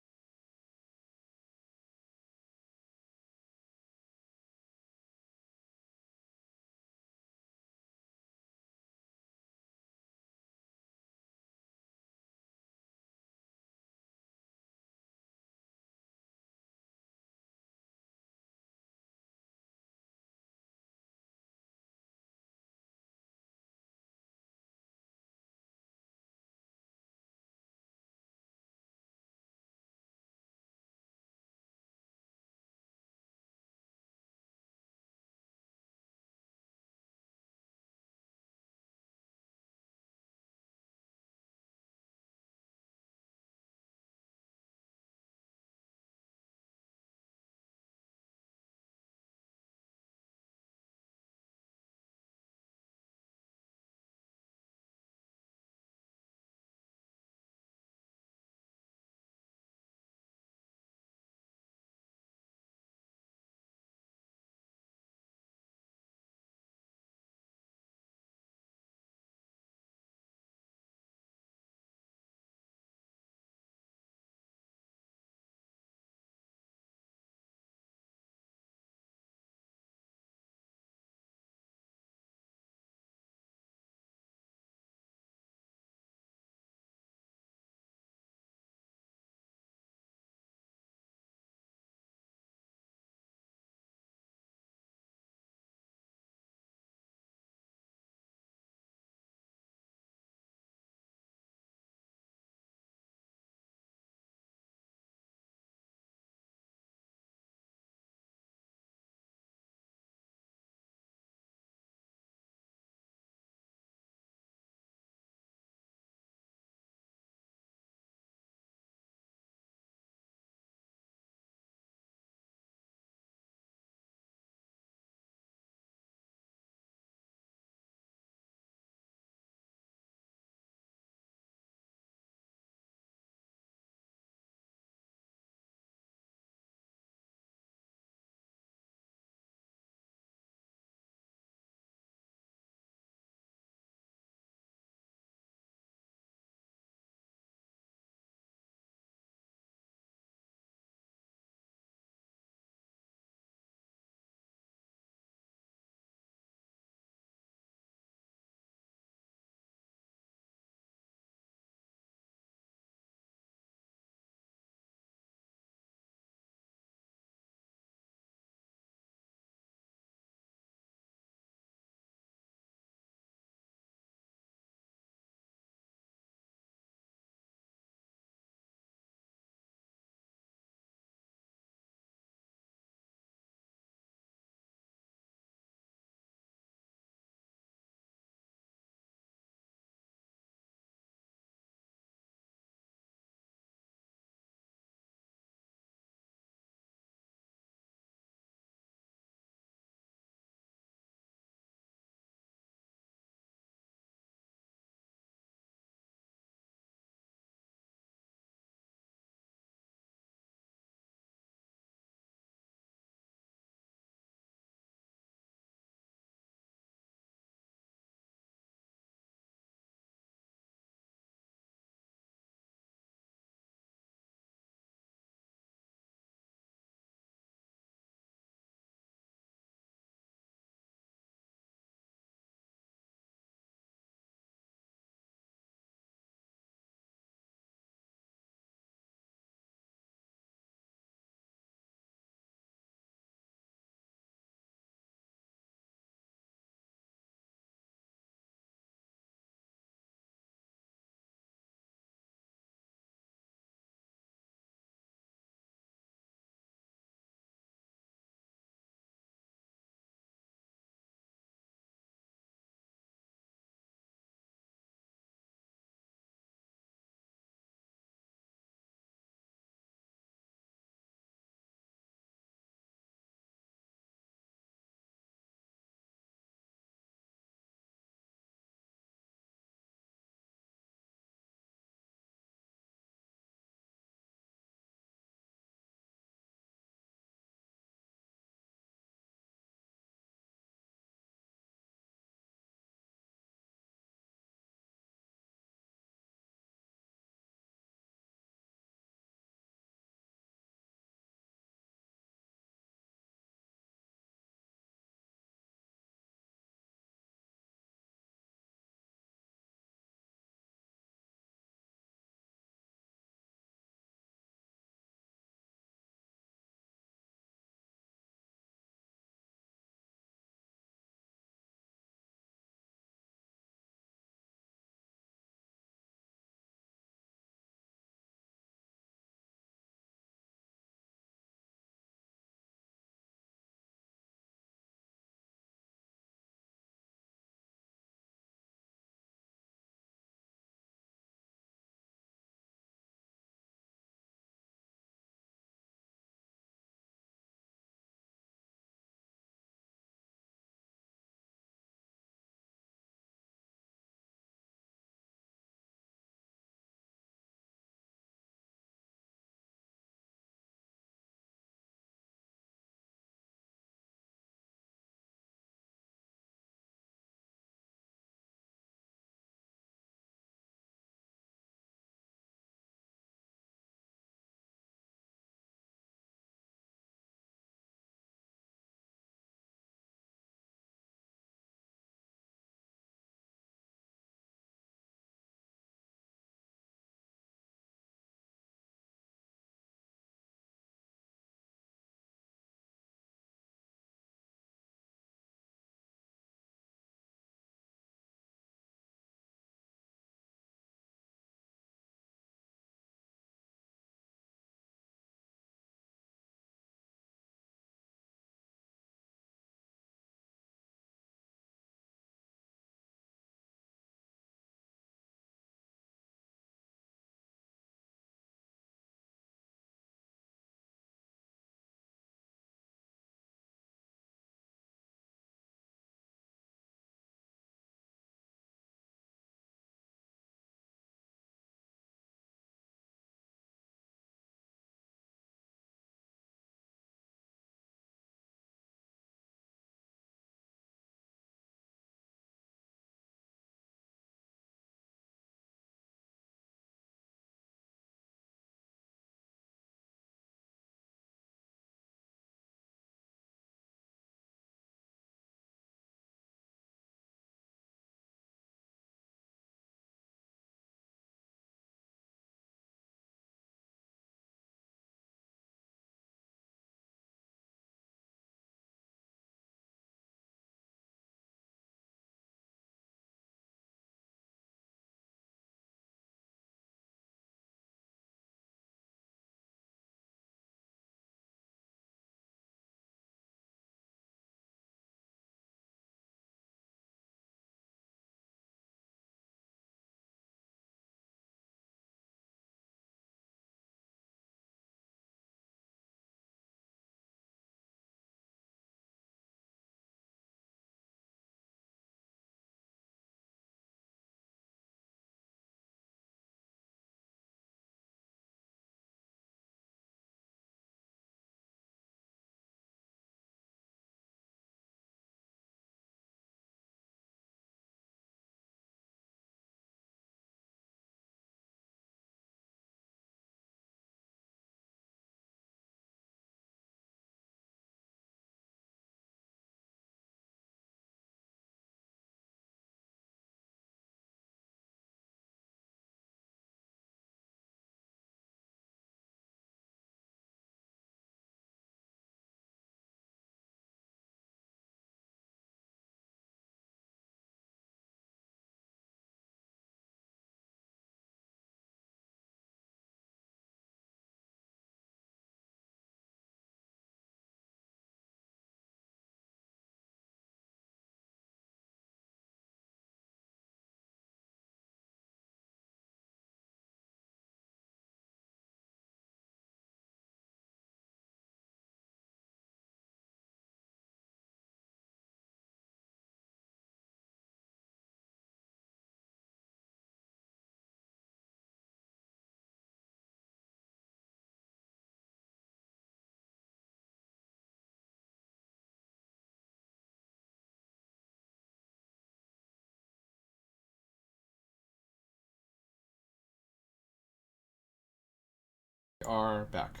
C: Are back.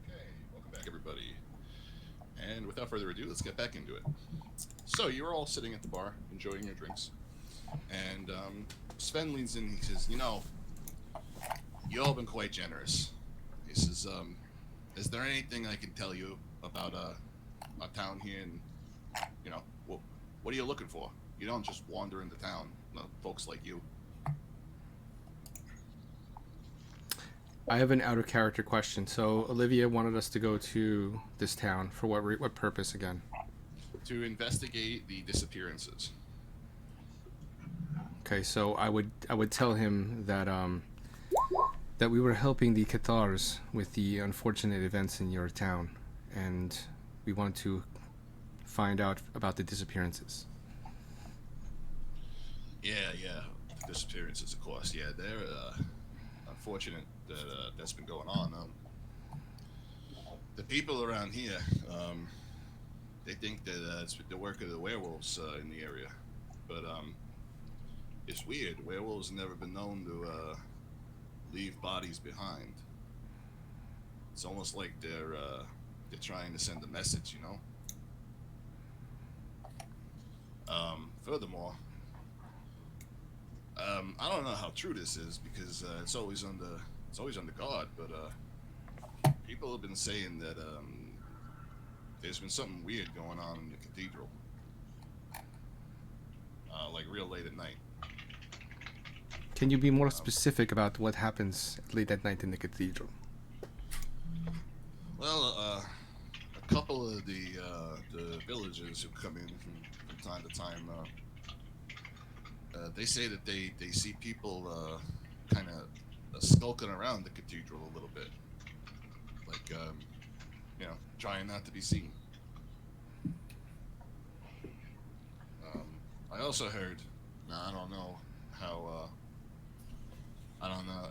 A: Okay, welcome back, everybody. And without further ado, let's get back into it. So you're all sitting at the bar, enjoying your drinks, and Sven leans in. He says, "You know, you all been quite generous." He says, "Is there anything I can tell you about a town here? And what are you looking for? You don't just wander into town. Folks like you."
C: I have an out of character question. So Olivia wanted us to go to this town for what purpose again?
A: To investigate the disappearances.
C: Okay, so I would tell him that that we were helping the Cathars with the unfortunate events in your town, and we want to find out about the disappearances.
A: Yeah, the disappearances, of course. Yeah, they're unfortunate that that's been going on. The people around here, they think that it's the work of the werewolves in the area, but it's weird. Werewolves have never been known to leave bodies behind. It's almost like they're trying to send a message, you know. Furthermore, I don't know how true this is because it's always under guard, but people have been saying that there's been something weird going on in the cathedral, like real late at night.
C: Can you be more specific about what happens late at night in the cathedral?
A: Well, a couple of the villagers who come in from time to time, they say that they see people kind of skulking around the cathedral a little bit, like trying not to be seen. I also heard, now I don't know how,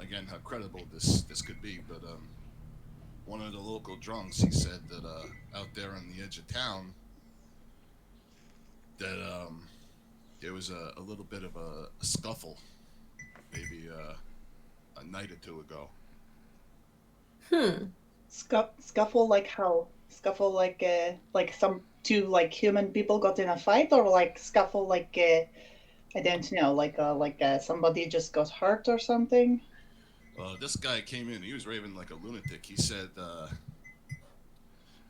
A: again how credible this could be, but one of the local drunks, he said that out there on the edge of town, that there was a little bit of a scuffle, maybe a night or two ago.
D: Scuffle like how? Scuffle like some two like human people got in a fight, or like scuffle like I don't know, like somebody just got hurt or something.
A: This guy came in. He was raving like a lunatic. He said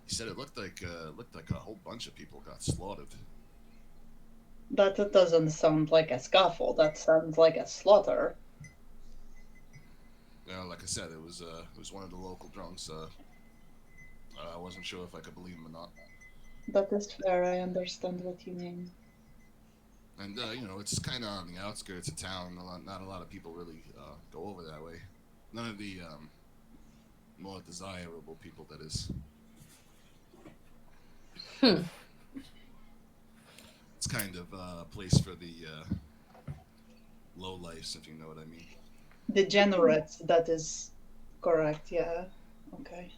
A: it looked like a whole bunch of people got slaughtered.
D: That doesn't sound like a scuffle. That sounds like a slaughter.
A: Like I said, it was one of the local drunks. I wasn't sure if I could believe him or not.
D: That is fair. I understand what you mean.
A: And it's kind of on the outskirts of town. Not a lot of people really go over that way. None of the more desirable people, that is. It's kind of a place for the low lifes, if you know what I mean.
D: Degenerates, that is correct, yeah. Okay.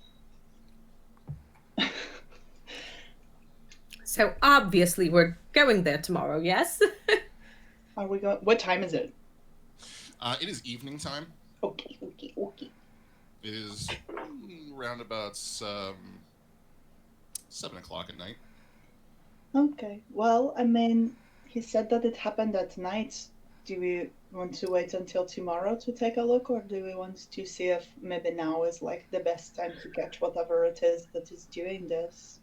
B: So obviously we're going there tomorrow, yes?
D: Are we going? What time is it?
A: It is evening time.
D: Okay.
A: It is around about 7 o'clock at night.
D: Okay. Well, I mean, he said that it happened at night. Do we want to wait until tomorrow to take a look, or do we want to see if maybe now is like the best time to catch whatever it is that is doing this?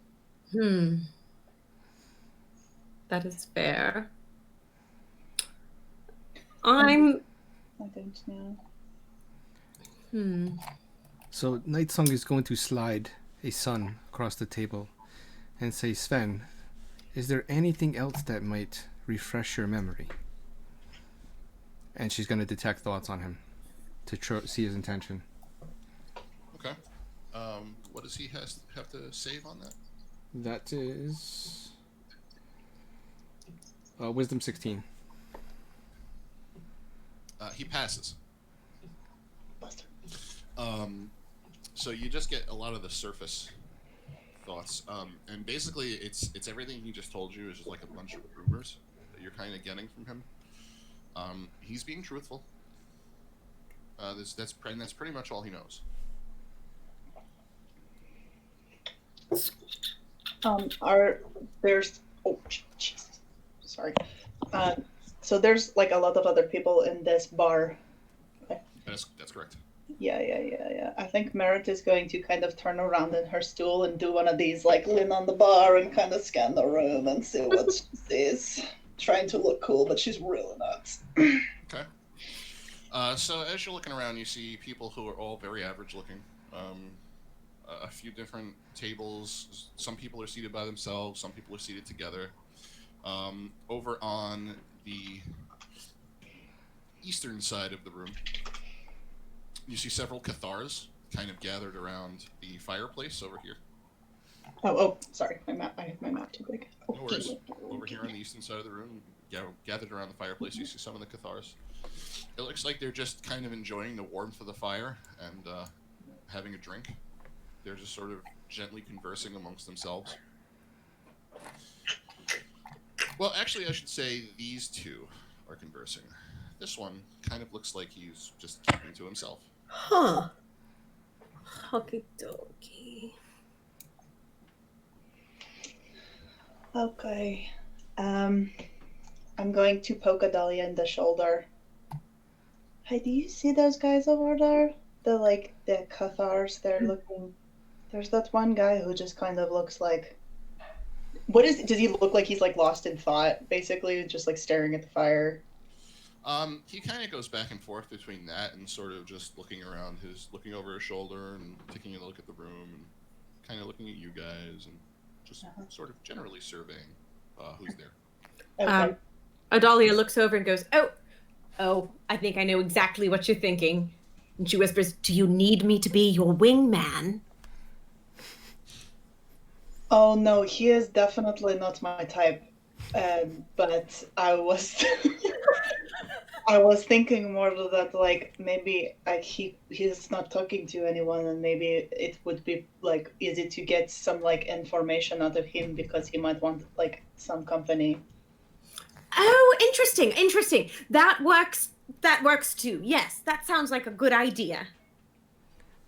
B: That is fair.
D: I don't know.
C: So Night Song is going to slide a sun across the table and say, Sven, is there anything else that might refresh your memory? And she's going to detect thoughts on him to see his intention.
A: Okay. What does he have to save on that?
C: That is Wisdom 16.
A: He passes. So you just get a lot of the surface thoughts, and basically it's everything he just told you is just like a bunch of rumors that you're kind of getting from him. He's being truthful. That's pretty much all he knows.
D: Are there's Jesus, sorry. So there's like a lot of other people in this bar.
A: That's correct.
D: Yeah. I think Merritt is going to kind of turn around in her stool and do one of these, like lean on the bar and kind of scan the room and see what she sees. Trying to look cool, but she's really not.
A: Okay. So as you're looking around, you see people who are all very average looking. A few different tables. Some people are seated by themselves. Some people are seated together. Over on the eastern side of the room, you see several Cathars kind of gathered around the fireplace over here.
D: Oh, sorry, my map. I have my map too big.
A: No worries. Over here on the eastern side of the room, gathered around the fireplace, you see some of the Cathars. It looks like they're just kind of enjoying the warmth of the fire and having a drink. They're just sort of gently conversing amongst themselves. Well, actually, I should say these two are conversing. This one kind of looks like he's just keeping to himself.
B: Huh. Okie dokie.
D: Okay. I'm going to poke Adalia in the shoulder. Hey, do you see those guys over there? The Cathars, they're looking... There's that one guy who just kind of looks like... Does he look like he's like lost in thought, basically, just like staring at the fire?
A: He kind of goes back and forth between that and sort of just looking over his shoulder and taking a look at the room and kind of looking at you guys and just sort of generally surveying who's there.
D: Okay.
B: Adalia looks over and goes, Oh, I think I know exactly what you're thinking. And she whispers, do you need me to be your wingman?
D: Oh no, he is definitely not my type. But I was I was thinking more of that, like maybe he's not talking to anyone, and maybe it would be like easy to get some like information out of him because he might want like some company.
B: Oh, interesting. That works too. Yes, that sounds like a good idea.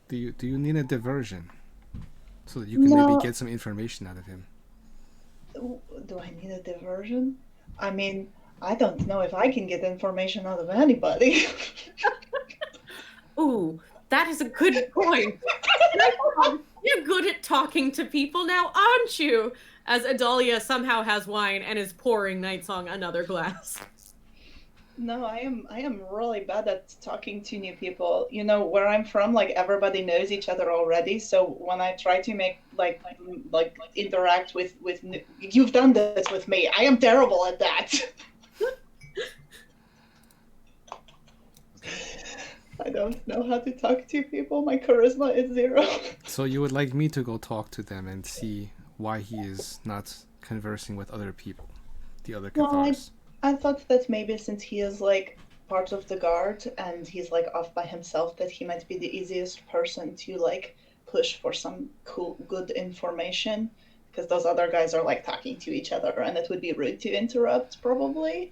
C: Do you need a diversion so that you can
D: No.
C: maybe get some information out of him?
D: Do I need a diversion? I mean, I don't know if I can get information out of anybody.
B: Ooh, that is a good point. You're good at talking to people now, aren't you? As Adalia somehow has wine and is pouring Nightsong another glass.
D: No, I am really bad at talking to new people. You know, where I'm from, like everybody knows each other already. So when I try to make like interact with you've done this with me. I am terrible at that. I don't know how to talk to people. My charisma is 0.
C: So you would like me to go talk to them and see why he is not conversing with other people, the other
D: Well,
C: Cathars?
D: I thought that maybe since he is like part of the guard and he's like off by himself, that he might be the easiest person to like push for some cool, good information, because those other guys are like talking to each other and it would be rude to interrupt probably.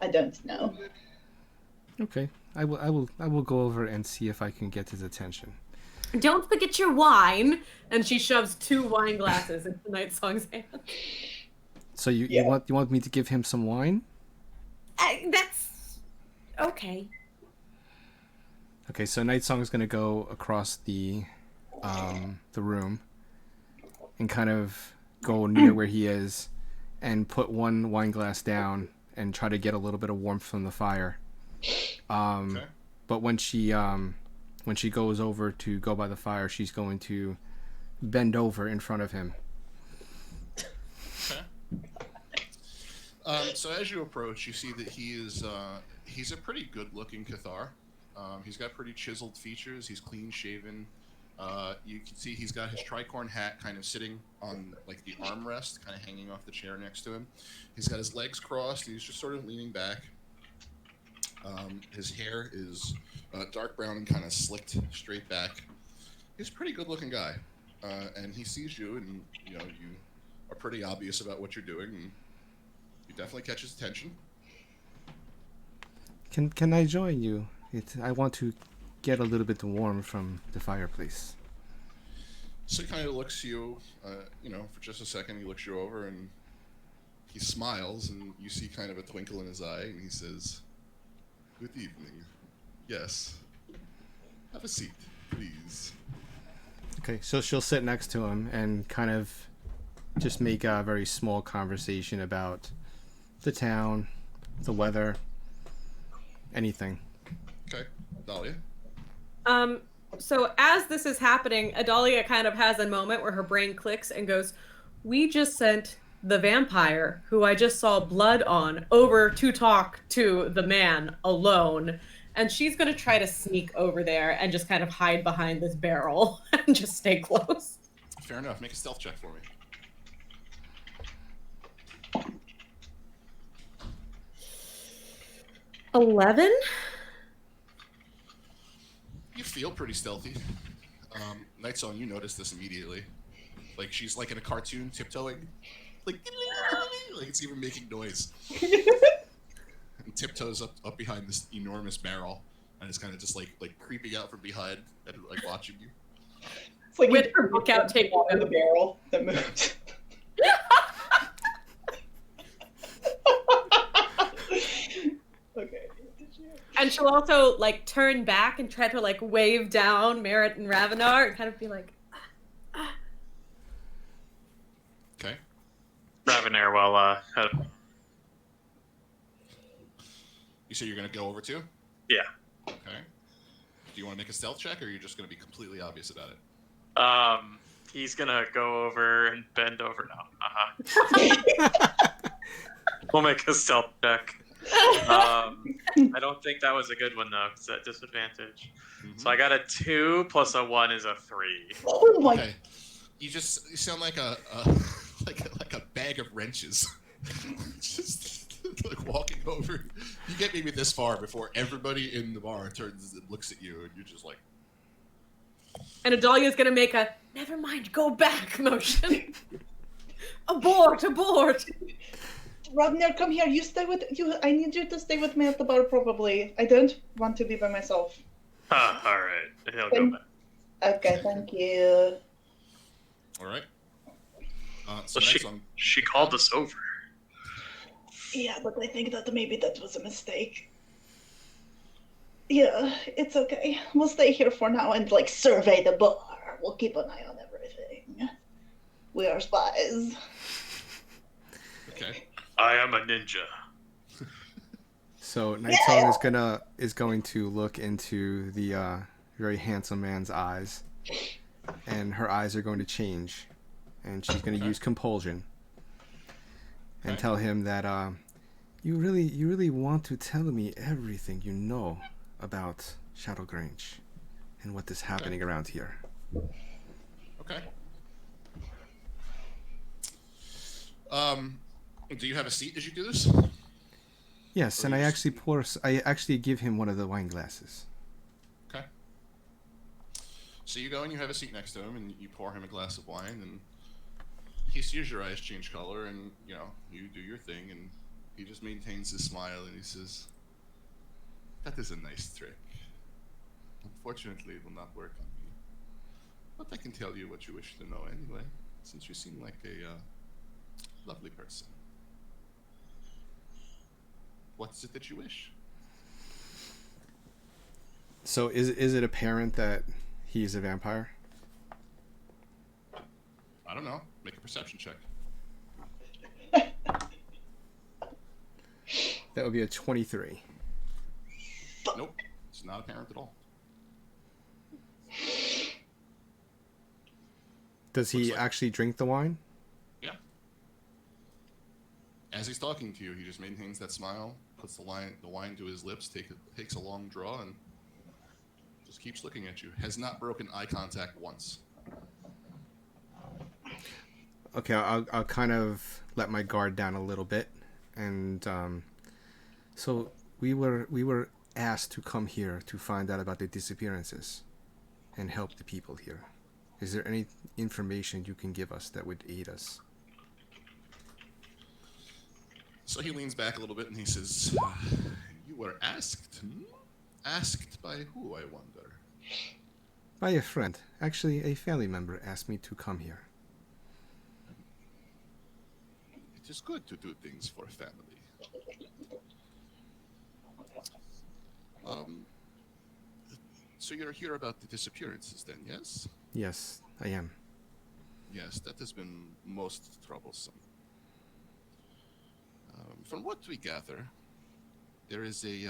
D: I don't know.
C: Okay, I will go over and see if I can get his attention.
B: Don't forget your wine. And she shoves 2 wine glasses into Nightsong's hand.
C: So you want me to give him some wine?
B: That's okay.
C: Okay, so Nightsong is gonna go across the room and kind of go near where he is and put one wine glass down and try to get a little bit of warmth from the fire.
A: Okay.
C: But when she goes over to go by the fire, she's going to bend over in front of him.
A: Okay. So as you approach, you see that he's a pretty good-looking Cathar. He's got pretty chiseled features. He's clean-shaven. You can see he's got his tricorn hat kind of sitting on like the armrest, kind of hanging off the chair next to him. He's got his legs crossed. He's just sort of leaning back. His hair is dark brown and kind of slicked straight back. He's a pretty good-looking guy, and he sees you, and you are pretty obvious about what you're doing, and you definitely catch his attention.
C: Can I join you? I want to get a little bit warm from the fireplace.
A: So he kind of looks you, for just a second. He looks you over and he smiles, and you see kind of a twinkle in his eye, and he says, "Good evening. Yes. Have a seat, please."
C: Okay, so she'll sit next to him and kind of just make a very small conversation about the town, the weather, anything.
A: Okay, Dahlia.
B: So as this is happening, Adalia kind of has a moment where her brain clicks and goes, "We just sent the vampire, who I just saw blood on, over to talk to the man alone." And she's going to try to sneak over there and just kind of hide behind this barrel and just stay close.
A: Fair enough. Make a stealth check for me.
B: 11?
A: You feel pretty stealthy. Night Song, you notice this immediately. Like she's like in a cartoon, tiptoeing, like it's even making noise. And tiptoes up behind this enormous barrel, and it's kind of just like creeping out from behind and like watching you.
D: It's like
B: With her book out, taking
D: out of the barrel that moved. Okay.
B: And she'll also like turn back and try to like wave down Merritt and Ravenar and kind of be like,
A: Okay.
E: Ravenair will
A: You say you're gonna go over too?
E: Yeah.
A: Okay. Do you want to make a stealth check, or are you just gonna be completely obvious about it?
E: He's gonna go over and bend over now. We'll make a stealth check. I don't think that was a good one though, because at disadvantage. So I got a 2 plus a 1 is a 3.
D: Oh my!
A: Okay. You sound like a like a bag of wrenches. Just like walking over. You get maybe this far before everybody in the bar turns and looks at you, and you're just like.
B: and Adalia's gonna make a "never mind, go back" motion. Abort!
D: Ragnar, come here. You stay with you. I need you to stay with me at the bar. Probably. I don't want to be by myself.
E: All right. He'll go back.
D: Okay, thank you.
A: All right.
E: So
A: Night Song,
E: she called us over.
D: Yeah, but I think that maybe that was a mistake. Yeah, it's okay. We'll stay here for now and like survey the bar. We'll keep an eye on everything. We are spies.
A: Okay.
E: I am a ninja.
C: So Night Song is going to look into the very handsome man's eyes, and her eyes are going to change, and she's going to use compulsion and tell him that you really want to tell me everything you know about Shadowgrange and what is happening around here.
A: Okay. Do you have a seat as you do this?
C: Yes, and I actually give him one of the wine glasses.
A: Okay. So you go and you have a seat next to him, and you pour him a glass of wine, and he sees your eyes change color, and you do your thing, and he just maintains his smile, and he says, "That is a nice trick. Unfortunately, it will not work on me, but I can tell you what you wish to know anyway, since you seem like a lovely person. What is it that you wish?"
C: So is it apparent that he's a vampire?
A: I don't know. Make a perception check.
C: That would be a 23.
A: Nope. It's not apparent at all.
C: Does he
A: Looks like-
C: actually drink the wine?
A: Yeah. As he's talking to you, he just maintains that smile, puts the wine to his lips, takes a long draw, and just keeps looking at you. Has not broken eye contact once.
C: Okay, I'll kind of let my guard down a little bit, and so we were asked to come here to find out about the disappearances and help the people here. Is there any information you can give us that would aid us?
A: So he leans back a little bit and he says, "You were asked? Asked by who, I wonder?"
C: By a friend. Actually, a family member asked me to come here.
A: It is good to do things for family. Um, so you're here about the disappearances then, yes?
C: Yes, I am.
A: Yes, that has been most troublesome. From what we gather, there is a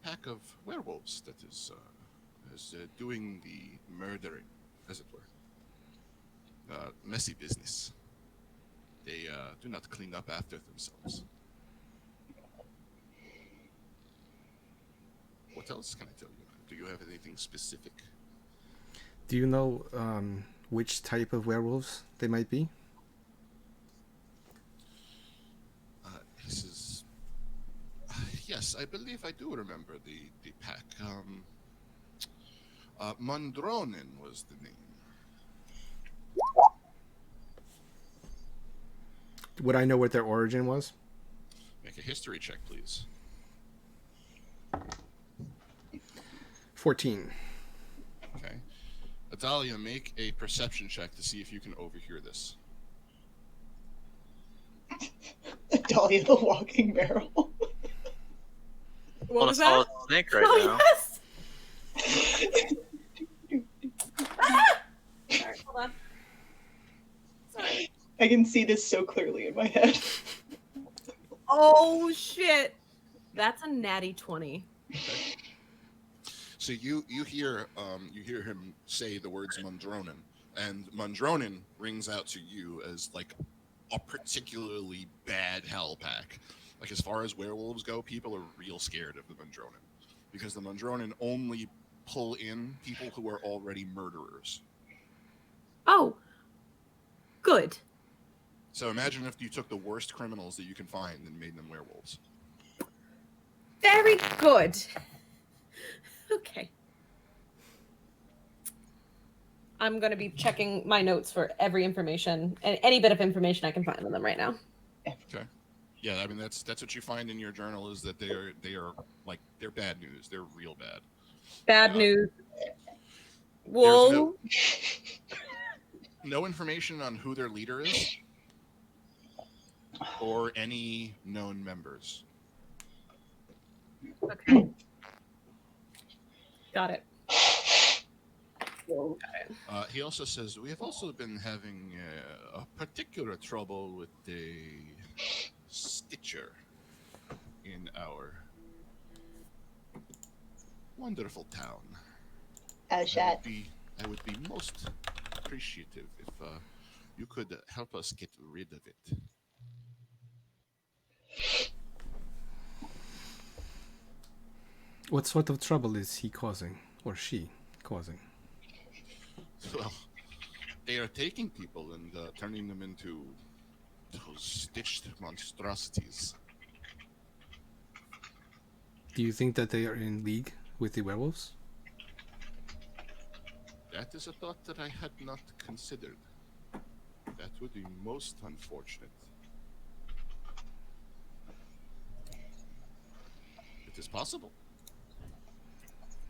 A: pack of werewolves that is doing the murdering, as it were. Messy business. They do not clean up after themselves. What else can I tell you? Do you have anything specific?
C: Do you know which type of werewolves they might be?
A: This is. Yes, I believe I do remember the pack. Mondronen was the name.
C: Would I know what their origin was?
A: Make a history check, please.
C: 14.
A: Okay. Adalia, make a perception check to see if you can overhear this.
D: Dahlia the walking barrel.
B: What
E: On a
B: was
E: solid
B: that?
E: snake right
B: Oh,
E: now.
B: yes! Sorry, hold on. Sorry.
D: I can see this so clearly in my head.
B: Oh, shit. That's a natty 20.
A: So you hear him say the words Mondronen, and Mondronen rings out to you as like a particularly bad hell pack. Like as far as werewolves go, people are real scared of the Mondronen because the Mondronen only pull in people who are already murderers.
B: Oh, good.
A: So imagine if you took the worst criminals that you can find and made them werewolves.
B: Very good. Okay. I'm going to be checking my notes for every information and any bit of information I can find on them right now.
A: Okay. Yeah, I mean that's what you find in your journal is that they are like they're bad news. They're real bad.
B: Bad news.
A: There's
B: Whoa.
A: no information on who their leader is or any known members.
B: Okay. Got it.
A: He also says we have also been having a particular trouble with the Stitcher in our wonderful town.
D: Oh, shit.
A: I would be most appreciative if you could help us get rid of it.
C: What sort of trouble is he causing? Or she causing?
A: Well, they are taking people and turning them into those stitched monstrosities.
C: Do you think that they are in league with the werewolves?
A: That is a thought that I had not considered. That would be most unfortunate. It is possible.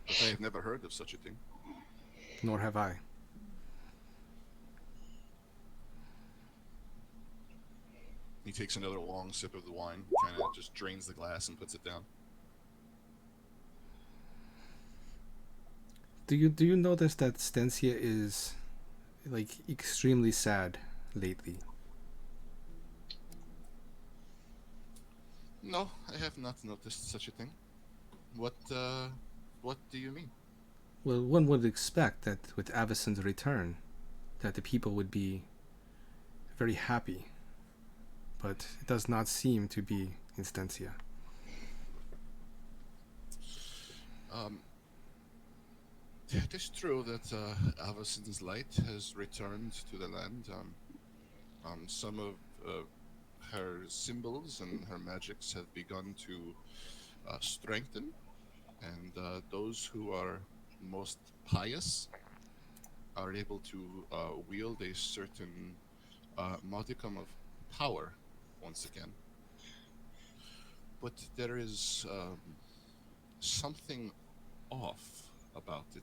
A: But I have never heard of such a thing.
C: Nor have I.
A: He takes another long sip of the wine, kind of just drains the glass and puts it down.
C: Do you notice that Stencia is like extremely sad lately?
A: No, I have not noticed such a thing. What do you mean?
C: Well, one would expect that with Avacyn's return, that the people would be very happy. But it does not seem to be in Stencia.
A: It is true that Avacyn's light has returned to the land. Some of her symbols and her magics have begun to strengthen, and those who are most pious are able to wield a certain modicum of power once again. But there is something off about it.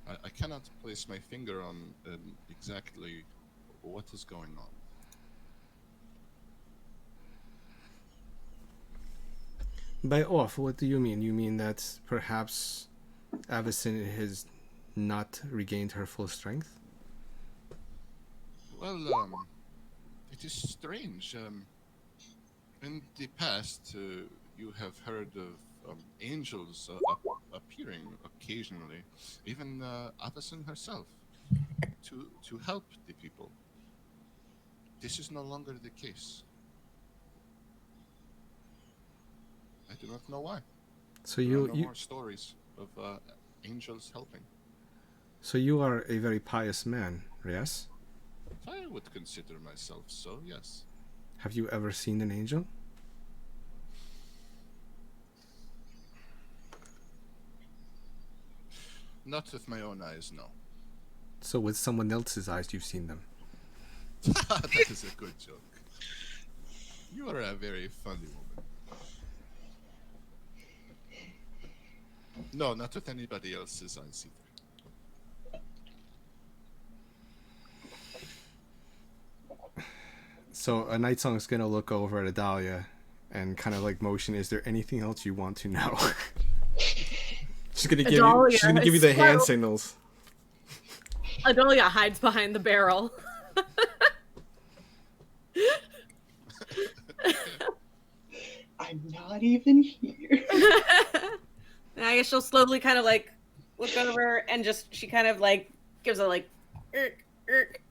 A: I cannot place my finger on exactly what is going on.
C: By off, what do you mean? You mean that perhaps Avacyn has not regained her full strength?
A: Well, it is strange. In the past, you have heard of angels appearing occasionally, even Avacyn herself, to help the people. This is no longer the case. I do not know why.
C: So
A: There are no
C: you
A: more stories of angels helping.
C: so you are a very pious man, yes?
A: I would consider myself so, yes.
C: Have you ever seen an angel?
A: Not with my own eyes, no.
C: So with someone else's eyes, you've seen them.
A: That is a good joke. You are a very funny woman. No, not with anybody else's eyes either.
C: So a Night Song's gonna look over at Adalia and kind of like motion. Is there anything else you want to know? She's gonna give you. She's gonna give you the hand signals.
B: Adalia hides behind the barrel.
D: I'm not even here.
B: And I guess she'll slowly kind of like look over and just she kind of like gives a like irk, irk.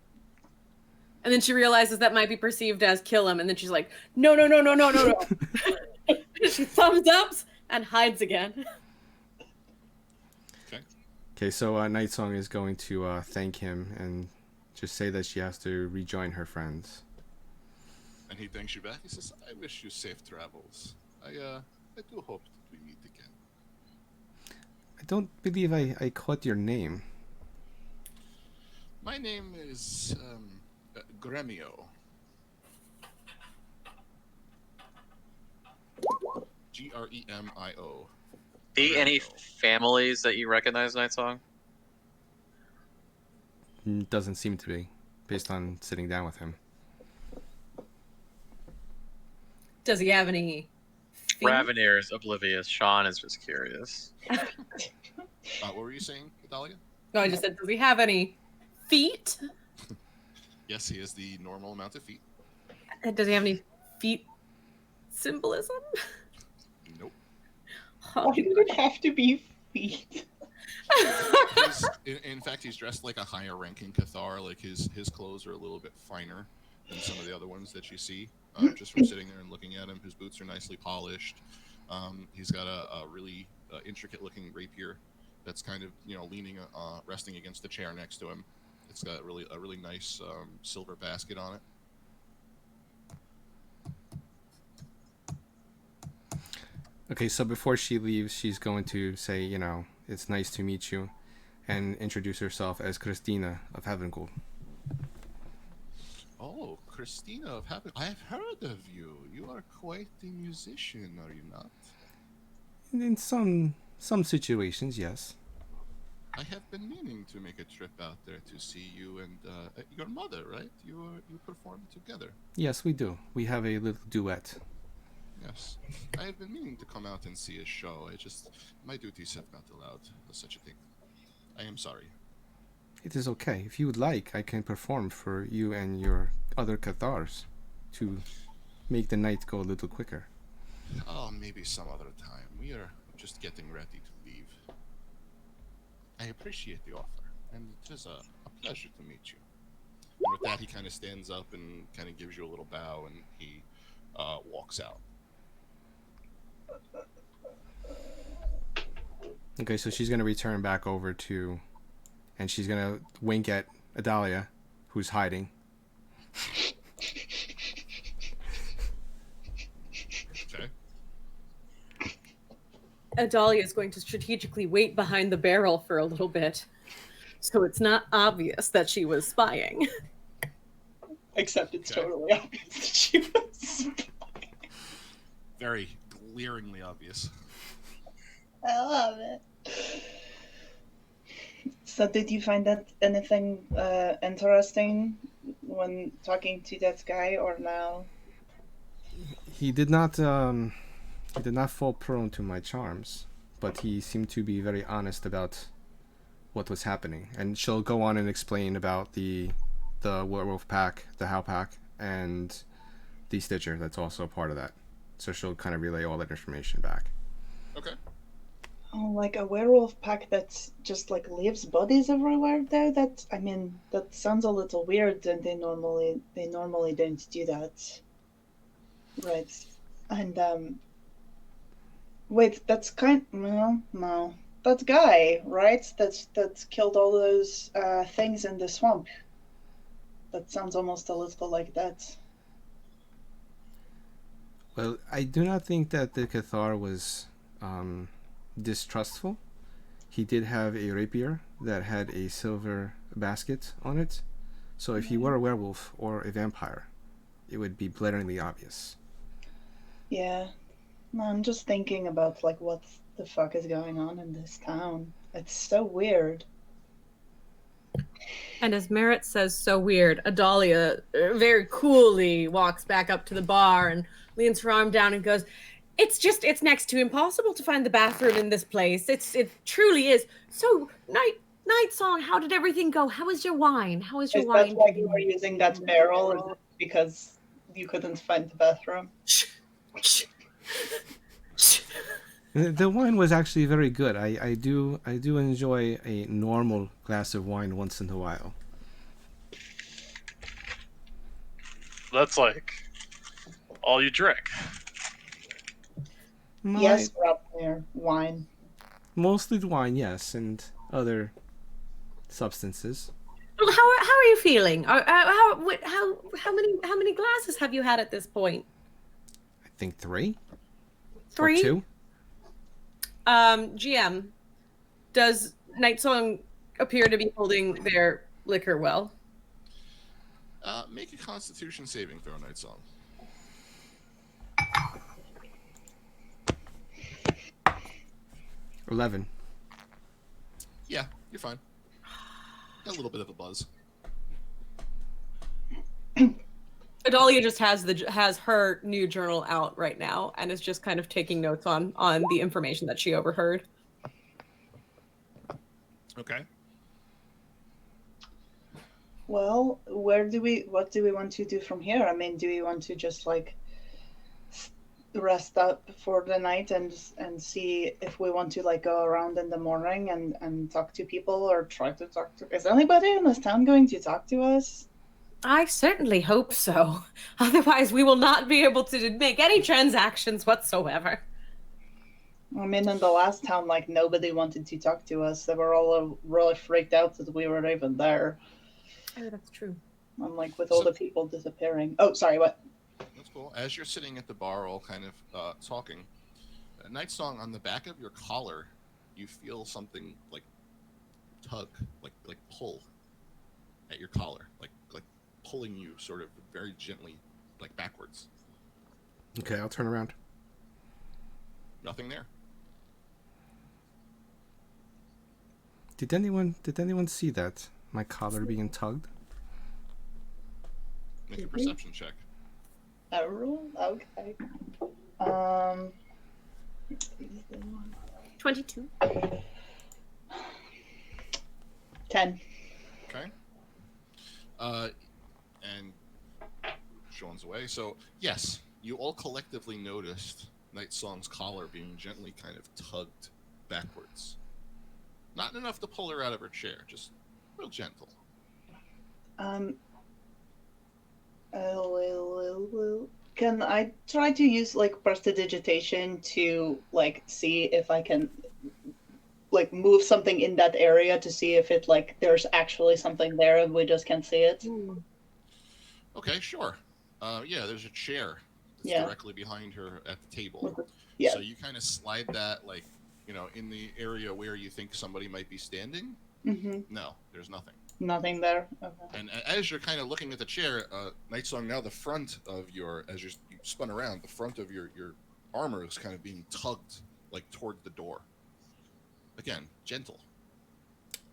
B: And then she realizes that might be perceived as kill him, and then she's like, no. She thumbs up and hides again.
C: Okay, so Night Song is going to thank him and just say that she has to rejoin her friends.
A: And he thanks you back. He says, I wish you safe travels. I do hope that we meet again.
C: I don't believe I caught your name.
A: My name is Gremio. Gremio.
F: Any families that you recognize, Night Song?
C: Doesn't seem to be, based on sitting down with him.
B: Does he have any feet?
F: Ravenir is oblivious. Sean is just curious.
A: What were you saying, Adalia?
B: No, I just said, does he have any feet?
A: Yes, he has the normal amount of feet.
B: Does he have any feet symbolism?
A: Nope.
D: Why did it have to be feet?
A: In fact, he's dressed like a higher ranking Cathar. Like his clothes are a little bit finer than some of the other ones that you see. Just from sitting there and looking at him, his boots are nicely polished. He's got a really intricate looking rapier that's kind of leaning, resting against the chair next to him. It's got a really nice silver basket on it.
C: Okay, so before she leaves, she's going to say, it's nice to meet you, and introduce herself as Christina of Heavengold.
A: Oh, Christina of Heaven. I've heard of you. You are quite the musician, are you not?
C: In some situations, yes.
A: I have been meaning to make a trip out there to see you and your mother, right? You perform together.
C: Yes, we do. We have a little duet.
A: Yes. I have been meaning to come out and see a show. My duties have not allowed such a thing. I am sorry.
C: It is okay. If you would like, I can perform for you and your other Cathars to make the night go a little quicker.
A: Oh, maybe some other time. We are just getting ready to leave. I appreciate the offer, and it is a pleasure to meet you. And with that, he kind of stands up and kind of gives you a little bow, and he walks out.
C: Okay, so she's going to return back over to... And she's going to wink at Adalia, who's hiding.
A: Okay.
B: Adalia is going to strategically wait behind the barrel for a little bit, so it's not obvious that she was spying.
D: Except it's
A: Okay.
D: totally obvious that she was spying.
A: Very glaringly obvious.
D: I love it. So did you find that anything interesting when talking to that guy or no?
C: He did not fall prone to my charms, but he seemed to be very honest about what was happening. And she'll go on and explain about the werewolf pack, the How pack, and the Stitcher. That's also a part of that. So she'll kind of relay all that information back.
A: Okay.
D: Oh, like a werewolf pack that just like leaves bodies everywhere though? That sounds a little weird, and they normally don't do that. Right. And wait, that's no. That guy, right? That killed all those things in the swamp. That sounds almost a little like that.
C: Well, I do not think that the Cathar was distrustful. He did have a rapier that had a silver basket on it, so if he were a werewolf or a vampire, it would be blatantly obvious.
D: Yeah. No, I'm just thinking about like what the fuck is going on in this town. It's so weird.
B: And as Merritt says, so weird, Adalia very coolly walks back up to the bar and leans her arm down and goes, it's next to impossible to find the bathroom in this place. It truly is. So, Night Song, how did everything go? How was your wine? How was your
D: Is
B: wine?
D: that why you were using that barrel? Is it because you couldn't find the bathroom?
C: The wine was actually very good. I do enjoy a normal glass of wine once in a while.
E: That's like all you drink.
D: Yes, Rapnir, wine.
C: Mostly wine, yes, and other substances.
B: How are you feeling? How many glasses have you had at this point?
C: I think 3.
B: 3?
C: Or 2.
B: GM, does Night Song appear to be holding their liquor well?
A: Make a Constitution saving throw, Night Song.
C: $11.
A: Yeah, you're fine. Got a little bit of a buzz.
B: Adalia just has her new journal out right now and is just kind of taking notes on the information that she overheard.
A: Okay.
D: Well, what do we want to do from here? I mean, do we want to just like rest up for the night and see if we want to like go around in the morning and talk to people or try to talk to? Is anybody in this town going to talk to us?
B: I certainly hope so. Otherwise, we will not be able to make any transactions whatsoever.
D: I mean, in the last town, like nobody wanted to talk to us. They were all really freaked out that we were even there.
B: Oh, that's true.
D: And like with all the people disappearing. Oh, sorry, what?
A: That's cool. As you're sitting at the bar, all kind of talking, Night Song, on the back of your collar, you feel something like tug, like pull at your collar, like pulling you sort of very gently, like backwards.
C: Okay, I'll turn around.
A: Nothing there.
C: Did anyone see that? My collar being tugged?
A: Make a perception check.
D: Okay.
B: 22.
D: 10.
A: Okay. And Sean's away. So, yes, you all collectively noticed Night Song's collar being gently kind of tugged backwards. Not enough to pull her out of her chair, just real gentle.
D: Can I try to use like prestidigitation to like see if I can like move something in that area to see if it like there's actually something there and we just can't see it?
A: Okay, sure. Yeah, there's a chair that's directly behind her at the table.
D: Yeah.
A: So you kind of slide that like, in the area where you think somebody might be standing.
D: Mm-hmm.
A: No, there's nothing.
D: Nothing there. Okay.
A: And as you're kind of looking at the chair, Night Song, now the front of as you spun around, the front of your armor is kind of being tugged like toward the door. Again, gentle.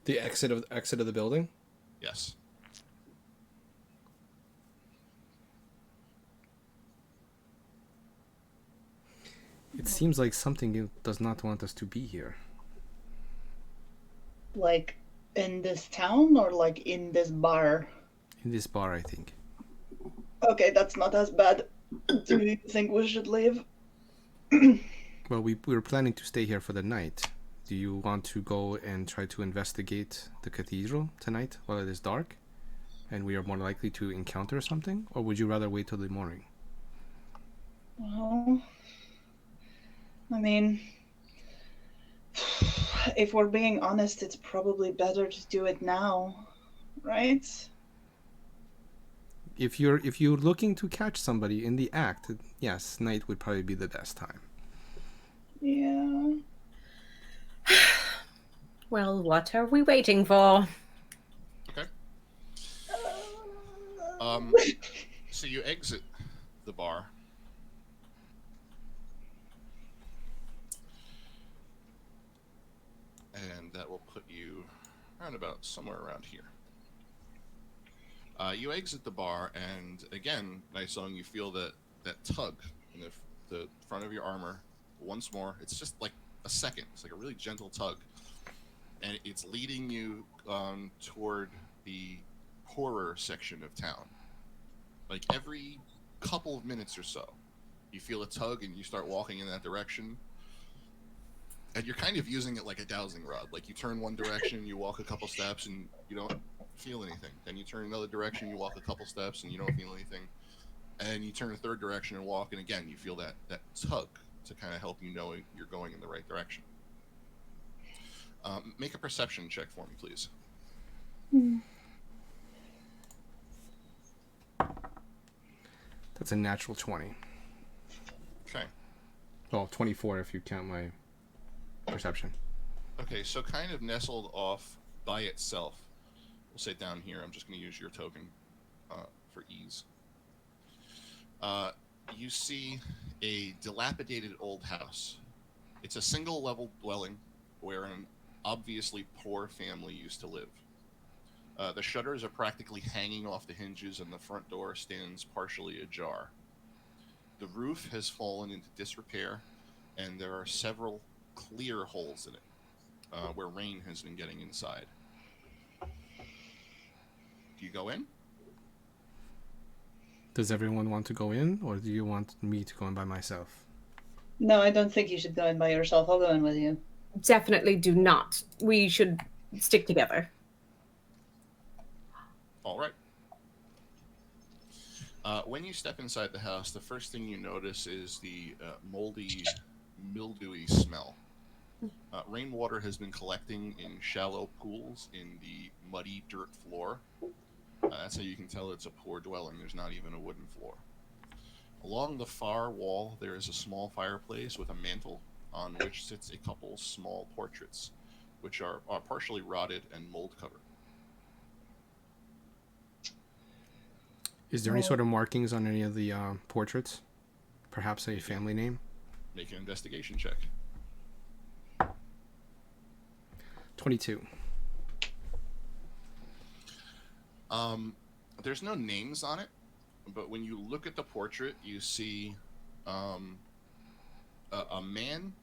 C: The exit of the building.
A: Yes.
C: It seems like something does not want us to be here.
D: Like in this town or like in this bar?
C: In this bar, I think.
D: Okay, that's not as bad. Do you think we should leave?
C: Well, we were planning to stay here for the night. Do you want to go and try to investigate the cathedral tonight while it is dark? And we are more likely to encounter something? Or would you rather wait till the morning?
D: Well, I mean, if we're being honest, it's probably better to do it now, right?
C: If you're looking to catch somebody in the act, yes, night would probably be the best time.
D: Yeah.
B: Well, what are we waiting for?
A: Okay. So you exit the bar. And that will put you around about somewhere around here. You exit the bar, and again, nice song, you feel that tug in the front of your armor once more. It's just like a second. It's like a really gentle tug. And it's leading you toward the horror section of town. Like every couple of minutes or so, you feel a tug and you start walking in that direction. And you're kind of using it like a dowsing rod. Like you turn one direction, you walk a couple steps, and you don't feel anything. Then you turn another direction, you walk a couple steps, and you don't feel anything. And you turn a third direction and walk, and again, you feel that tug to kind of help you know you're going in the right direction. Make a perception check for me, please.
C: That's a natural 20.
A: Okay.
C: Well, 24 if you count my perception.
A: Okay, so kind of nestled off by itself. We'll say down here. I'm just going to use your token for ease. You see a dilapidated old house. It's a single-level dwelling where an obviously poor family used to live. The shutters are practically hanging off the hinges, and the front door stands partially ajar. The roof has fallen into disrepair, and there are several clear holes in it where rain has been getting inside. Do you go in?
C: Does everyone want to go in, or do you want me to go in by myself?
D: No, I don't think you should go in by yourself. I'll go in with you.
B: Definitely do not. We should stick together.
A: All right. When you step inside the house, the first thing you notice is the moldy, mildewy smell. Rainwater has been collecting in shallow pools in the muddy dirt floor. That's how you can tell it's a poor dwelling. There's not even a wooden floor. Along the far wall, there is a small fireplace with a mantel on which sits a couple small portraits, which are partially rotted and mold covered.
C: Is there any sort of markings on any of the portraits? Perhaps a family name?
A: Make an investigation check.
C: 22.
A: There's no names on it, but when you look at the portrait, you see a man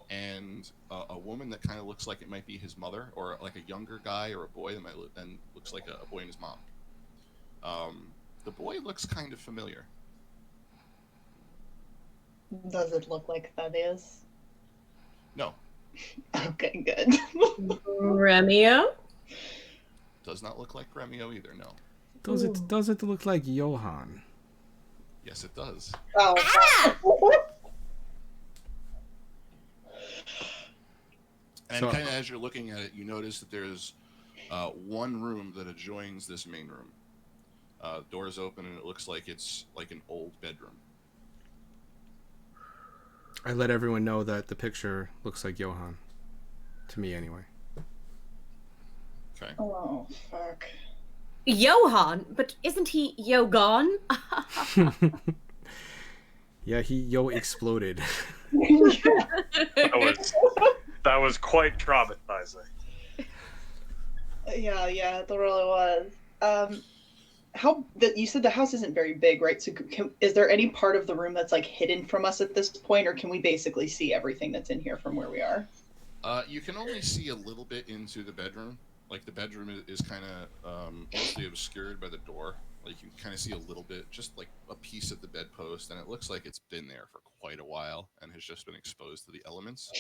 A: and a woman that kind of looks like it might be his mother, or like a younger guy or a boy that might and looks like a boy and his mom. The boy looks kind of familiar.
D: Does it look like Thaddeus?
A: No,
D: Okay, good.
B: Remio?
A: does not look like Remio either. No.
C: Does it look like Johan?
A: Yes, it does.
D: Oh.
A: And
C: So-
A: kind of as you're looking at it, you notice that there's one room that adjoins this main room. Doors open, and it looks like it's like an old bedroom.
C: I let everyone know that the picture looks like Johan. To me, anyway.
A: Okay.
D: Oh, fuck.
B: Johan? But isn't he Yogon?
C: Yeah, he exploded.
E: That was quite traumatizing.
D: Yeah, it really was. You said the house isn't very big, right? So is there any part of the room that's like hidden from us at this point, or can we basically see everything that's in here from where we are?
A: You can only see a little bit into the bedroom. Like the bedroom is kind of mostly obscured by the door. Like you can kind of see a little bit, just like a piece of the bedpost, and it looks like it's been there for quite a while and has just been exposed to the elements.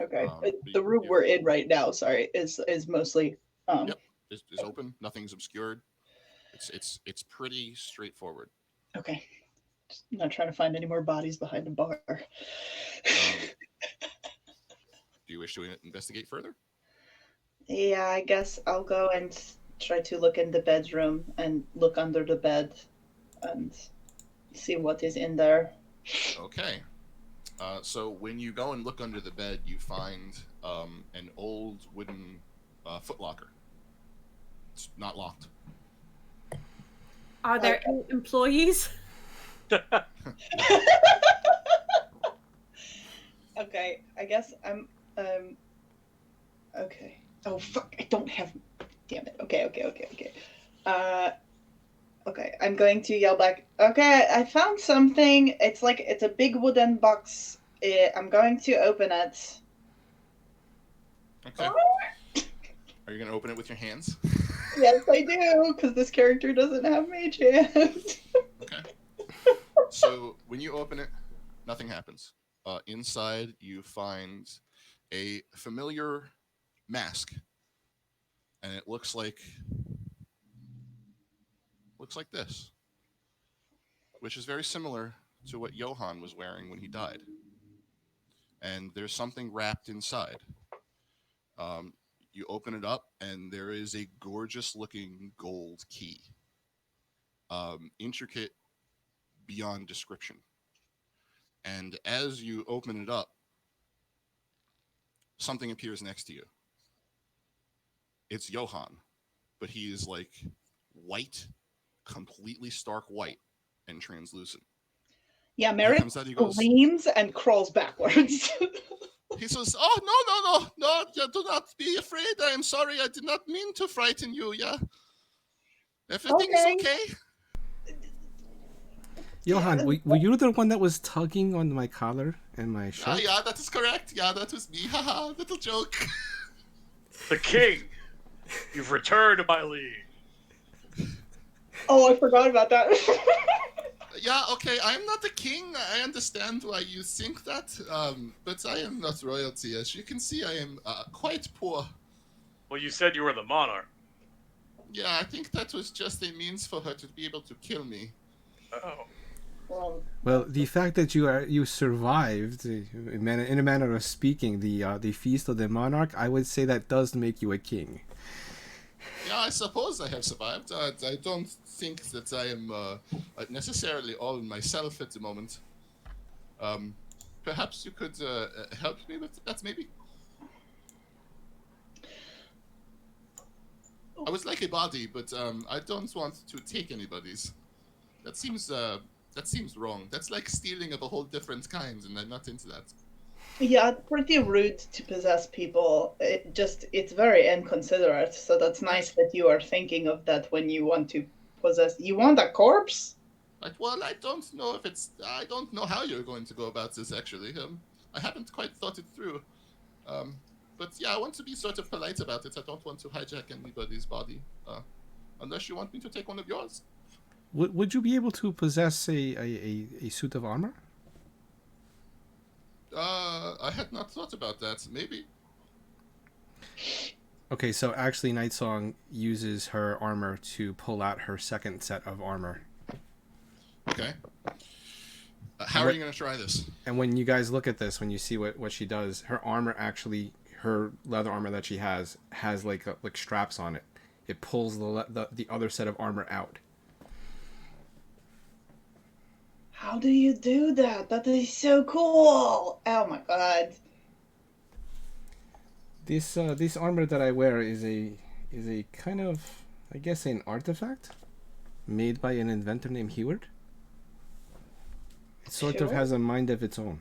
D: Okay.
A: But
D: The room we're in right now, sorry, is mostly.
A: Yep, is open. Nothing's obscured. It's pretty straightforward.
D: Okay. Just not trying to find any more bodies behind the bar.
A: Do you wish to investigate further?
D: Yeah, I guess I'll go and try to look in the bedroom and look under the bed and see what is in there.
A: Okay. So when you go and look under the bed, you find an old wooden footlocker. It's not locked.
B: Are there any employees?
D: Okay, I guess I'm okay. Oh fuck, I don't have damn it. Okay. Okay, I'm going to yell back. Okay, I found something. It's a big wooden box. I'm going to open it.
A: Okay. Are you gonna open it with your hands?
D: Yes, I do, because this character doesn't have mage hand.
A: Okay. So when you open it, nothing happens. Inside, you find a familiar mask, and it looks like this, which is very similar to what Johann was wearing when he died. And there's something wrapped inside. You open it up, and there is a gorgeous-looking gold key, intricate beyond description. And as you open it up, something appears next to you. It's Johann, but he is like white, completely stark white and translucent.
D: Yeah, Merrick screams and crawls backwards.
A: He says, "Oh, no, do not be afraid. I am sorry. I did not mean to frighten you. Yeah, everything is okay."
C: Johann, were you the one that was tugging on my collar and my shirt?
A: Yeah, that is correct. Yeah, that was me. Haha, little joke.
E: The king, you've returned to my league.
D: Oh, I forgot about that.
A: Yeah, okay, I am not the king. I understand why you think that, but I am not royalty. As you can see, I am quite poor.
E: Well, you said you were the monarch.
A: Yeah, I think that was just a means for her to be able to kill me.
E: Oh.
C: Well, the fact that you survived, in a manner of speaking, the feast of the monarch, I would say that does make you a king.
A: Yeah, I suppose I have survived. I don't think that I am necessarily all myself at the moment. Perhaps you could help me with that, maybe? I would like a body, but I don't want to take anybody's. That seems wrong. That's like stealing of a whole different kind, and I'm not into that.
D: Yeah, it's pretty rude to possess people. It's very inconsiderate. So that's nice that you are thinking of that when you want to possess. You want a corpse?
A: Well, I don't know if it's. I don't know how you're going to go about this, actually. I haven't quite thought it through. But yeah, I want to be sort of polite about it. I don't want to hijack anybody's body, unless you want me to take one of yours.
C: Would you be able to possess a suit of armor?
A: I had not thought about that. Maybe.
C: Okay, so actually Nightsong uses her armor to pull out her second set of armor.
A: Okay. How are you going to try this?
C: And when you guys look at this, when you see what she does, her armor actually, her leather armor that she has like straps on it. It pulls the other set of armor out.
D: How do you do that? That is so cool! Oh my god.
C: This armor that I wear is a kind of, I guess, an artifact made by an inventor named Heward. It sort of has a mind of its own.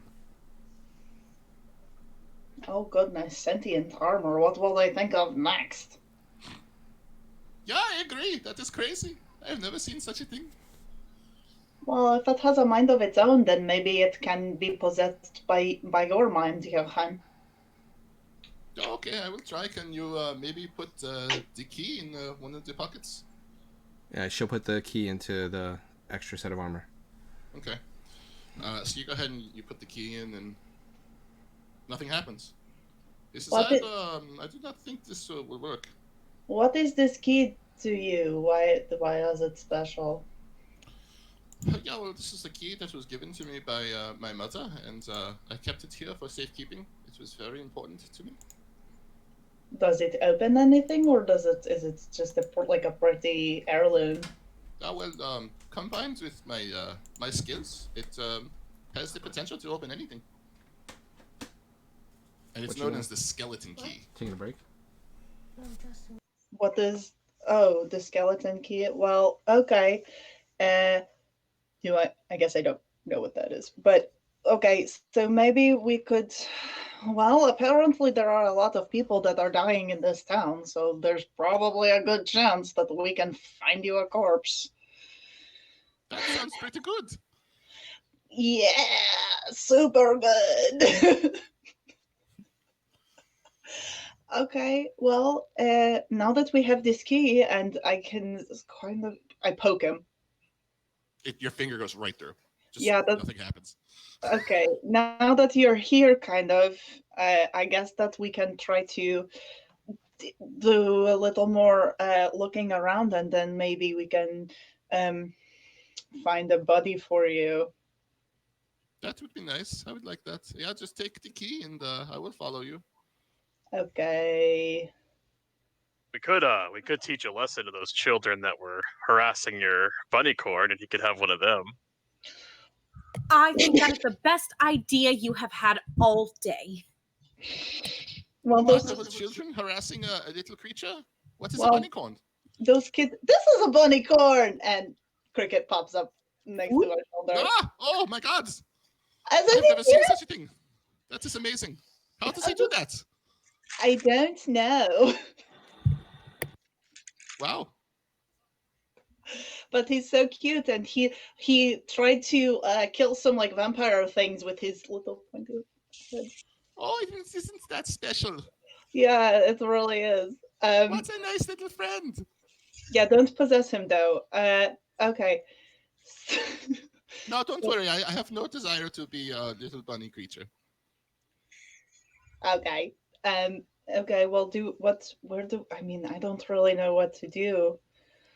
D: Oh goodness, sentient armor. What will they think of next?
A: Yeah, I agree. That is crazy. I've never seen such a thing.
D: Well, if it has a mind of its own, then maybe it can be possessed by your mind, Johan.
A: Okay, I will try. Can you maybe put the key in one of the pockets?
C: Yeah, she'll put the key into the extra set of armor.
A: Okay. So you go ahead and you put the key in, and nothing happens. This is
D: What
A: odd.
D: i-
A: I do not think this will work.
D: What is this key to you? Why is it special?
A: Yeah, well, this is a key that was given to me by my mother, and I kept it here for safekeeping. It was very important to me.
D: Does it open anything, or is it just like a pretty heirloom?
A: Well, combined with my skills, it has the potential to open anything. And it's
C: What
A: known
C: you-
A: as the skeleton key.
C: Taking a break.
D: What is? Oh, the skeleton key. Well, okay. I guess I don't know what that is, but okay. So maybe we could. Well, apparently there are a lot of people that are dying in this town, so there's probably a good chance that we can find you a corpse.
A: That sounds pretty good.
D: Yeah, super good. Okay, well, now that we have this key and I can I poke him.
A: Your finger goes right through. Just
D: Yeah,
A: nothing happens.
D: Okay, now that you're here, I guess that we can try to do a little more looking around, and then maybe we can find a body for you.
A: That would be nice. I would like that. Yeah, just take the key, and I will follow you.
D: Okay.
E: We could teach a lesson to those children that were harassing your bunny corn, and you could have one of them.
B: I think that is the best idea you have had all day.
D: Well,
A: What,
D: those
A: there was children harassing a little creature? What is
D: Well-
A: a bunny corn?
D: those kids. This is a bunny corn, and Cricket pops up next to our shoulder.
A: Ah! Oh my God!
D: As
A: I've
D: I
A: never seen such a thing. That is amazing. How does he do that?
D: I don't know,
A: Wow.
D: but he's so cute, and he tried to kill some like vampire things with his little pointy head.
A: Oh, isn't that special?
D: Yeah, it really is.
A: What a nice little friend.
D: Yeah, don't possess him though. Okay.
A: No, don't worry. I have no desire to be a little bunny creature.
D: Okay. Okay. Well, I don't really know what to do.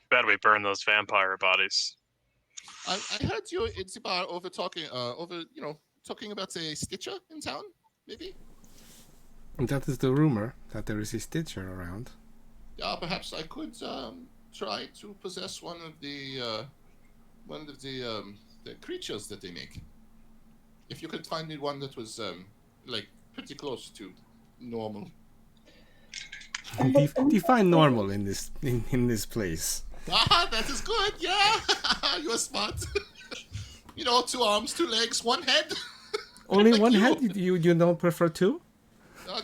E: Bet we burn those vampire bodies.
A: I heard you in the bar talking about a Stitcher in town, maybe?
C: And that is the rumor, that there is a Stitcher around.
A: Yeah, perhaps I could try to possess one of the creatures that they make. If you could find me one that was pretty close to normal.
C: Define normal in this place.
A: Ah, that is good. Yeah, you are smart. 2 arms, 2 legs, 1 head.
C: Only
A: Like
C: one
A: you.
C: head? You don't prefer 2?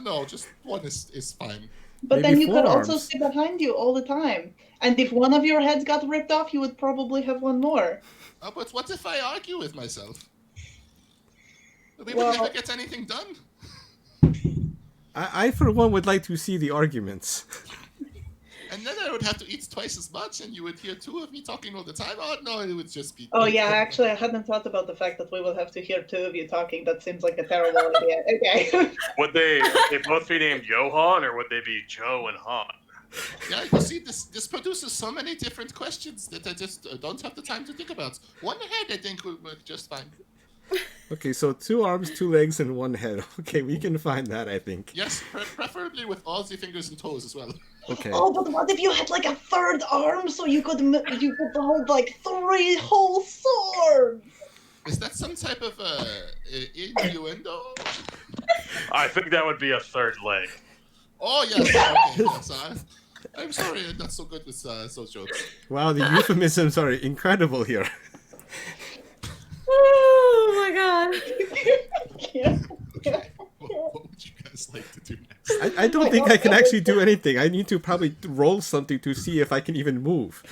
A: No, just 1 is fine.
D: But
C: Maybe
D: then you could
C: 4
D: also
C: arms.
D: see behind you all the time. And if one of your heads got ripped off, you would probably have one more.
A: But what if I argue with myself? We
D: Well-
A: would never get anything done.
C: I for one would like to see the arguments.
A: And then I would have to eat twice as much, and you would hear 2 of me talking all the time. Oh no, it would just be.
D: Oh yeah, actually, I hadn't thought about the fact that we will have to hear 2 of you talking. That seems like a terrible idea. Okay.
E: Would they both be named Johan, or would they be Joe and Han?
A: Yeah, you see, this produces so many different questions that I just don't have the time to think about. 1 head, I think, would work just fine.
C: Okay, so 2 arms, 2 legs, and 1 head. Okay, we can find that, I think.
A: Yes, preferably with all the fingers and toes as well.
C: Okay.
D: Oh, but what if you had like a 3rd arm so you could hold like 3 whole swords?
A: Is that some type of innuendo?
E: I think that would be a 3rd leg.
A: Oh yes, okay, yes. I'm sorry, I'm not so good with those jokes.
C: Wow, the euphemisms are incredible here.
B: Oh my god.
D: Yeah.
A: What would you guys guys like to do next?
C: I don't think I can actually do anything. I need to probably roll something to see if I can even move.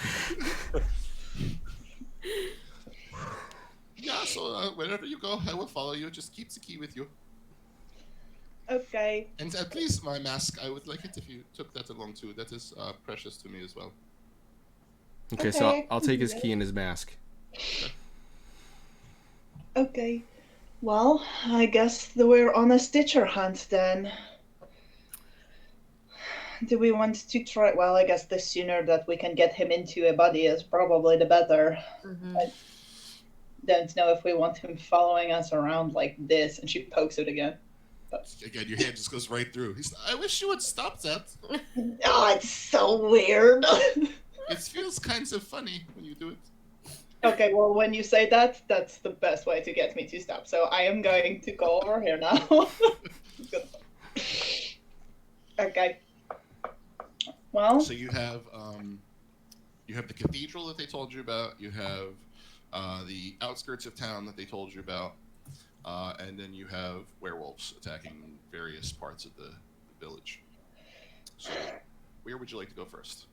A: Yeah, so wherever you go, I will follow you. Just keep the key with you.
D: Okay.
A: And please, my mask, I would like it if you took that along too. That is precious to me as well.
C: Okay, so
D: Okay.
C: I'll take his key and his mask.
D: Okay. Well, I guess we're on a Stitcher hunt then. Do we want to try? Well, I guess the sooner that we can get him into a body is probably the better. I don't know if we want him following us around like this. And she pokes it again.
A: Again, your hand just goes right through. I wish you would stop that.
D: Oh, it's so weird.
A: It feels kind of funny when you do it.
D: Okay, well, when you say that, that's the best way to get me to stop. So I am going to go over here now. Okay. Well,
A: So you have the cathedral that they told you about. You have the outskirts of town that they told you about, and then you have werewolves attacking various parts of the village. So, where would you like to go first?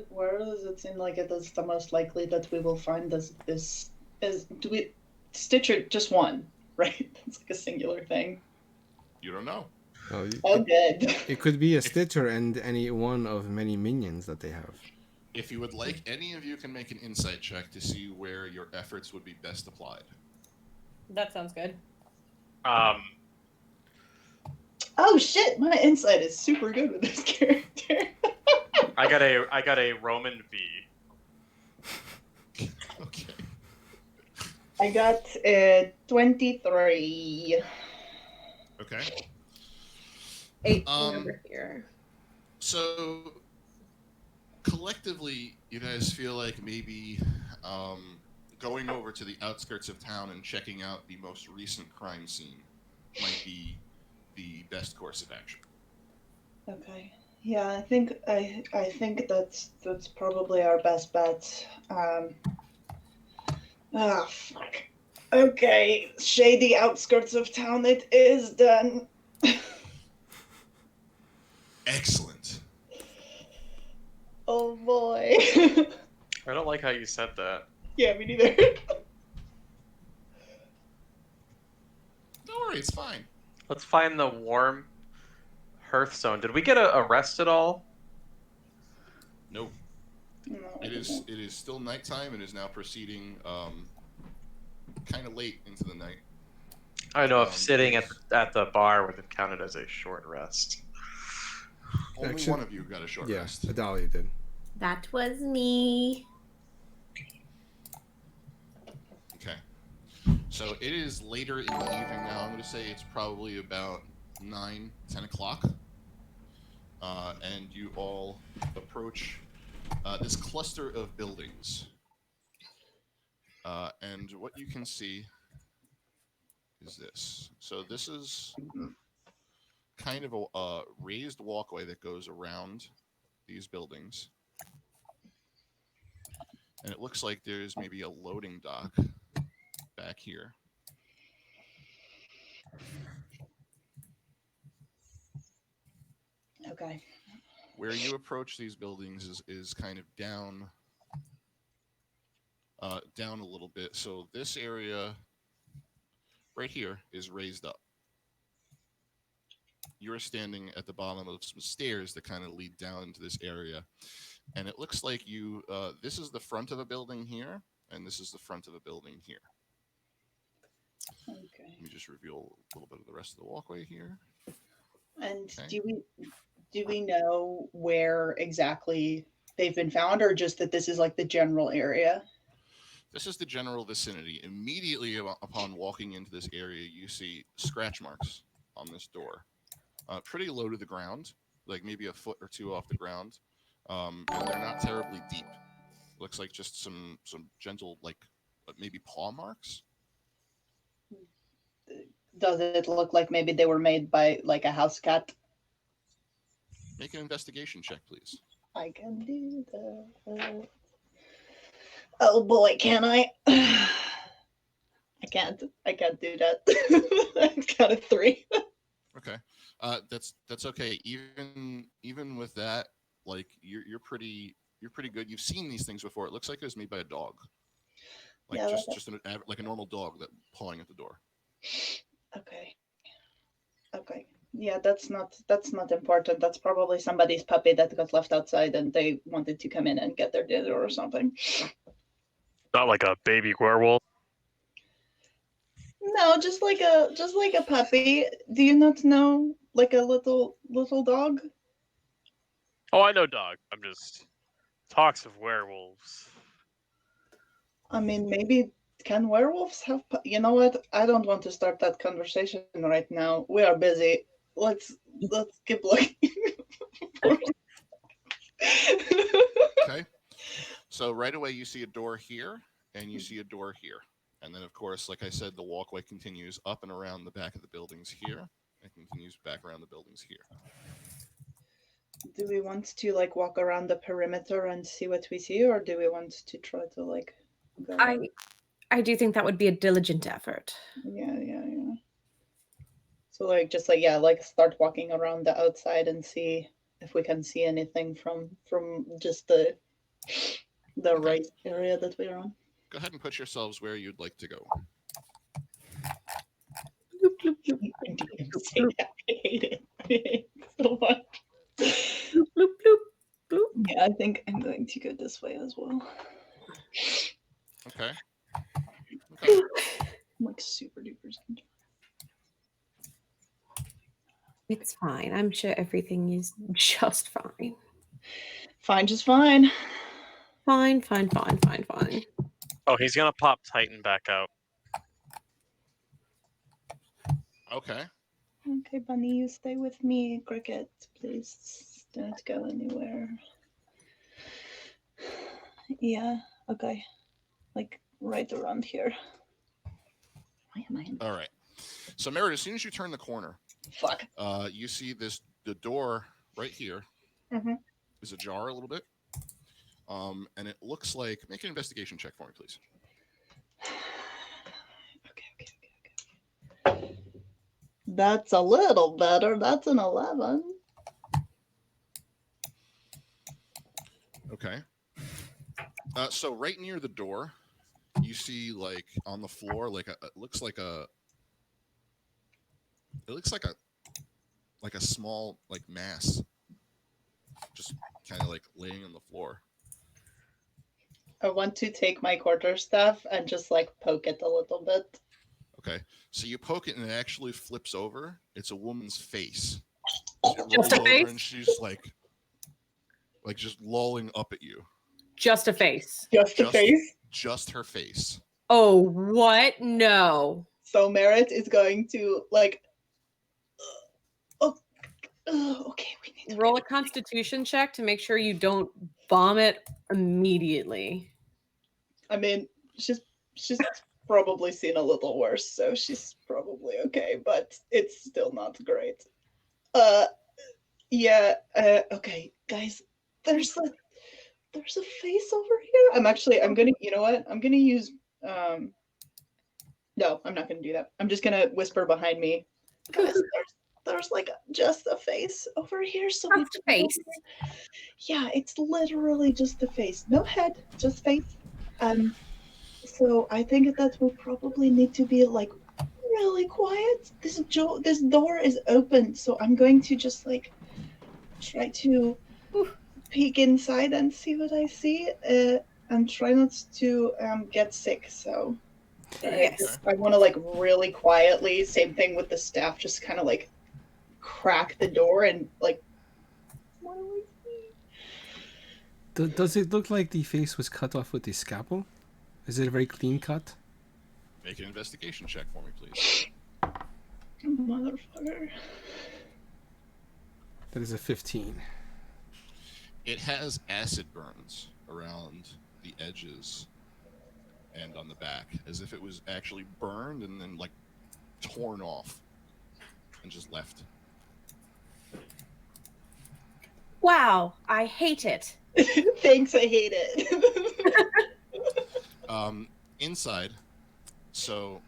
D: where does it seem like it is the most likely that we will find this Stitcher just one, right? It's like a singular thing.
A: You don't know.
C: Oh,
D: Oh, good.
C: it could be a Stitcher and any one of many minions that they have.
A: If you would like, any of you can make an insight check to see where your efforts would be best applied.
B: That sounds good.
D: Oh shit, my insight is super good with this character.
E: I got a Roman V.
A: Okay.
D: I got 23.
A: Okay.
B: 18
A: Um,
B: over here.
A: So, collectively, you guys feel like maybe going over to the outskirts of town and checking out the most recent crime scene might be the best course of action.
D: Okay. Yeah, I think that's probably our best bet. Fuck. Okay, shady outskirts of town it is then.
A: Excellent.
D: Oh boy.
E: I don't like how you said that.
D: Yeah, me neither.
A: Don't worry, it's fine.
E: Let's find the warm Hearthstone. Did we get a rest at all?
A: No,
D: No,
A: it is still nighttime. It is now proceeding kind of late into the night.
E: I don't know if sitting at the bar would have counted as a short rest.
A: Only
C: Actually-
A: one of you got a short
C: Yeah,
A: rest.
C: Adalia did.
B: That was me.
A: Okay. So it is later in the evening now. I'm going to say it's probably about 9, 10 o'clock. And you all approach this cluster of buildings. And what you can see is this. So this is kind of a raised walkway that goes around these buildings. And it looks like there's maybe a loading dock back here.
D: Okay.
A: Where you approach these buildings is kind of down down a little bit. So this area right here is raised up. You're standing at the bottom of some stairs that kind of lead down into this area. And it looks like you, this is the front of a building here, and this is the front of a building here.
D: Okay.
A: Let me just reveal a little bit of the rest of the walkway here.
D: And
A: Okay.
D: do we know where exactly they've been found, or just that this is like the general area?
A: This is the general vicinity. Immediately upon walking into this area, you see scratch marks on this door. Pretty low to the ground, like maybe a foot or two off the ground. And they're not terribly deep. Looks like just some gentle, like maybe paw marks.
D: Does it look like maybe they were made by like a house cat?
A: Make an investigation check, please.
D: I can do that. Oh boy, can I? I can't do that. I've got a 3.
A: Okay, that's okay. Even with that, like you're pretty good. You've seen these things before. It looks like it was made by a dog, like
D: Yeah,
A: like a normal dog that pawing at the door.
D: okay. Okay. Yeah, that's not important. That's probably somebody's puppy that got left outside and they wanted to come in and get their dinner or something.
E: Not like a baby werewolf.
D: No, just like a puppy. Do you not know like a little dog?
E: Oh, I know dog. I'm just talks of werewolves.
D: I mean, maybe can werewolves have? You know what? I don't want to start that conversation right now. We are busy. Let's keep looking.
A: Okay, so right away you see a door here, and you see a door here, and then of course, like I said, the walkway continues up and around the back of the buildings here, and continues back around the buildings here.
D: Do we want to like walk around the perimeter and see what we see, or do we want to try to like go?
B: I do think that would be a diligent effort.
D: Yeah. So like just like like start walking around the outside and see if we can see anything from just the right area that we're on.
A: Go ahead and put yourselves where you'd like to go.
B: Bloop, bloop, bloop,
D: I hate it. I hate it so much.
B: bloop, bloop, bloop, bloop.
D: Yeah, I think I'm going to go this way as well.
A: Okay.
D: I'm like super duper scared.
B: It's fine. I'm sure everything is just fine.
D: Fine, just fine.
B: Fine.
E: Oh, he's gonna pop Titan back out.
A: Okay.
D: Okay, Bunny, you stay with me. Cricket, please don't go anywhere. Yeah, okay. Like right around here. Why am I in?
A: All right. So Merritt, as soon as you turn the corner,
D: Fuck.
A: you see the door right here
D: Mhm.
A: is ajar a little bit. And it looks like, make an investigation check for me, please.
D: Okay. That's a little better. That's an 11.
A: Okay. So right near the door, you see like on the floor, like it looks like a small like mass, just kind of like laying on the floor.
D: I want to take my quarterstaff and just like poke it a little bit.
A: Okay. So you poke it and it actually flips over. It's a woman's face.
B: Just a face?
A: And she's like just lolling up at you.
B: Just a face.
D: Just a face.
A: Just her face.
B: Oh, what? No.
D: So Merritt is going to like. Okay, we need to
B: Roll a constitution check to make sure you don't vomit immediately.
D: I mean, she's probably seen a little worse, so she's probably okay, but it's still not great. Okay, guys, there's a face over here. I'm gonna, you know what? I'm gonna use no, I'm not gonna do that. I'm just gonna whisper behind me. Guys, there's like just a face over here. So
B: Just a face.
D: Yeah, it's literally just a face. No head, just face. So I think that we probably need to be like really quiet. This door is open, so I'm going to just like try to peek inside and see what I see, and try not to get sick. So
B: Yes.
D: I want to like really quietly. Same thing with the staff. Just kind of like crack the door and like. What do we see?
C: Does it look like the face was cut off with a scalpel? Is it a very clean cut?
A: Make an investigation check for me, please.
D: Motherfucker.
C: That is a 15.
A: It has acid burns around the edges and on the back, as if it was actually burned and then like torn off and just left.
B: Wow, I hate it.
D: Thanks, I hate it.
A: Inside, so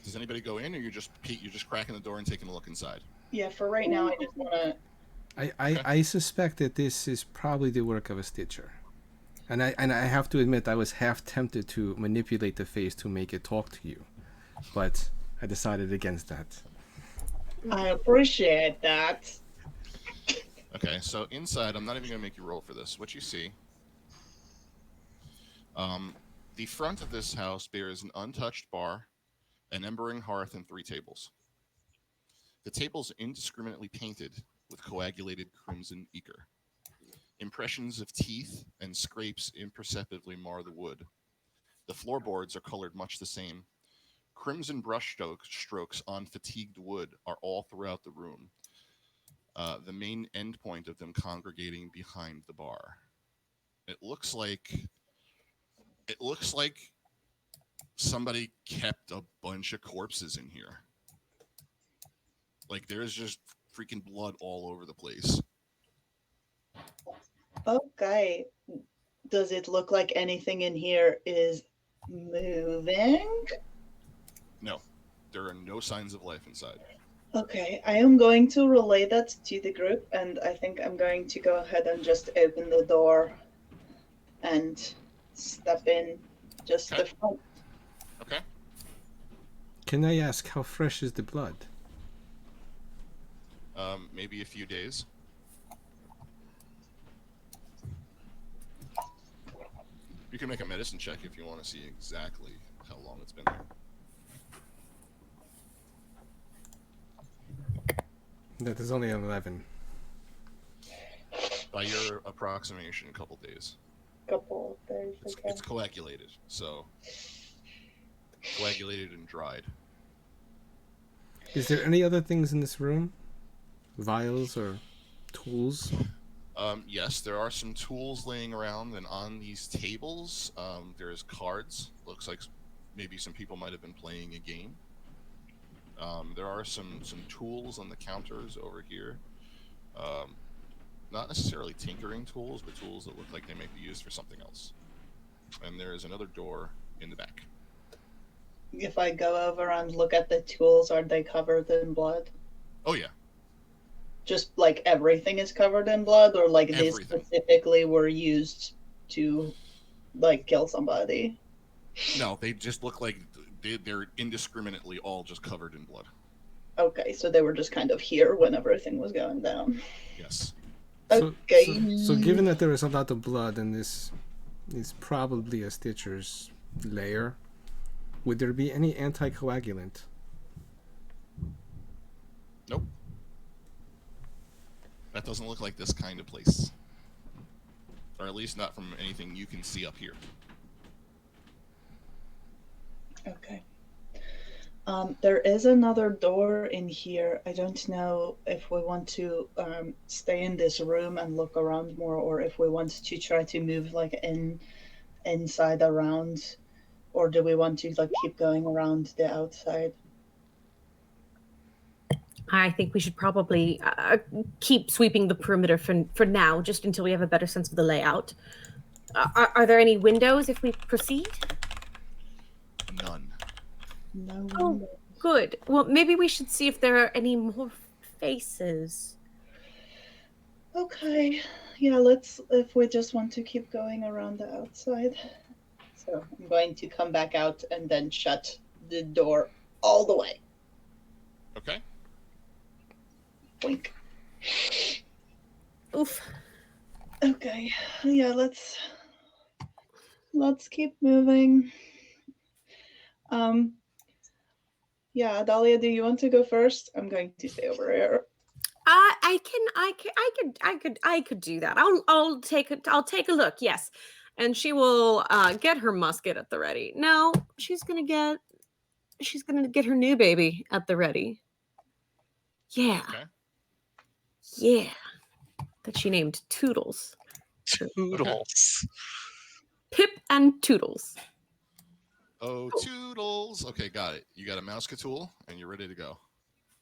A: Does anybody go in, or you're just cracking the door and taking a look inside?
D: Yeah, for right now, I just want to.
C: I suspect that this is probably the work of a Stitcher. And I have to admit, I was half tempted to manipulate the face to make it talk to you. But I decided against that.
D: I appreciate that.
A: Okay, so inside, I'm not even going to make you roll for this. What you see, the front of this house bears an untouched bar, an embering hearth, and 3 tables. The tables are indiscriminately painted with coagulated crimson ochre. Impressions of teeth and scrapes imperceptibly mar the wood. The floorboards are colored much the same. Crimson brush strokes on fatigued wood are all throughout the room. The main endpoint of them congregating behind the bar. It looks like somebody kept a bunch of corpses in here. Like there's just freaking blood all over the place.
D: Okay. Does it look like anything in here is moving?
A: No, there are no signs of life inside.
D: Okay, I am going to relay that to the group, and I think I'm going to go ahead and just open the door and step in just
A: Okay.
D: the front.
A: Okay.
C: Can I ask, how fresh is the blood?
A: Maybe a few days. You can make a medicine check if you want to see exactly how long it's been there.
C: That is only an 11.
A: By your approximation, a couple days.
D: Couple of days. Okay.
A: It's coagulated, so coagulated and dried.
C: Is there any other things in this room? Vials or tools?
A: Yes, there are some tools laying around, and on these tables, there's cards. Looks like maybe some people might have been playing a game. There are some tools on the counters over here. Not necessarily tinkering tools, but tools that look like they might be used for something else. And there is another door in the back.
D: If I go over and look at the tools, are they covered in blood?
A: Oh yeah,
D: Just like everything is covered in blood, or like they
A: Everything.
D: specifically were used to like kill somebody?
A: no, they just look like they're indiscriminately all just covered in blood.
D: Okay, so they were just kind of here when everything was going down.
A: Yes.
D: Okay.
C: So given that there is a lot of blood and this is probably a Stitcher's lair, would there be any anticoagulant?
A: Nope. That doesn't look like this kind of place. Or at least not from anything you can see up here.
D: Okay. There is another door in here. I don't know if we want to stay in this room and look around more, or if we want to try to move like inside around, or do we want to like keep going around the outside?
B: I think we should probably keep sweeping the perimeter for now, just until we have a better sense of the layout. Are there any windows if we proceed?
A: None.
D: No.
B: Oh. Good. Well, maybe we should see if there are any more faces.
D: Okay. Yeah, let's, if we just want to keep going around the outside. So I'm going to come back out and then shut the door all the way.
A: Okay.
D: Blink.
B: Oof.
D: Okay. Yeah, let's keep moving. Yeah, Dahlia, do you want to go first? I'm going to stay over here.
B: I could do that. I'll take a look. Yes, and she will get her musket at the ready. No, she's gonna get her new baby at the ready. Yeah,
A: Okay.
B: yeah. That she named Toodles.
E: Toodles.
B: Pip and Toodles.
A: Oh, toodles. Okay, got it. You got a Mouseketool, and you're ready to go.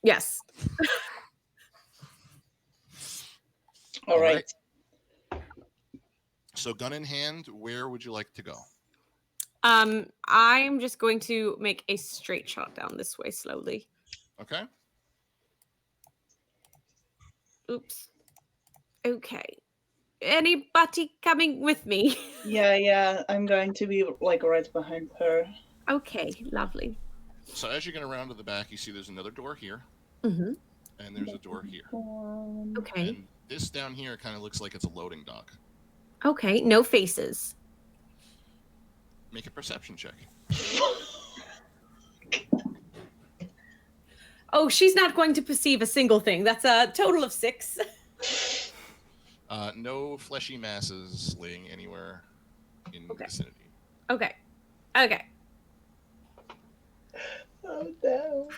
B: Yes.
D: All right.
A: So, gun in hand, where would you like to go?
B: I'm just going to make a straight shot down this way slowly.
A: Okay.
B: Oops. Okay. Anybody coming with me?
D: Yeah, I'm going to be like right behind her.
B: Okay, lovely.
A: So as you get around to the back, you see there's another door here,
B: Mm-hmm.
A: and there's a door here.
B: Okay.
A: And this down here kind of looks like it's a loading dock.
B: Okay, no faces.
A: Make a perception check.
B: Oh, she's not going to perceive a single thing. That's a total of 6.
A: No fleshy masses laying anywhere in the vicinity.
B: Okay. Okay.
D: Oh no.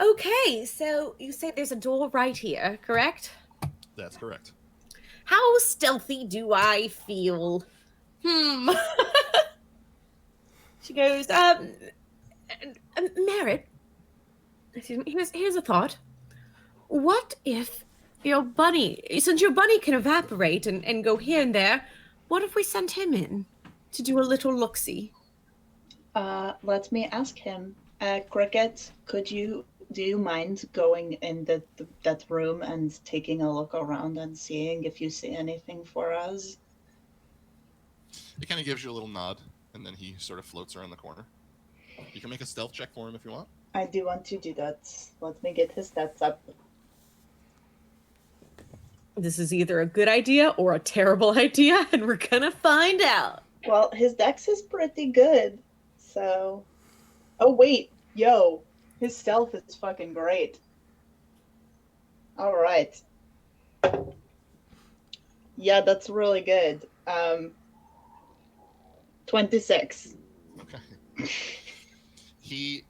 B: Okay, so you say there's a door right here, correct?
A: That's correct.
B: How stealthy do I feel? She goes, Merritt, excuse me, here's a thought. What if your bunny, since your bunny can evaporate and go here and there, what if we sent him in to do a little look-see?
D: Let me ask him. Cricket, do you mind going in that room and taking a look around and seeing if you see anything for us?
A: It kind of gives you a little nod, and then he sort of floats around the corner. You can make a stealth check for him if you want.
D: I do want to do that. Let me get his stats up.
B: This is either a good idea or a terrible idea, and we're gonna find out.
D: Well, his dex is pretty good, so... Oh, wait. Yo. His stealth is fucking great. Alright. Yeah, that's really good. 26.
A: Okay. He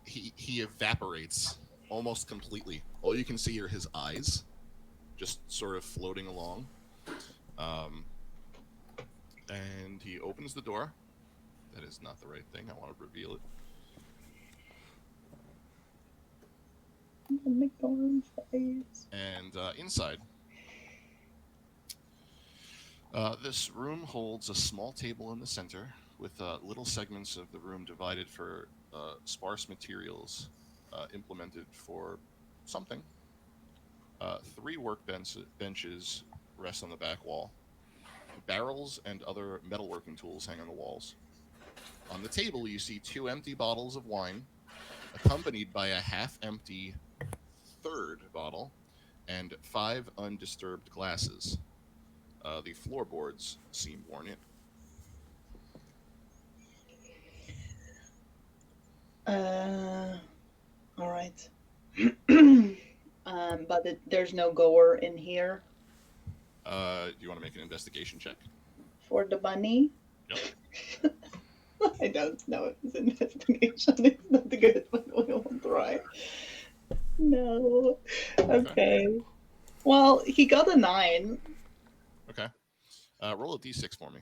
A: evaporates almost completely. All you can see are his eyes, just sort of floating along. And he opens the door. That is not the right thing. I want to reveal it. And inside, this room holds a small table in the center with little segments of the room divided for sparse materials implemented for something. 3 benches rest on the back wall. Barrels and other metalworking tools hang on the walls. On the table, you see 2 empty bottles of wine, accompanied by a half-empty third bottle and 5 undisturbed glasses. The floorboards seem worn in.
D: All right. But there's no goer in here.
A: Do you want to make an investigation check?
D: For the bunny?
A: Yep.
D: I don't know if it's investigation. It's not good, but we will try. No. Okay. Well, he got a 9.
A: Okay. Roll a d6 for me.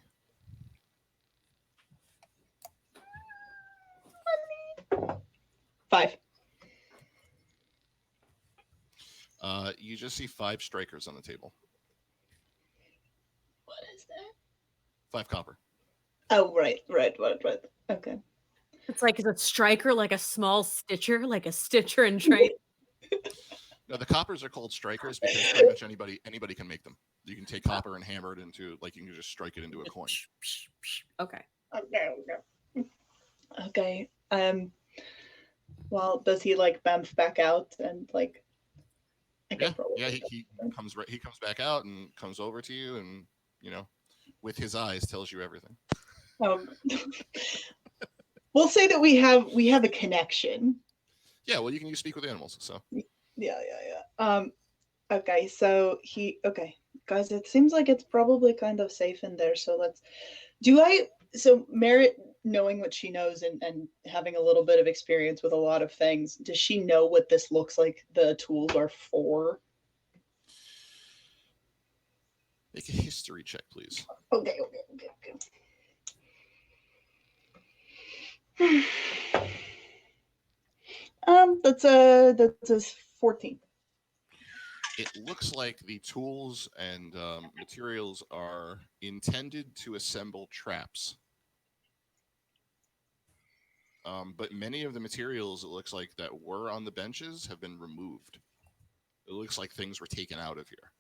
D: Five.
A: You just see 5 strikers on the table.
D: What is that?
A: 5 copper.
D: Oh, right. Okay.
B: It's like, is a striker like a small stitcher, like a stitcher in trade?
A: No, the coppers are called strikers because pretty much anybody can make them. You can take copper and hammer it into, like, you can just strike it into a coin.
B: Okay.
D: Okay. Well, does he like bamf back out and like?
A: Yeah. He comes back out and comes over to you, and with his eyes tells you everything.
D: We'll say that we have a connection.
A: Yeah. Well, you can speak with animals, so.
D: Yeah. Okay. So guys, it seems like it's probably kind of safe in there. So so Merritt, knowing what she knows and having a little bit of experience with a lot of things, does she know what this looks like the tools are for?
A: Make a history check, please.
D: Okay. That's a 14.
A: It looks like the tools and materials are intended to assemble traps. But many of the materials, it looks like, that were on the benches have been removed. It looks like things were taken out of here.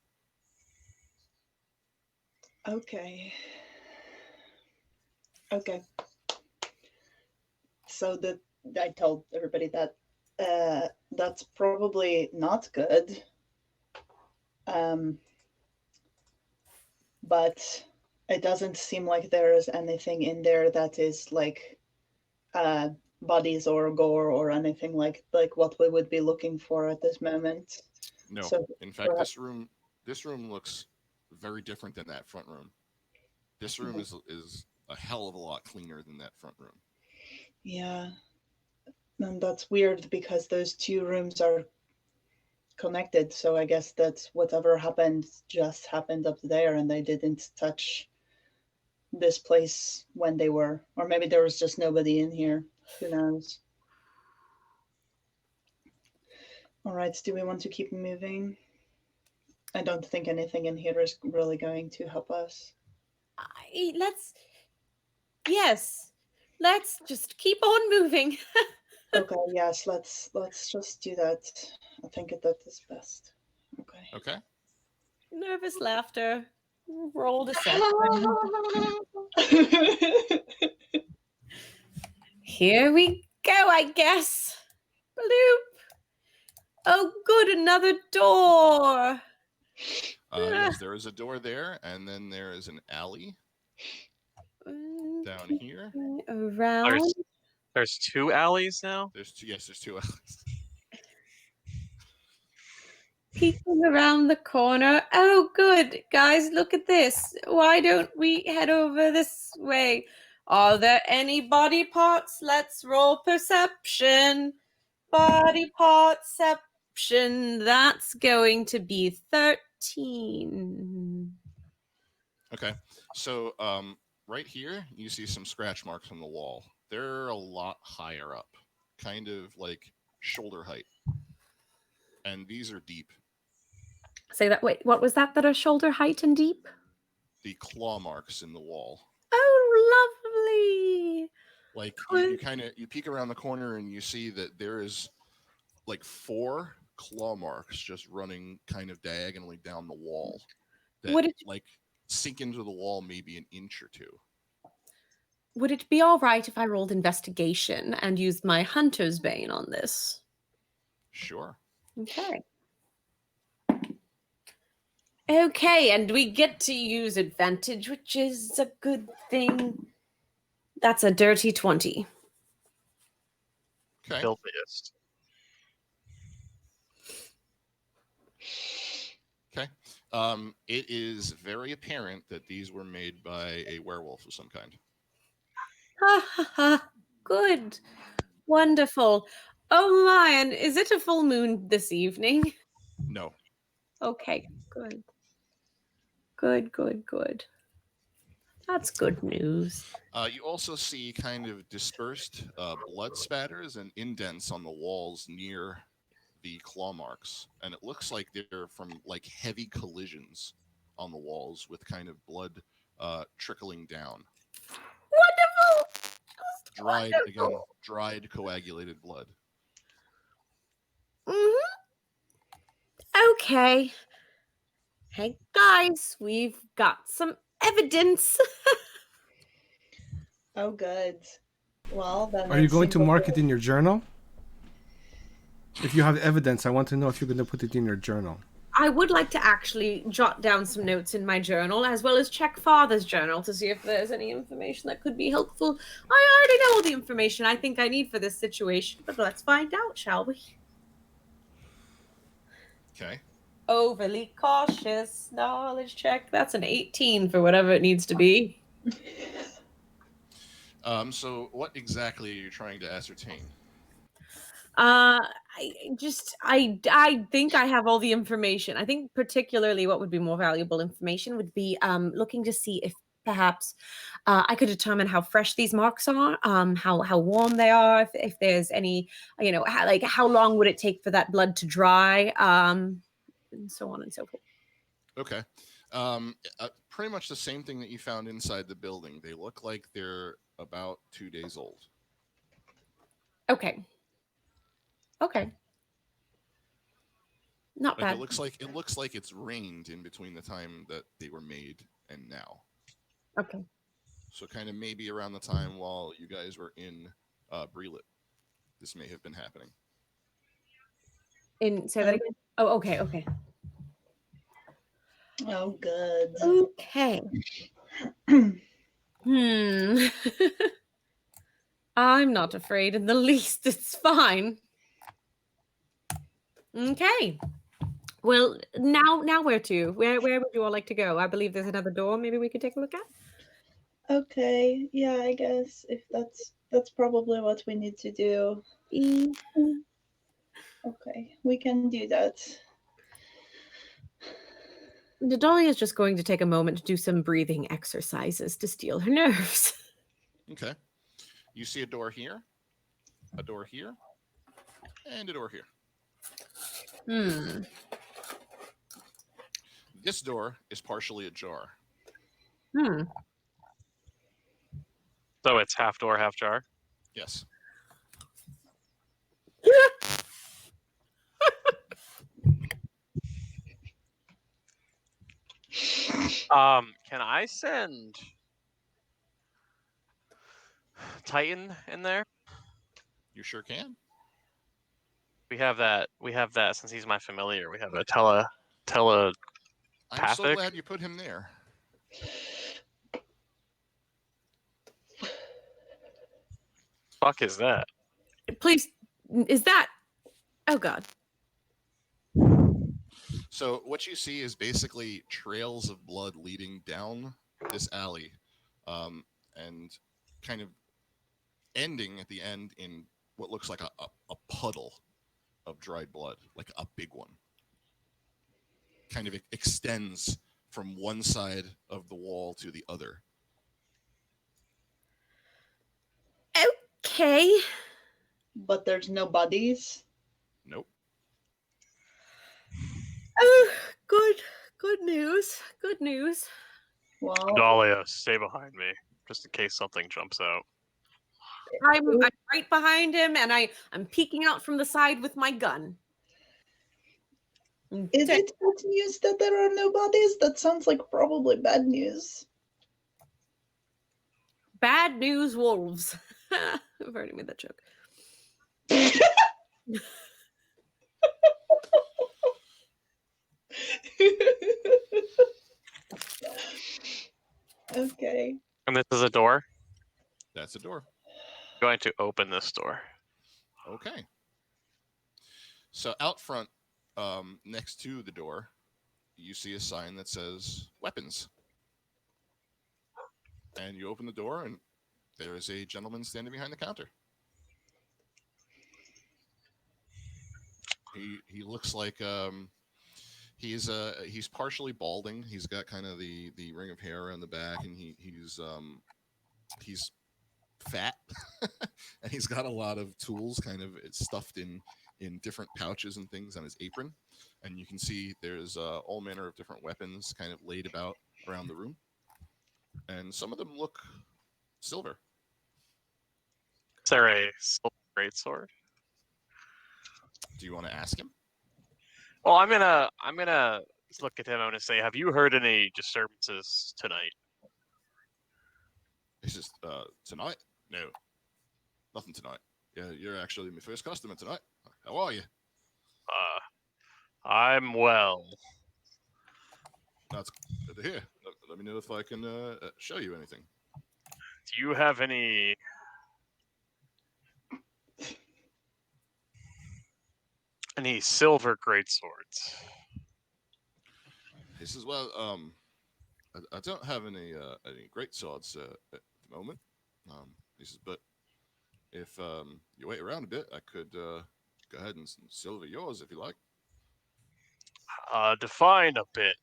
D: Okay. Okay. So I told everybody that that's probably not good. But it doesn't seem like there is anything in there that is like bodies or gore or anything like what we would be looking for at this moment.
A: No,
D: So
A: in fact,
D: perhaps-
A: this room looks very different than that front room. This room is a hell of a lot cleaner than that front room.
D: Yeah. And that's weird because those two rooms are connected. So I guess that's whatever happened just happened up there and they didn't touch this place when they were. Or maybe there was just nobody in here. Who knows? All right, do we want to keep moving? I don't think anything in here is really going to help us.
B: Let's just keep on moving.
D: Okay, yes, let's just do that. I think that is best. Okay.
A: Okay.
B: Nervous laughter. Roll deception. Here we go, I guess. Bloop. Oh, good, another door.
A: Yes, there is a door there, and then there is an alley down here.
B: Around.
E: There's 2 alleys now.
A: There's two alleys.
B: Peeking around the corner. Oh, good. Guys, look at this. Why don't we head over this way? Are there any body parts? Let's roll perception. Body partception. That's going to be 13.
A: Okay, so right here you see some scratch marks on the wall. They're a lot higher up, kind of like shoulder height, and these are deep.
B: Say that. Wait, what was that? That are shoulder height and deep?
A: The claw marks in the wall.
B: Oh, lovely.
A: Like
B: Cool.
A: you peek around the corner and you see that there is like 4 claw marks just running kind of diagonally down the wall that
B: Would it-
A: like sink into the wall maybe an inch or 2.
B: Would it be all right if I rolled investigation and used my hunter's bane on this?
A: Sure.
B: Okay. Okay, and we get to use advantage, which is a good thing. That's a dirty 20.
A: Okay.
E: Filthiest.
A: Okay. It is very apparent that these were made by a werewolf of some kind.
B: Ha ha ha. Good. Wonderful. Oh my, and is it a full moon this evening?
A: No.
B: Okay, good. Good. That's good news.
A: You also see kind of dispersed blood spatters and indents on the walls near the claw marks, and it looks like they're from like heavy collisions on the walls with kind of blood trickling down.
B: Wonderful. Just
A: Dried coagulated blood.
B: Okay. Hey guys, we've got some evidence.
D: Oh, good. Well, then.
C: Are you going to mark it in your journal? If you have evidence, I want to know if you're going to put it in your journal.
B: I would like to actually jot down some notes in my journal, as well as check Father's journal to see if there's any information that could be helpful. I already know all the information I think I need for this situation, but let's find out, shall we?
A: Okay.
B: Overly cautious knowledge check. That's an 18 for whatever it needs to be.
A: So what exactly are you trying to ascertain?
B: I think I have all the information. I think particularly what would be more valuable information would be looking to see if perhaps I could determine how fresh these marks are, how warm they are, if there's any, how long would it take for that blood to dry, and so on and so forth.
A: Okay. Pretty much the same thing that you found inside the building. They look like they're about 2 days old.
B: Okay. Okay. Not
A: Like
B: bad.
A: it looks like it's rained in between the time that they were made and now.
B: Okay.
A: So kind of maybe around the time while you guys were in Brelit, this may have been happening.
B: Say that again. Oh, okay. Okay.
D: Oh, good.
B: Okay. I'm not afraid in the least. It's fine. Okay. Well, now where to? Where would you all like to go? I believe there's another door. Maybe we could take a look at.
D: Okay, yeah, I guess if that's probably what we need to do. Okay, we can do that.
B: Nadalia is just going to take a moment to do some breathing exercises to steel her nerves.
A: Okay. You see a door here, and a door here. This door is partially ajar.
E: So it's half door, half jar.
A: Yes.
E: Can I send Titan in there?
A: You sure can.
E: We have that since he's my familiar. We have a tele
A: I'm so
E: Pathic?
A: glad you put him there.
E: fuck is that?
B: Please, is that? Oh God.
A: So what you see is basically trails of blood leading down this alley, and kind of ending at the end in what looks like a puddle of dried blood, like a big one. Kind of extends from one side of the wall to the other.
B: Okay.
D: But there's no bodies.
A: Nope.
B: Oh, good news. Good news.
D: Well,
E: Dahlia, stay behind me, just in case something jumps out.
B: I'm right behind him, and I'm peeking out from the side with my gun.
D: is it good news that there are no bodies? That sounds like probably bad news.
B: Bad news, wolves. I've already made that joke.
D: Okay.
E: And this is a door.
A: That's a door.
E: I'm going to open this door.
A: Okay. So out front, next to the door, you see a sign that says weapons. And you open the door, and there is a gentleman standing behind the counter. He looks like he's partially balding. He's got kind of the ring of hair on the back, and he's fat, and he's got a lot of tools kind of stuffed in different pouches and things on his apron. And you can see there's all manner of different weapons kind of laid about around the room, and some of them look silver.
E: Is there a silver greatsword?
A: Do you want to ask him?
E: Well, I'm gonna look at him. I'm gonna say, have you heard any disturbances tonight?
A: He says, tonight? No, nothing tonight. Yeah, you're actually my first customer tonight. How are you?
E: I'm well.
A: That's good to hear. Let me know if I can show you anything.
E: Do you have any silver greatswords?
A: He says, well, I don't have any great swords at the moment. He says, but if you wait around a bit, I could go ahead and silver yours if you like.
E: Define a bit.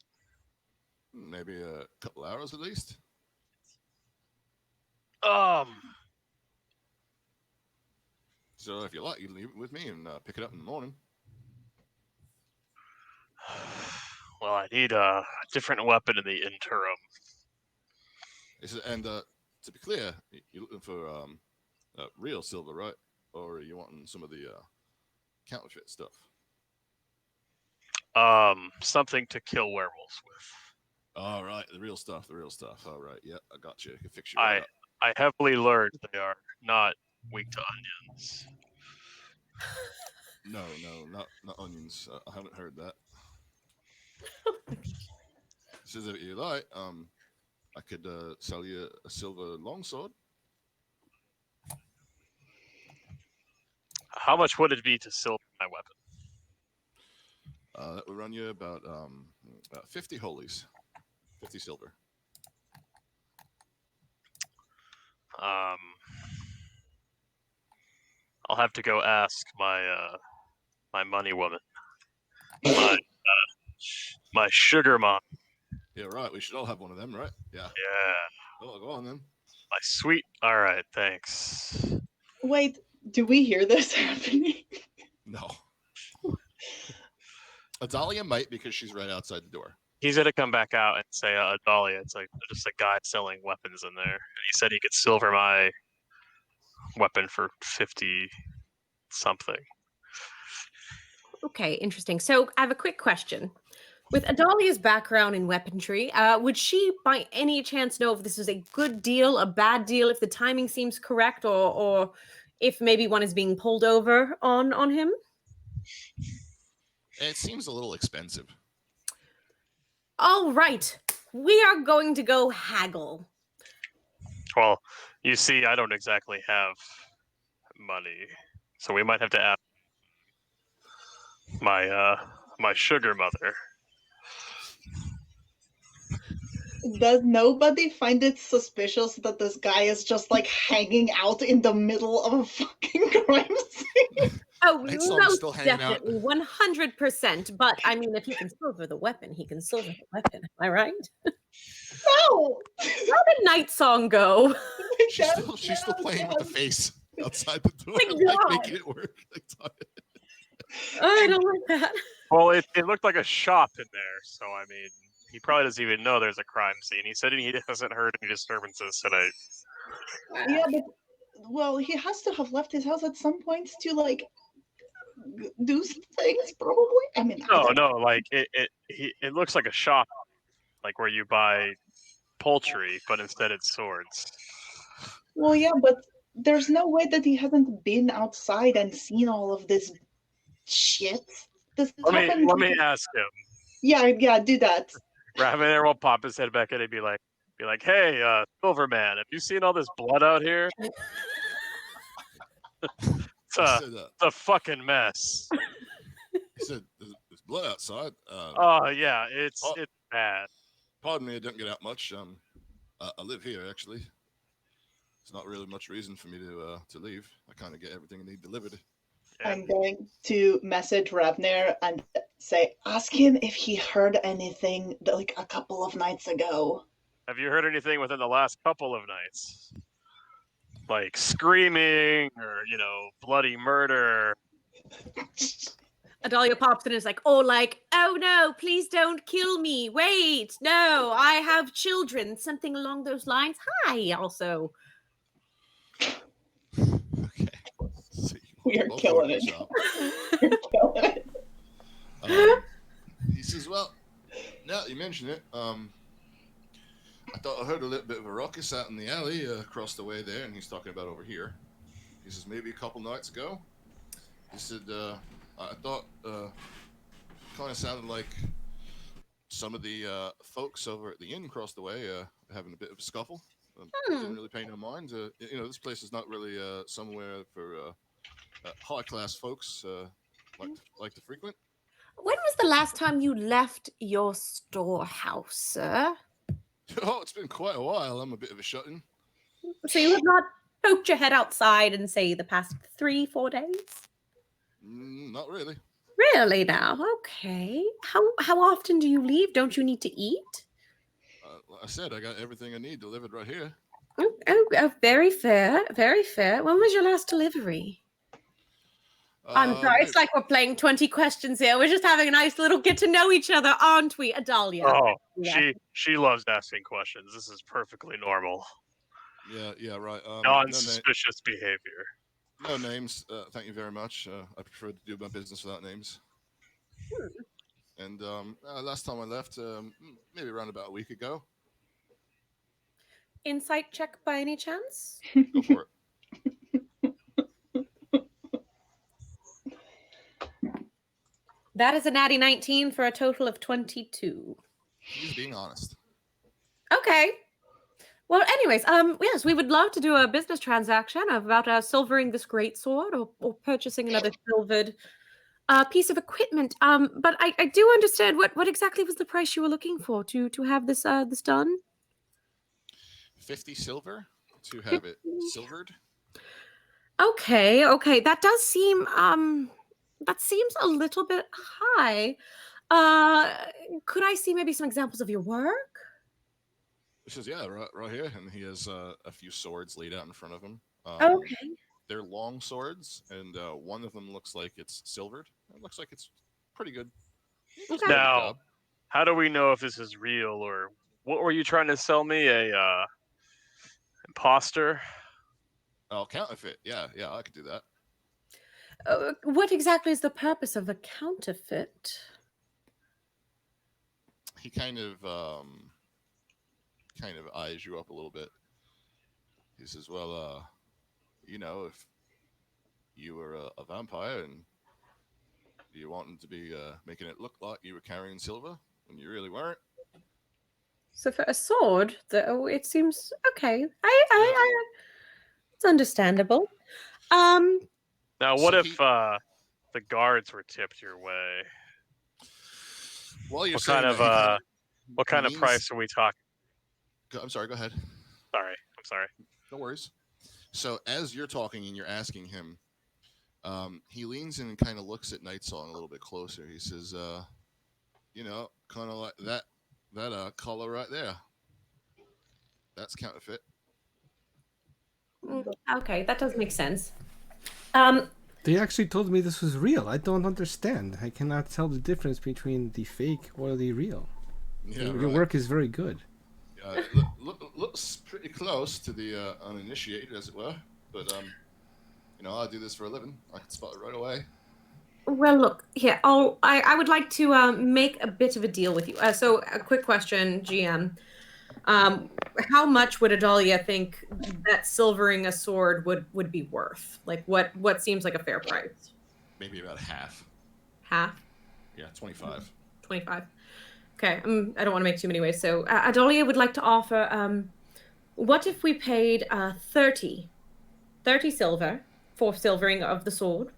A: Maybe a couple hours at least. So if you like, you can leave it with me and pick it up in the morning.
E: Well, I need a different weapon in the interim.
A: He said, and to be clear, you're looking for real silver, right? or are you wanting some of the counterfeit stuff?
E: Something to kill werewolves with.
A: All right, the real stuff. All right, yeah, I got you. I can fix you right up.
E: I heavily learned they are not weak to onions.
A: No, not onions. I haven't heard that. Says if you like, I could sell you a silver longsword.
E: How much would it be to silver my weapon?
A: That would run you about 50 holies, 50 silver.
E: I'll have to go ask my my money woman, my sugar mom.
A: Yeah, right. We should all have one of them, right? Yeah.
E: Yeah,
A: Oh, go on then.
E: my sweet. All right, thanks.
D: Wait, do we hear this happening?
A: No. Adalia might because she's right outside the door.
E: He's gonna come back out and say, Dahlia, it's like just a guy selling weapons in there. And he said he could silver my weapon for 50 something.
B: Okay, interesting. So I have a quick question. With Adalia's background in weaponry, would she by any chance know if this is a good deal, a bad deal, if the timing seems correct, or if maybe one is being pulled over on him?
A: It seems a little expensive.
B: All right. We are going to go haggle.
E: Well, you see, I don't exactly have money, so we might have to ask my my sugar mother.
D: Does nobody find it suspicious that this guy is just like hanging out in the middle of a fucking crime scene?
B: Oh,
A: Nightsong's
B: most
A: still hanging out.
B: definitely, 100%. But I mean, if he can silver the weapon, he can silver the weapon. Am I right?
D: No!
B: How did Night Song go?
A: She's still playing with the face outside the door,
B: My
A: like
B: God.
A: making it work.
B: I don't like that.
E: Well, it looked like a shop in there, so I mean, he probably doesn't even know there's a crime scene. He said he hasn't heard any disturbances tonight.
D: Yeah, but well, he has to have left his house at some point to like do things, probably. I mean,
E: No, like it looks like a shop, like where you buy poultry, but instead it's swords.
D: Well, yeah, but there's no way that he hasn't been outside and seen all of this shit. This
E: Let me ask him.
D: Yeah, do that.
E: Ravener will pop his head back in and be like, hey, Silverman, have you seen all this blood out here? It's a fucking mess.
A: He said, "There's blood outside."
E: Oh yeah, it's bad.
A: Pardon me, I don't get out much. I live here actually. It's not really much reason for me to leave. I kind of get everything I need delivered.
D: I'm going to message Ravner and say, ask him if he heard anything like a couple of nights ago.
E: Have you heard anything within the last couple of nights? Like screaming or, bloody murder?
B: Adalia pops in and is like, oh no, please don't kill me. Wait, no, I have children. Something along those lines. Hi, also.
A: Okay. So
D: We are
A: both
D: killing
A: open
D: it.
A: shop.
D: We're killing it.
A: He says, "Well, now that you mention it, I thought I heard a little bit of a ruckus out in the alley across the way there," and he's talking about over here. He says, "Maybe a couple nights ago." He said, "I thought kind of sounded like some of the folks over at the inn across the way having a bit of a scuffle. Didn't really pay no mind. This place is not really somewhere for high class folks like to frequent."
B: When was the last time you left your storehouse, sir?
A: Oh, it's been quite a while. I'm a bit of a shut-in.
B: So you have not poked your head outside in, say, the past 3-4 days?
A: Not really.
B: Really now? Okay. How often do you leave? Don't you need to eat?
A: Like I said, I got everything I need delivered right here.
B: Oh, very fair. Very fair. When was your last delivery? I'm sorry. It's like we're playing 20 questions here. We're just having a nice little get to know each other, aren't we, Adalia?
E: Oh,
B: Yeah.
E: she loves asking questions. This is perfectly normal.
A: Yeah, right.
E: Non-suspicious behavior.
A: No names. Thank you very much. I prefer to do my business without names. And last time I left, maybe around about a week ago.
B: Insight check by any chance?
A: Go for it.
B: That is a natty 19 for a total of 22.
A: He's being honest.
B: Okay. Well, anyways, yes, we would love to do a business transaction about silvering this great sword or purchasing another silvered piece of equipment. But I do understand what exactly was the price you were looking for to have this this done.
A: 50 silver to have it silvered.
B: Okay, that does seem that seems a little bit high. Could I see maybe some examples of your work?
A: He says, "Yeah, right here," and he has a few swords laid out in front of him.
B: Okay.
A: They're long swords, and one of them looks like it's silvered. It looks like it's pretty good.
B: Okay.
E: Now, how do we know if this is real, or what were you trying to sell me? A imposter?
A: Oh, counterfeit. Yeah, I could do that.
B: What exactly is the purpose of a counterfeit?
A: He kind of eyes you up a little bit. He says, "Well, if you were a vampire and you wanted to be making it look like you were carrying silver when you really weren't."
B: So for a sword, though, it seems okay. I it's understandable.
E: Now,
A: So
E: what if
A: he-
E: the guards were tipped your way?
A: Well, you're
E: What
A: saying
E: kind of
A: that
E: what kind of
A: means-
E: price are we talking?
A: I'm sorry. Go ahead.
E: I'm sorry.
A: No worries. So as you're talking and you're asking him, he leans in and kind of looks at Nightsong a little bit closer. He says, kind of like that color right there. That's counterfeit.
B: Okay, that does make sense.
C: They actually told me this was real. I don't understand. I cannot tell the difference between the fake or the real.
A: Yeah,
C: Your work is very good.
A: Looks pretty close to the uninitiated, as it were. But I do this for a living. I can spot it right away.
B: Well, look here. I would like to make a bit of a deal with you. So, a quick question, GM. How much would Adalia think that silvering a sword would be worth? Like, what seems like a fair price?
A: Maybe about half.
B: Half?
A: Yeah, 25.
B: 25. Okay, I don't want to make too many ways. So, Adalia would like to offer. What if we paid 30 silver for silvering of the sword?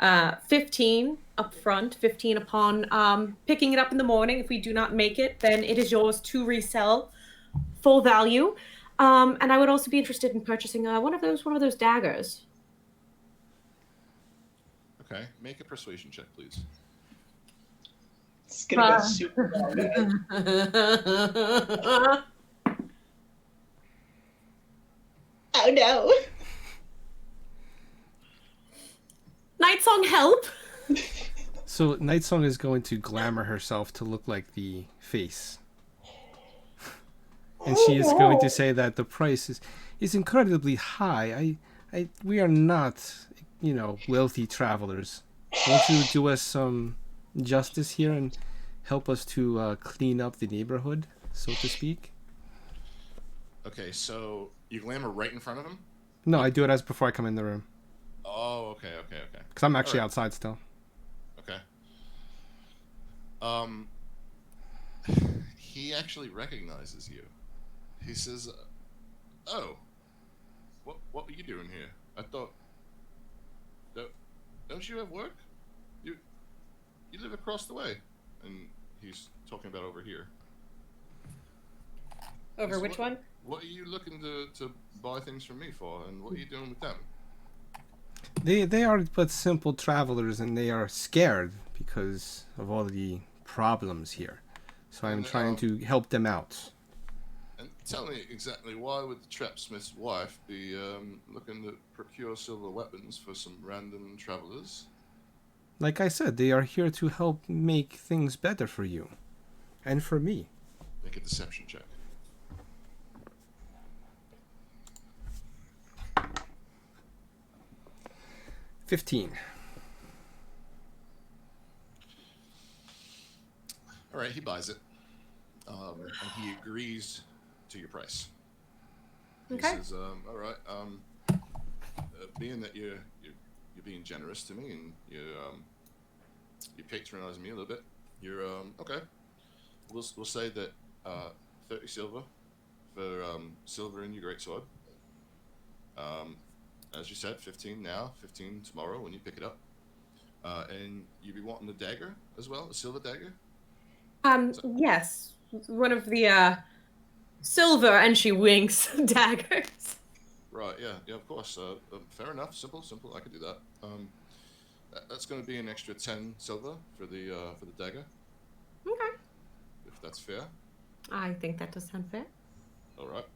B: 15 up front, 15 upon picking it up in the morning. If we do not make it, then it is yours to resell full value. And I would also be interested in purchasing one of those daggers.
A: Okay, make a persuasion check, please.
D: It's gonna go super well, guys. Oh no.
B: Nightsong, help!
C: So Nightsong is going to glamour herself to look like the face. And she is going to say that the price is incredibly high. We are not, wealthy travelers. Won't you do us some justice here and help us to clean up the neighborhood, so to speak?
A: Okay, so you glamour right in front of him?
C: No, I do it as before I come in the room.
A: Oh, okay.
C: Because I'm actually
A: Alright.
C: outside still.
A: Okay. He actually recognizes you. He says, "Oh, what were you doing here? I thought, don't you have work? You live across the way." And he's talking about over here.
B: Over which one?
A: What are you looking to buy things from me for, and what are you doing with them?
C: They are but simple travelers, and they are scared because of all the problems here. So I'm
A: And,
C: trying to help them out.
A: And tell me exactly, why would the trapsmith's wife be looking to procure silver weapons for some random travelers?
C: Like I said, they are here to help make things better for you. And for me.
A: Make a deception check.
C: 15.
A: All right, he buys it, and he agrees to your price. He
B: Okay.
A: says, "All right, being that you're being generous to me and you patronize me a little bit, you're okay. We'll say that 30 silver for silver in your greatsword. As you said, 15 now, 15 tomorrow when you pick it up. And you'd be wanting the dagger as well, the silver dagger."
B: Yes, one of the silver, and she winks, daggers.
A: Right, yeah, of course. Fair enough. Simple. I could do that. That's going to be an extra 10 silver for the dagger,
B: Okay.
A: if that's fair.
B: I think that does sound fair.
A: All right.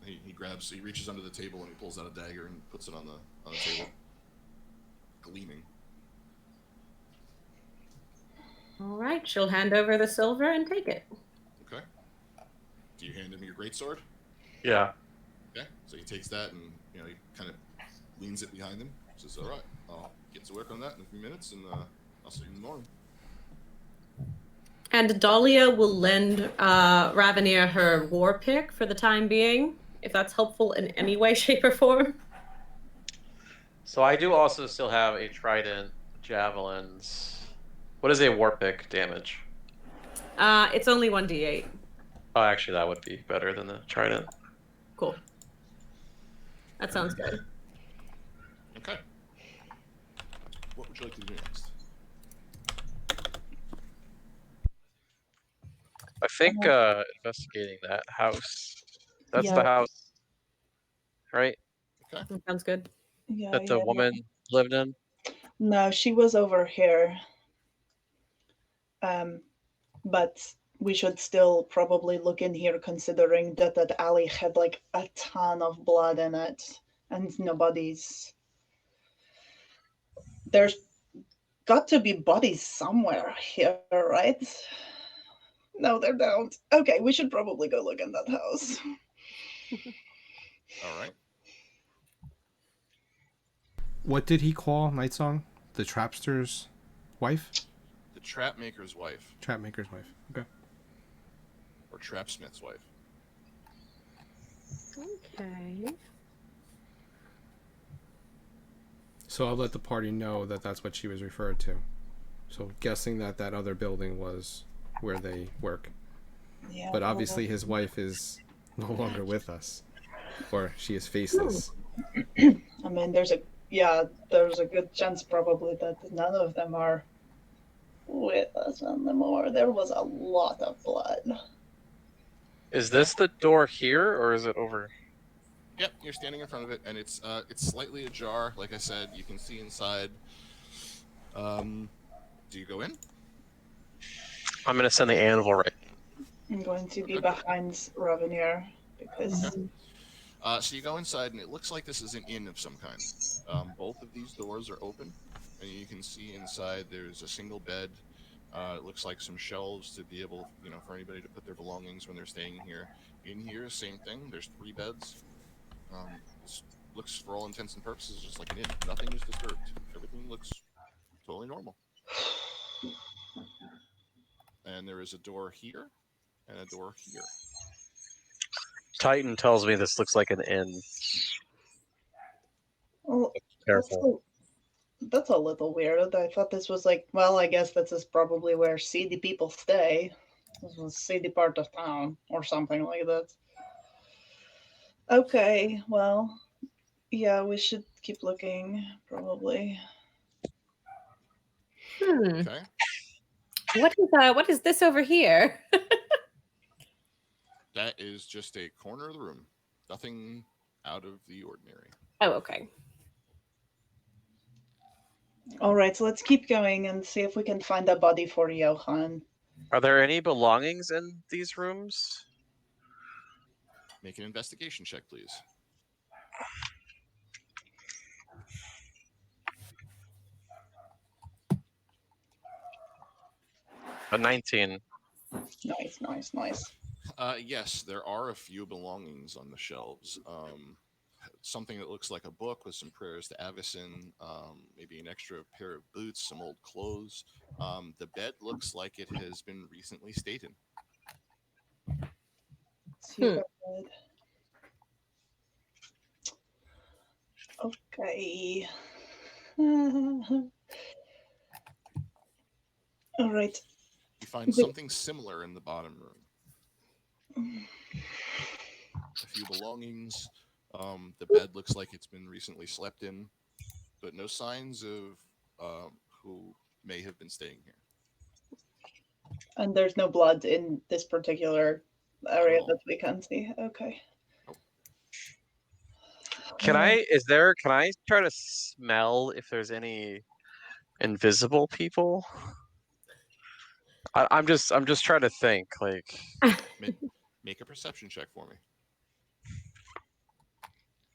A: He reaches under the table and he pulls out a dagger and puts it on the table, gleaming.
B: All right, she'll hand over the silver and take it.
A: Okay. Do you hand him your greatsword?
F: Yeah.
A: Okay. So he takes that and he kind of leans it behind him. Says, "All right, I'll get to work on that in a few minutes, and I'll see you in the morning."
B: And Dahlia will lend Ravenir her war pick for the time being, if that's helpful in any way, shape, or form.
F: So I do also still have a trident, javelins. What is a war pick damage?
B: It's only 1d8.
F: Oh, actually, that would be better than the trident.
B: Cool. That sounds good.
A: Okay. What would you like to do next?
F: I think investigating that house. That's
D: Yeah.
F: the house, right?
B: That sounds good.
D: Yeah,
F: That the
D: yeah,
F: woman lived in.
D: No, she was over here. But we should still probably look in here, considering that that alley had like a ton of blood in it, and nobody's. There's got to be bodies somewhere here, right? No, there don't. Okay, we should probably go look in that house.
A: All right.
C: What did he call Nightsong? The trapster's wife?
A: The trapmaker's wife,
C: Trapmaker's wife. Okay.
A: or trapsmith's wife.
B: Okay.
C: So I'll let the party know that that's what she was referred to. So guessing that that other building was where they work.
D: Yeah.
C: But obviously his wife is no longer with us. Or she is faceless.
D: I mean, there's a good chance probably that none of them are with us anymore. There was a lot of blood.
F: Is this the door here, or is it over?
A: Yep, you're standing in front of it, and it's slightly ajar. Like I said, you can see inside. Do you go in?
F: I'm gonna send the anvil right.
D: I'm going to be behind Ravenir because
A: So you go inside, and it looks like this is an inn of some kind. Both of these doors are open, and you can see inside there's a single bed. It looks like some shelves to be able, for anybody to put their belongings when they're staying here. In here, same thing. There's 3 beds. This looks, for all intents and purposes, just like an inn. Nothing is disturbed. Everything looks totally normal. And there is a door here and a door here.
F: Titan tells me this looks like an inn.
D: well,
F: Careful.
D: that's a little weird. I thought this was like, well, I guess this is probably where seedy people stay. This was a seedy part of town or something like that. Okay, well, yeah, we should keep looking, probably.
A: Okay.
B: What is this over here?
A: That is just a corner of the room. Nothing out of the ordinary.
B: Oh, okay.
D: All right, so let's keep going and see if we can find a body for Johan.
F: Are there any belongings in these rooms?
A: Make an investigation check, please.
F: A 19.
D: Nice.
A: Yes, there are a few belongings on the shelves. something that looks like a book with some prayers to Avicen, maybe an extra pair of boots, some old clothes. The bed looks like it has been recently stayed in.
D: Super good. Okay. All right.
A: You find something similar in the bottom room. A few belongings. The bed looks like it's been recently slept in, but no signs of who may have been staying here.
D: And there's no blood in this particular area that we can see. Okay.
E: Can I try to smell if there's any invisible people? I'm just trying to think, like,
A: Make a perception check for me.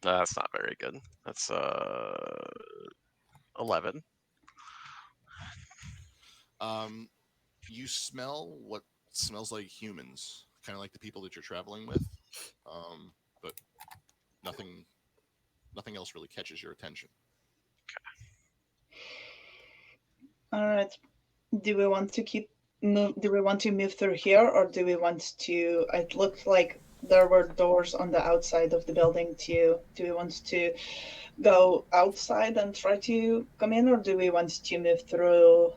E: that's not very good. That's 11.
A: You smell what smells like humans, kind of like the people that you're traveling with, but nothing else really catches your attention.
D: All right. Do we want to move through here, or do we want to? It looked like there were doors on the outside of the building too. Do we want to go outside and try to come in, or do we want to move through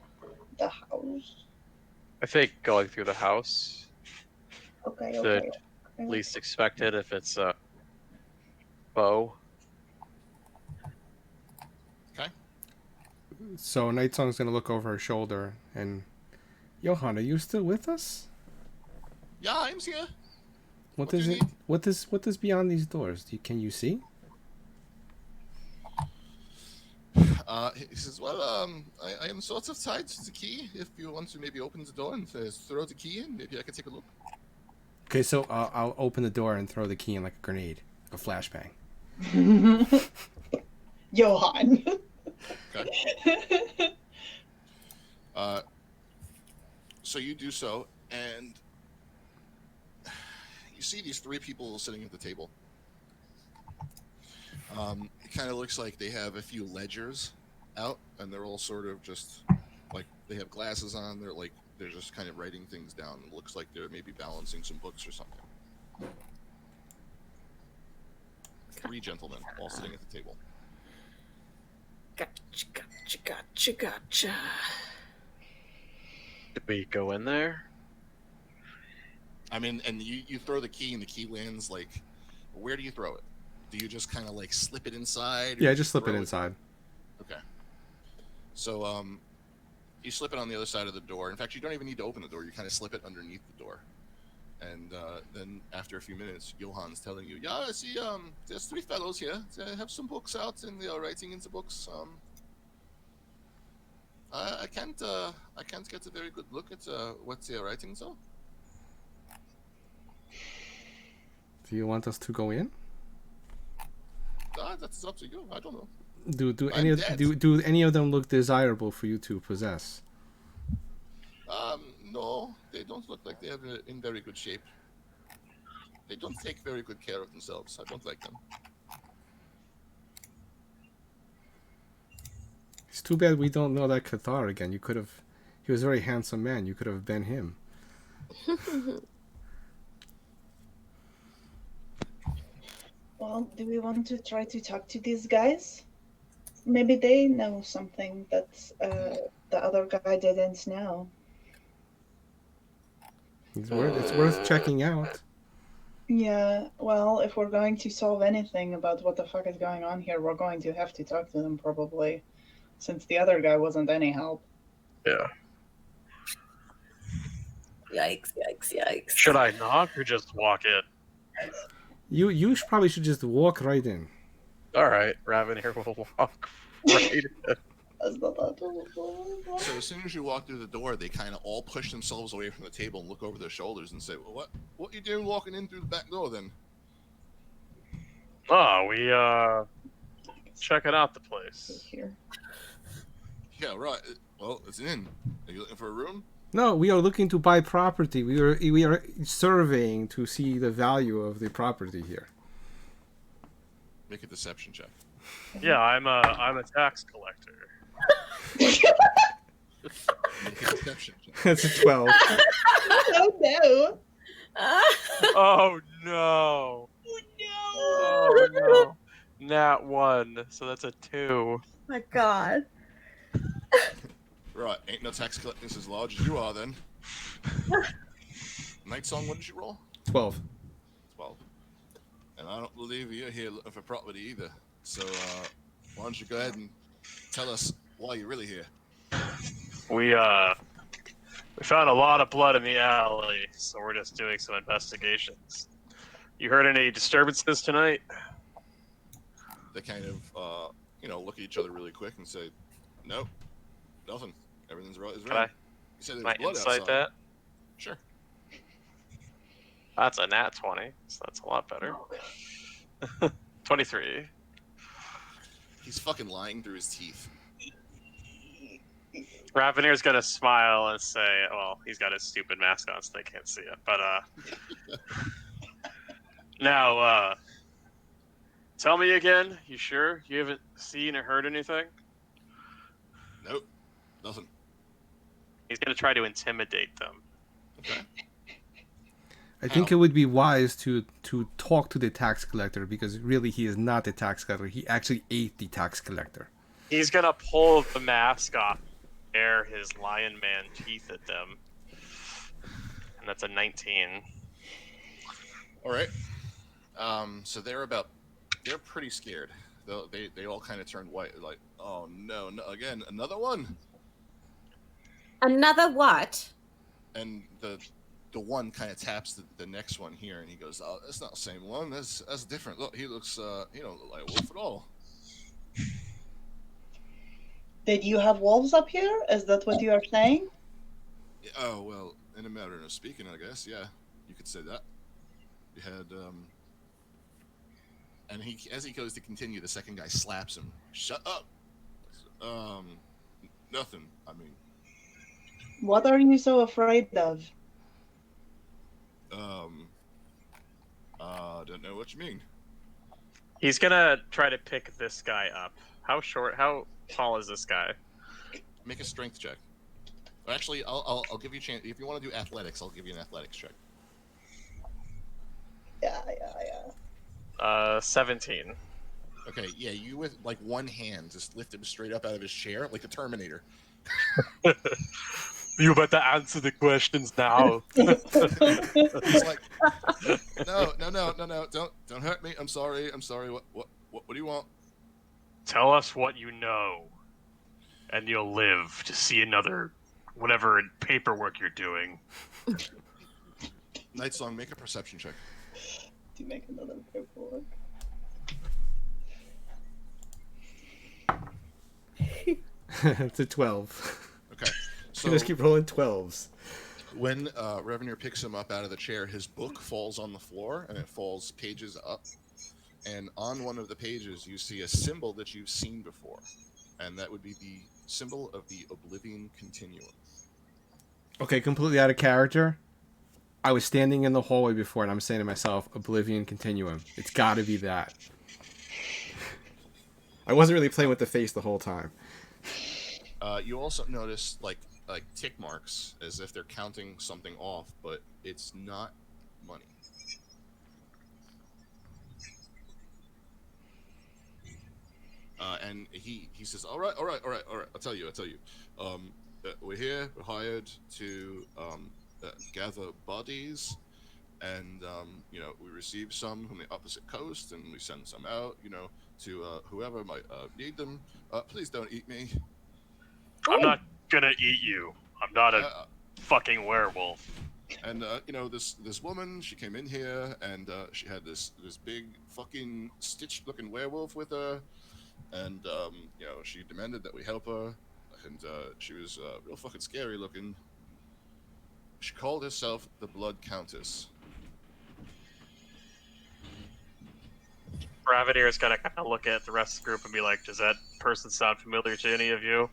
D: the house?
E: I think going through the house.
D: Okay.
E: The
D: Okay.
E: least expected if it's a bow.
A: Okay.
C: So Night Song's gonna look over her shoulder and, Johan, are you still with us?
A: Yeah, I'm here.
C: What
A: do
C: is
A: you
C: it?
A: need?
C: What is beyond these doors? Can you see?
A: He says, well, I am sort of tied to the key. If you want to maybe open the door and throw the key in, maybe I can take a look.
C: Okay, so I'll open the door and throw the key in like a grenade, a flashbang.
D: Johan.
A: Okay. So you do so, and you see these three people sitting at the table. It kind of looks like they have a few ledgers out, and they're all sort of just like they have glasses on. They're just kind of writing things down. It looks like they're maybe balancing some books or something. Three gentlemen all sitting at the table.
B: Gotcha.
E: Did we go in there?
A: I mean, and you throw the key, and the key lands like. Where do you throw it? Do you just kind of like slip it inside?
C: Yeah, just slip it inside.
A: Okay. So you slip it on the other side of the door. In fact, you don't even need to open the door. You kind of slip it underneath the door. And then after a few minutes, Johan's telling you, yeah, I see there's three fellows here. They have some books out, and they are writing into books. I can't get a very good look at what they are writing, though.
C: Do you want us to go in?
A: That's up to you. I don't know.
C: Do any of them look desirable for you to possess?
A: No, they don't look like they are in very good shape. They don't take very good care of themselves. I don't like them.
C: It's too bad we don't know that Cathar again. He was a very handsome man. You could have been him.
D: Well, do we want to try to talk to these guys? Maybe they know something that the other guy didn't know.
C: It's worth checking out.
D: Yeah, well, if we're going to solve anything about what the fuck is going on here, we're going to have to talk to them probably, since the other guy wasn't any help.
E: Yeah.
B: Yikes.
E: Should I knock or just walk in?
C: You probably should just walk right in.
E: All right, Raven here will walk right in.
A: So as soon as you walk through the door, they kind of all push themselves away from the table and look over their shoulders and say, well, what you doing walking in through the back door then?
E: Oh, we checking out the place.
D: Here.
A: Yeah, right. Well, it's in. Are you looking for a room?
C: No, we are looking to buy property. We are surveying to see the value of the property here.
A: Make a deception check.
E: Yeah, I'm a tax collector.
A: Make a deception check.
C: That's a 12.
D: Oh no!
E: Oh no!
D: No!
E: Oh no! Nat 1, so that's a 2.
B: My God.
A: Right, ain't no tax collectors as large as you are then. Night Song, what did you roll?
C: 12.
A: 12. And I don't believe you're here looking for property either. So why don't you go ahead and tell us why you're really here?
E: We found a lot of blood in the alley, so we're just doing some investigations. You heard any disturbances tonight?
A: They kind of look at each other really quick and say, nope, nothing. Everything's right. Is
E: Can
A: right.
E: I,
A: You said there
E: can I
A: was blood
E: insight
A: outside.
E: that?
A: Sure.
E: That's a nat 20, so that's a lot better. 23.
A: He's fucking lying through his teeth.
E: Ravenir's gonna smile and say, well, he's got his stupid mask on so they can't see it. But, now, tell me again, you sure? You haven't seen or heard anything?
A: Nope, nothing.
E: He's gonna try to intimidate them.
A: Okay.
C: I think it would be wise to talk to the tax collector, because really he is not the tax collector. He actually ate the tax collector.
E: He's gonna pull the mask off, stare his lion man teeth at them. And that's a 19.
A: All right. So they're pretty scared. They all kind of turned white, like, oh no, again, another one.
B: Another what?
A: And the one kind of taps the next one here, and he goes, oh, that's not the same one. That's different. Look, he looks, he don't look like a wolf at all.
D: Did you have wolves up here? Is that what you are saying?
A: Oh well, in a matter of speaking, I guess, yeah, you could say that. You had, and as he goes to continue, the second guy slaps him. Shut up. Nothing. I mean,
D: What are you so afraid of?
A: don't know what you mean.
E: He's gonna try to pick this guy up. How tall is this guy?
A: Make a strength check. Actually, I'll give you a chance. If you want to do athletics, I'll give you an athletics check.
D: Yeah.
E: 17.
A: Okay, yeah, you with like one hand just lift him straight up out of his chair like the Terminator.
E: You better answer the questions now.
A: He's like, no, don't hurt me. I'm sorry. What do you want?
E: Tell us what you know, and you'll live to see another whatever paperwork you're doing.
A: Night Song, make a perception check.
D: To make another paperwork.
C: It's a 12.
A: Okay,
C: So
A: so
C: just keep rolling 12s.
A: when Revenir picks him up out of the chair, his book falls on the floor, and it falls pages up. And on one of the pages, you see a symbol that you've seen before, and that would be the symbol of the Oblivion Continuum.
C: Okay, completely out of character. I was standing in the hallway before, and I'm saying to myself, Oblivion Continuum. It's got to be that. I wasn't really playing with the face the whole time.
A: You also notice like tick marks as if they're counting something off, but it's not money. And he says, all right. I'll tell you. We're here. We're hired to gather bodies, and we receive some from the opposite coast, and we send some out, to whoever might need them. Please don't eat me.
E: I'm not gonna eat you. I'm not a fucking werewolf.
A: And this woman, she came in here, and she had this big fucking stitched-looking werewolf with her, and she demanded that we help her, and she was real fucking scary looking. She called herself the Blood Countess.
E: Ravenir is gonna kind of look at the rest of the group and be like, "Does that person sound familiar to any of you?"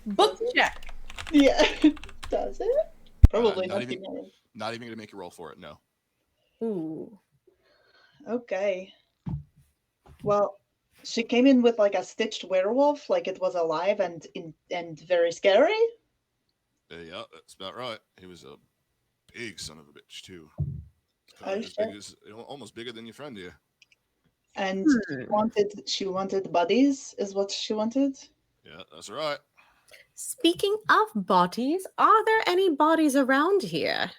B: Book check.
D: Yeah. Does it? Probably
A: not
D: not.
A: even gonna make a roll for it. No.
B: Ooh.
D: Okay. Well, she came in with like a stitched werewolf, like it was alive and very scary.
A: Yeah, that's about right. He was a big son of a bitch too.
D: Oh,
A: As
D: shit.
A: big as, almost bigger than your friend here.
D: And
B: Hmm.
D: she wanted buddies, is what she wanted.
A: Yeah, that's right.
B: Speaking of bodies, are there any bodies around here?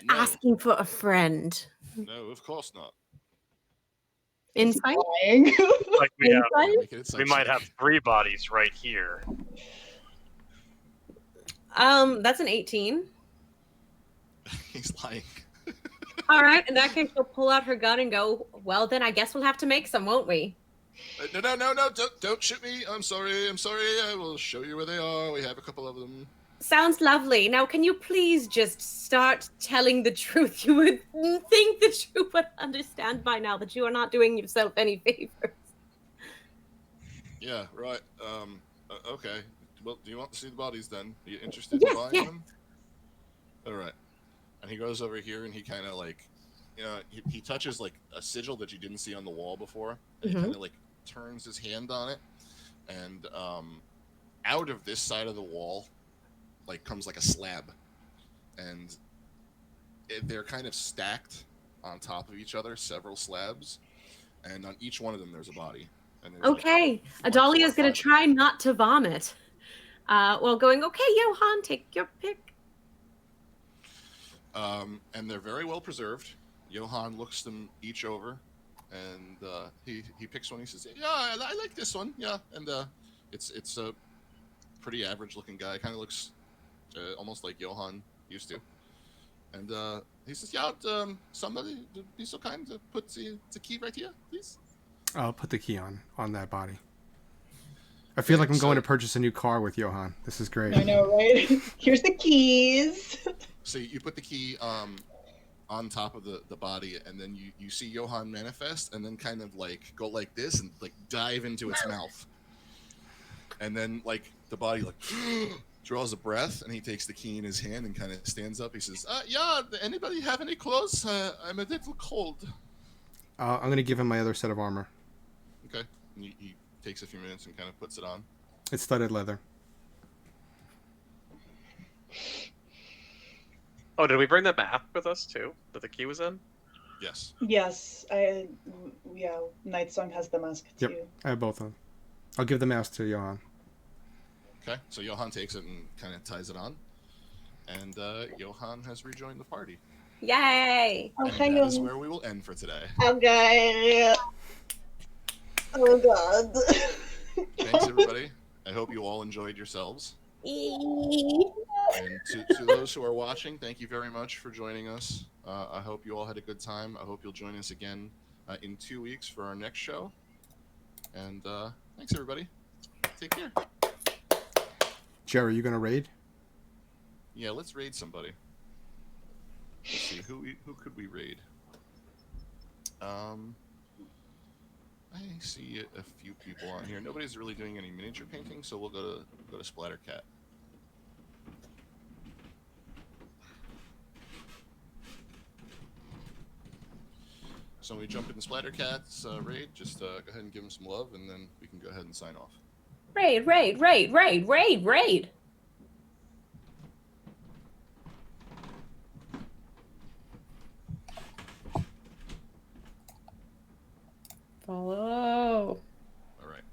A: No,
B: Asking for a friend.
A: no, of course not.
D: Is he
B: Insight?
D: lying?
E: Like we have,
A: Yeah,
B: Insight?
A: make it
E: we might have 3 bodies right here.
B: That's an 18.
A: He's lying.
B: All right, in that case, she'll pull out her gun and go, well, then I guess we'll have to make some, won't we?
A: No! Don't shoot me. I'm sorry. I will show you where they are. We have a couple of them.
B: Sounds lovely. Now, can you please just start telling the truth? You would think that you would understand by now that you are not doing yourself any favors.
A: Yeah, right. Okay. Well, do you want to see the bodies then? Are you interested in
B: Yes,
A: buying
B: yes.
A: them? All right. And he goes over here and he kind of like, he touches like a sigil that you didn't see on the wall before. And he
B: Mhm.
A: kind of like turns his hand on it, and out of this side of the wall, like comes like a slab, and they're kind of stacked on top of each other, several slabs, and on each one of them there's a body. And there's
B: Okay,
A: like 4
B: Adalia
A: or
B: is going
A: 5
B: to
A: of
B: try
A: them.
B: not to vomit. While going, okay, Johan, take your pick.
A: And they're very well preserved. Johan looks them each over, and he picks one. He says, "Yeah, I like this one. Yeah," and it's a pretty average looking guy. Kind of looks almost like Johan used to. And he says, "Yeah, somebody be so kind to put the key right here, please."
C: I'll put the key on that body. I feel like I'm going
A: So-
C: to purchase a new car with Johan. This is great.
D: I know, right? Here's the keys.
A: So you put the key on top of the body, and then you see Johan manifest, and then kind of like go like this and like dive into its mouth, and then like the body like draws a breath, and he takes the key in his hand and kind of stands up. He says, "Yeah, anybody have any clothes? I'm a little cold."
C: I'm going to give him my other set of armor.
A: Okay, and he takes a few minutes and kind of puts it on.
C: It's studded leather.
E: Oh, did we bring the map with us too? That the key was in?
A: Yes.
D: Yes, yeah, Night Song has the mask
C: Yep.
D: too.
C: I have both of them. I'll give the mask to Johan.
A: Okay, so Johan takes it and kind of ties it on, and Johan has rejoined the party.
B: Yay!
D: Oh,
A: And
D: hang
A: that is
D: on.
A: where we will end for today.
D: Okay. Oh god.
A: Thanks, everybody. I hope you all enjoyed yourselves. And to those who are watching, thank you very much for joining us. I hope you all had a good time. I hope you'll join us again in 2 weeks for our next show. And thanks, everybody. Take care.
C: Jerry, you going to raid?
A: Yeah, let's raid somebody. Let's see, who could we raid? I see a few people on here. Nobody's really doing any miniature painting, so we'll go to Splattercat. So when we jump into Splattercat's raid, just go ahead and give him some love, and then we can go ahead and sign off.
B: Raid, raid, raid, raid, raid, raid. Follow.
A: All right.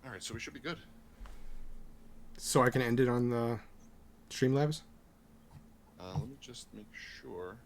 A: All right, so we should be good.
C: So I can end it on the Streamlabs?
A: Let me just make sure.